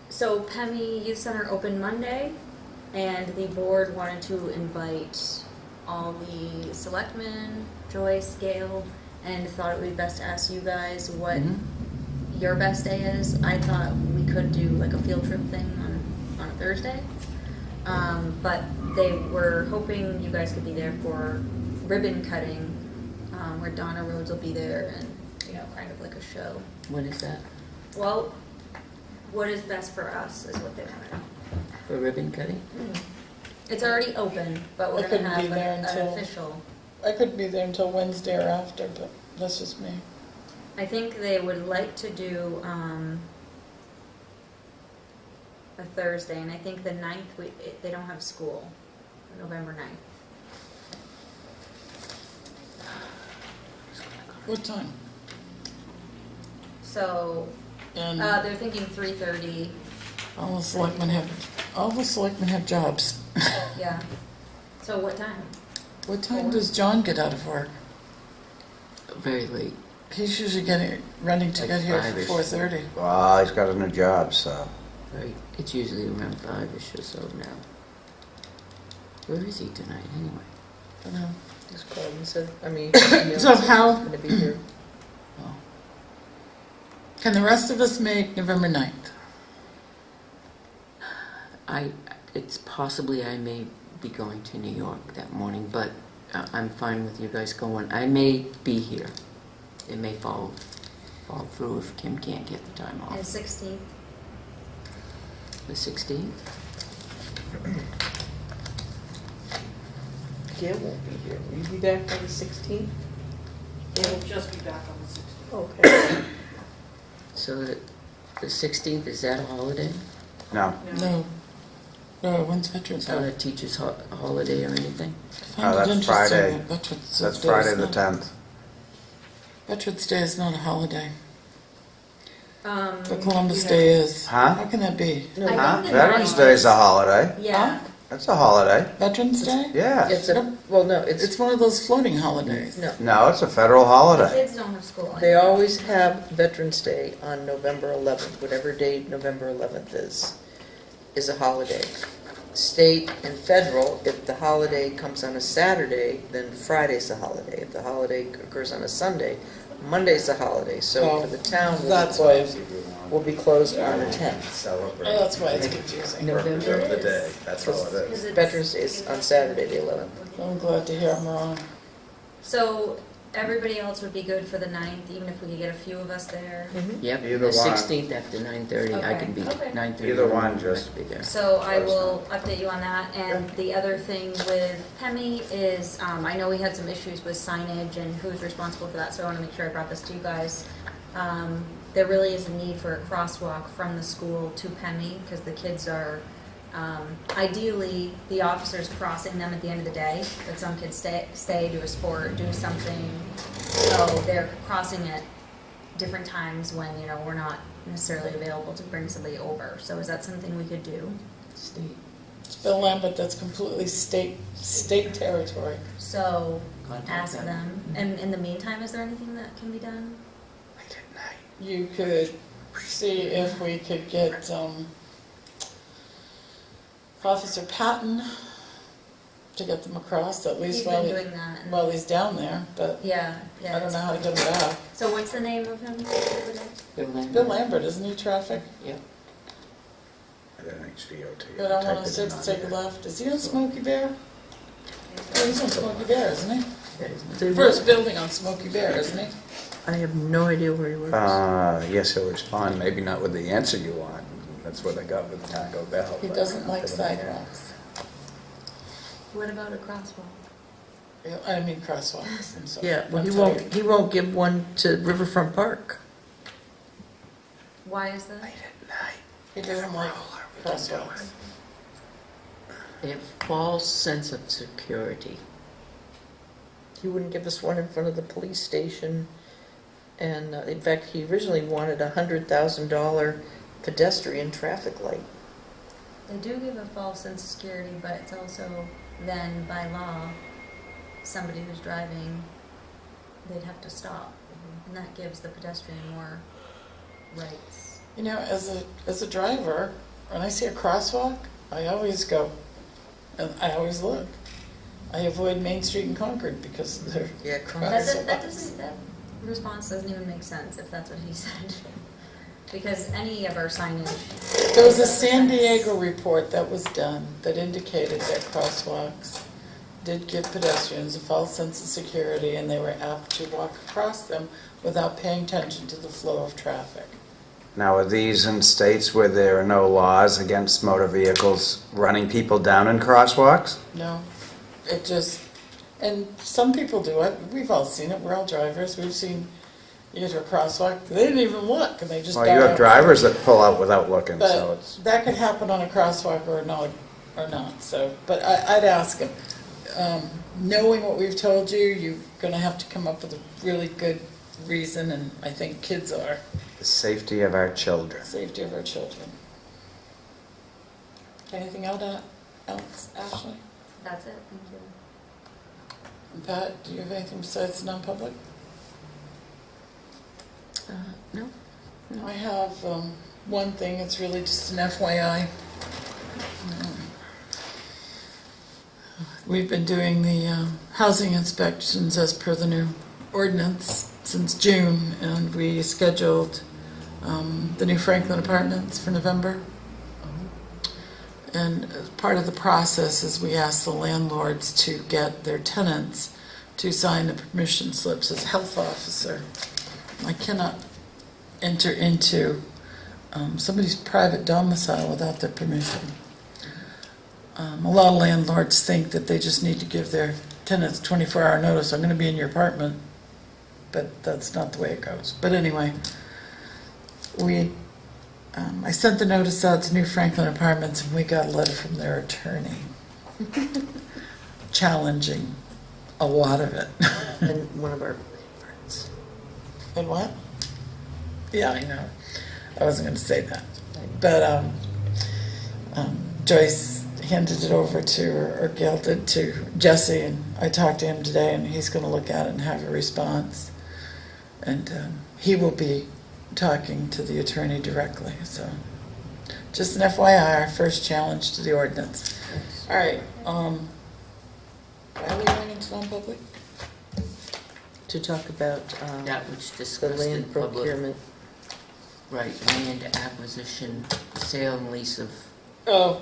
So PEMI Youth Center opened Monday, and the board wanted to invite all the selectmen, Joyce, Gail, and thought it would be best to ask you guys what Mhm. your best day is. I thought we could do like a field trip thing on a Thursday. But they were hoping you guys could be there for ribbon cutting, where Donna Rhodes will be there and, you know, kind of like a show. When is that? Well, what is best for us is what they want to know. For ribbon cutting? It's already open, but I we're couldn't gonna be have there an until- official. I couldn't be there until Wednesday or after, but that's just me. I think they would like to do, a Thursday, and I think the 9th, they don't have school, November 9th. What time? So, And they're thinking 3:30, all the selectmen have jobs. yeah. So what time? What time does John get out of work? Very late. He's usually running to Like get here for 5-ish. 4:30. Well, he's got a new job, so. Right. It's usually around 5-ish or so now. Where is he tonight anyway? I don't know. He's called and said, I mean, So how going to be here. Oh. can the rest of us make November 9th? It's possibly I may be going to New York that morning, but I'm fine with you guys going. I may be here. It may fall through if Kim can't get the time And off. 16th? The 16th? Gail won't be here. Will you be back on the 16th? We'll just be back on the 16th. Okay. So the 16th, is that a holiday? No, No. No, when's Veterans It's not a Day? teacher's holiday or anything? Find it that's interesting Friday. that Veterans that's Day Friday is the not- 10th. Veterans Day is not a holiday. Um, But Columbus you Day is. Huh? How can that be? No, I Huh? think the Veterans 9th Day's is- a holiday. Yeah. That's a holiday. Veterans Day? Yeah. it's a, well, no, It's one of those floating holidays. no. No, it's a federal The holiday. kids don't have school. They always have Veterans Day on November 11th, whatever day November 11th is a holiday. State and federal, if the holiday comes on a Saturday, then Friday's a holiday. If the holiday occurs on a Sunday, Monday's a holiday. So Oh, for the town, That's why. will be closed on the 10th. Celebrate. Oh, that's why it's confusing. November? of the day. That's all it is. Because it's- Veterans Day is on Saturday, the 11th. I'm glad to hear I'm wrong. So everybody else would be good for the 9th, even if we could get a few of us there. Yep, Either the one. 16th after 9:30, I Okay, can be, okay. 9:30. Either one, I have just- to be there. So I Let us will update you on that. And the other thing with PEMI is, I know we had some issues with signage and who's responsible for that, so I want to make sure I brought this to you guys. There really is a need for a crosswalk from the school to PEMI because the kids are, ideally, the officers crossing them at the end of the day, but some kids stay, do a sport, do something. So they're crossing at different times when, you know, we're not necessarily available to bring somebody over. So is that something we could do? State. It's Bill Lambert, that's completely state territory. So Contact ask them. them. And in the meantime, is there anything that can be done? You could see if we could get Officer Patton to get them across, at least He's while, been doing that. And while he's down there, but yeah, yeah. I don't know how to get him back. So what's the name of him? Bill Lambert, isn't he traffic? Yeah. But I want to take a left. Is he on Smoky Bear? Oh, he's on Smoky Bear, isn't he? They First work- building on Smoky Bear, isn't he? I have no idea where he works. Yes, he'll respond, maybe not with the answer you want. That's what I got with Taco Bell. He but doesn't like that's what I got. sidewalks. What about a crosswalk? I mean crosswalks, I'm sorry. Yeah, well, I'm tired. he won't give one to Riverfront Park. Why is that? He doesn't like crosswalks. They have false sense of security. He wouldn't give us one in front of the police station. And in fact, he originally wanted a $100,000 pedestrian traffic light. They do give a false sense of security, but it's also then by law, somebody who's driving, they'd have to stop. And that gives the pedestrian more rights. You know, as a driver, when I see a crosswalk, I always go, and I always look. I avoid Main Street in Concord because they're Yeah, That response doesn't even make sense if that's what he said. Because any of our signage. There was a San Diego report that was done that indicated that crosswalks did give pedestrians a false sense of security and they were apt to walk across them without paying attention to the flow of traffic. Now, are these in states where there are no laws against motor vehicles running people down in crosswalks? No, it just, and some people do it. We've all seen it. We're all drivers. We've seen you get to a crosswalk, they didn't even look and they just Well, got you have out. drivers that pull out without looking, so But it's... that could happen on a crosswalk or not. So, but I'd ask him. Knowing what we've told you, you're going to have to come up with a really good reason, and I think kids are. The safety of our children. Safety of our children. Anything else, Ashley? That's it, thank you. And Pat, do you have anything besides non-public? No? I have one thing, it's really just an FYI. We've been doing the housing inspections as per the new ordinance since June, and we scheduled the new Franklin apartments for November. And as part of the process is we ask the landlords to get their tenants to sign the permission slips as health officer. I cannot enter into somebody's private domicile without their permission. A lot of landlords think that they just need to give their tenants 24-hour notice, I'm going to be in your apartment, but that's not the way it goes. But anyway, I sent the notice out to New Franklin Apartments, and we got a letter from their attorney challenging a lot of it. And one of our favorites. And what? Yeah, I know. I wasn't going to say that. But Joyce handed it over to, or Gail did, to Jesse, and I talked to him today, and he's going to look at it and have a response. And he will be talking to the attorney directly. So just an FYI, our first challenge to the ordinance. All right. Why are we going into non-public? To talk about That which the discussed in land public. procurement. Right, land acquisition, sale and lease of Oh,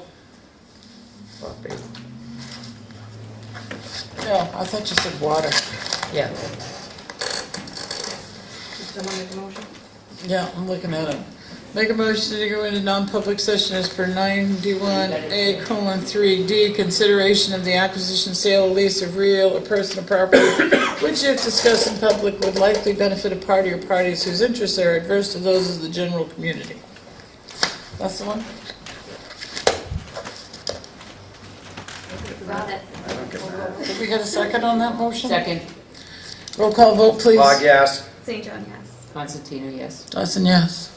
property. yeah, I thought you said water. Yeah. Did someone make a motion? Yeah, I'm looking at it. Make a motion to go into non-public session as per 91A:3D, consideration of the acquisition, sale, or lease of real or personal property, which if discussed in public would likely benefit a party or parties whose interests are adverse to those of the general community. That's the one? Got it. Did we get a second on that motion? Second, Roll call vote, please. Log yes. St. John, yes. Constantino, yes. Dawson, yes.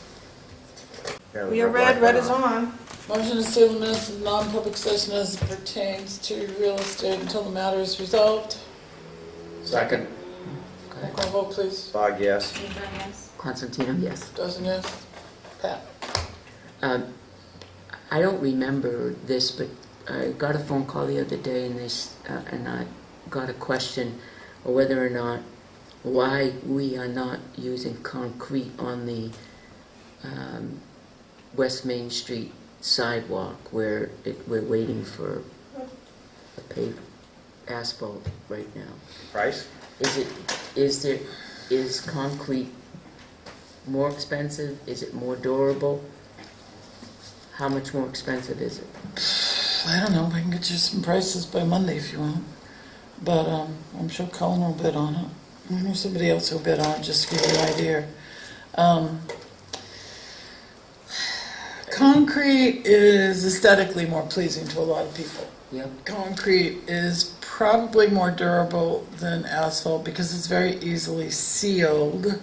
Yeah, We are red, red is on. Motion to seal the minutes of non-public session as it pertains to real estate until the matter is resolved. Second. Roll call vote, please. Bog, yes. Constantino, yes. Dozen yes. Pat? I don't remember this, but I got a phone call the other day, and I got a question of whether or not why we are not using concrete on the West Main Street sidewalk where we're waiting for a paved asphalt right now. Price? Is concrete more expensive? Is it more durable? How much more expensive is it? I don't know, we can get you some prices by Monday if you want. But I'm sure Colin will bid on it. I know somebody else will bid on it, just to give you an idea. Concrete is aesthetically more pleasing to a lot of people. Yep. Concrete is probably more durable than asphalt because it's very easily sealed,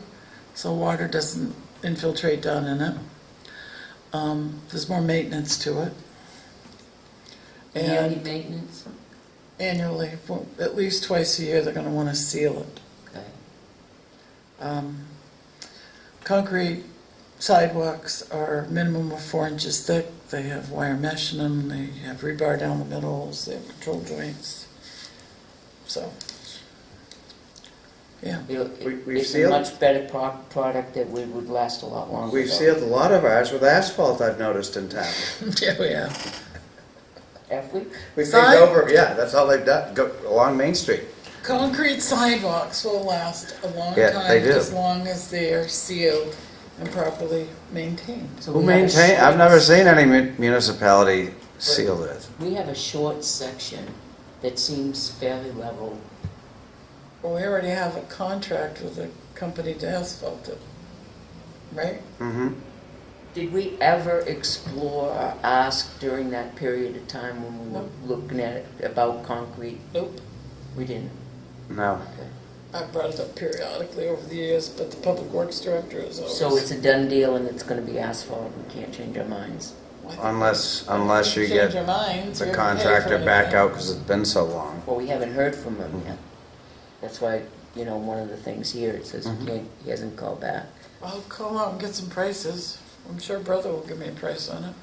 so water doesn't infiltrate down in it. There's more maintenance to it. Yearly And maintenance? annually, for at least twice a year, they're going to want to seal it. Okay. Concrete sidewalks are minimum of 4 inches thick. They have wire mesh in them. They have rebar down the middles. They have control joints. So, yeah. We've It's a sealed- much better product that would last a lot longer. We've though. sealed a lot of ours with asphalt, I've noticed in town. Yeah, we have. Have we? We paved Side- over, yeah, that's all they've done, go along Main Street. Concrete sidewalks will last a long Yeah, time they do. as long as they are sealed and properly maintained. So Who we have a maintain, short- I've never seen any municipality seal it. We have a short section that seems fairly level. Well, we already have a contract with a company to asphalt it, right? Mm-hmm. Did we ever explore or ask during that period of time when we were looking at it about concrete? Nope. We didn't. No. Okay. I've brought it up periodically over the years, but the public works director is always. So it's a done deal and it's going to be asphalt. We can't change our minds. Unless you Change get your minds, the you're gonna pay for contractor back anything. out because it's been so long. Well, we haven't heard from him yet. That's why, one of the things here, it says he hasn't called back. I'll call out and get some prices. I'm sure brother will give me a price on it.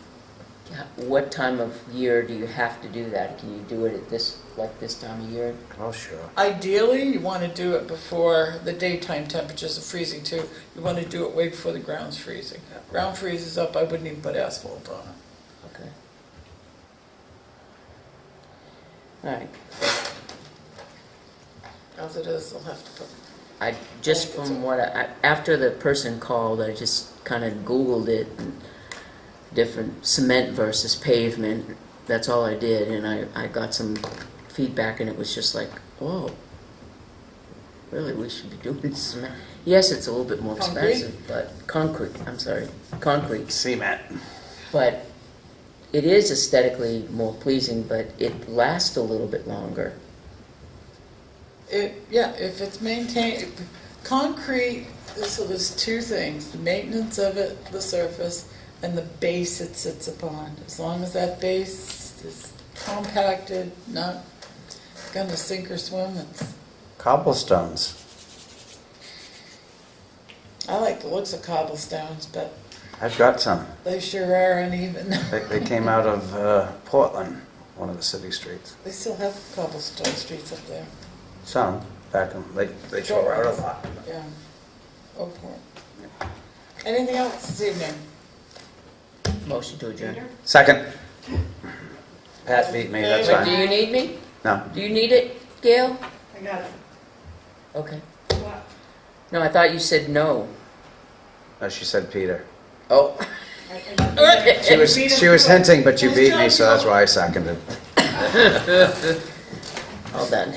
What time of year do you have to do that? Can you do it at this time of year? Oh, sure. Ideally, you want to do it before the daytime temperatures are freezing too. You want to do it way before the ground's freezing. Ground freezes up, I wouldn't even put asphalt on it. Okay. All right. As it is, they'll have to put. After the person called, I just kind of Googled it, and different cement versus pavement. That's all I did, and I got some feedback, and it was just like, oh, really, we should be doing cement. Yes, it's a little bit more Concrete? expensive, but concrete. Cement. But it is aesthetically more pleasing, but it lasts a little bit longer. If it's maintained, concrete, so there's two things, the maintenance of it, the surface, and the base it sits upon. As long as that base is compacted, not gonna sink or swim, Cobblestones. I like the looks of cobblestones, but I've got some. they sure are uneven. They came out of Portland, one of the city streets. They still have cobblestone streets up there, Some, back in, they tore out a lot. yeah. Oak Point. Anything else this evening? Motion to adjourn. Second. Pat beat me, that's But do fine. you need me? No. Do you need it, Gail? I got it. Okay. What? No, I thought you said no. No, she said Peter. Oh. She was hinting, but you beat me, so that's why I seconded. All done.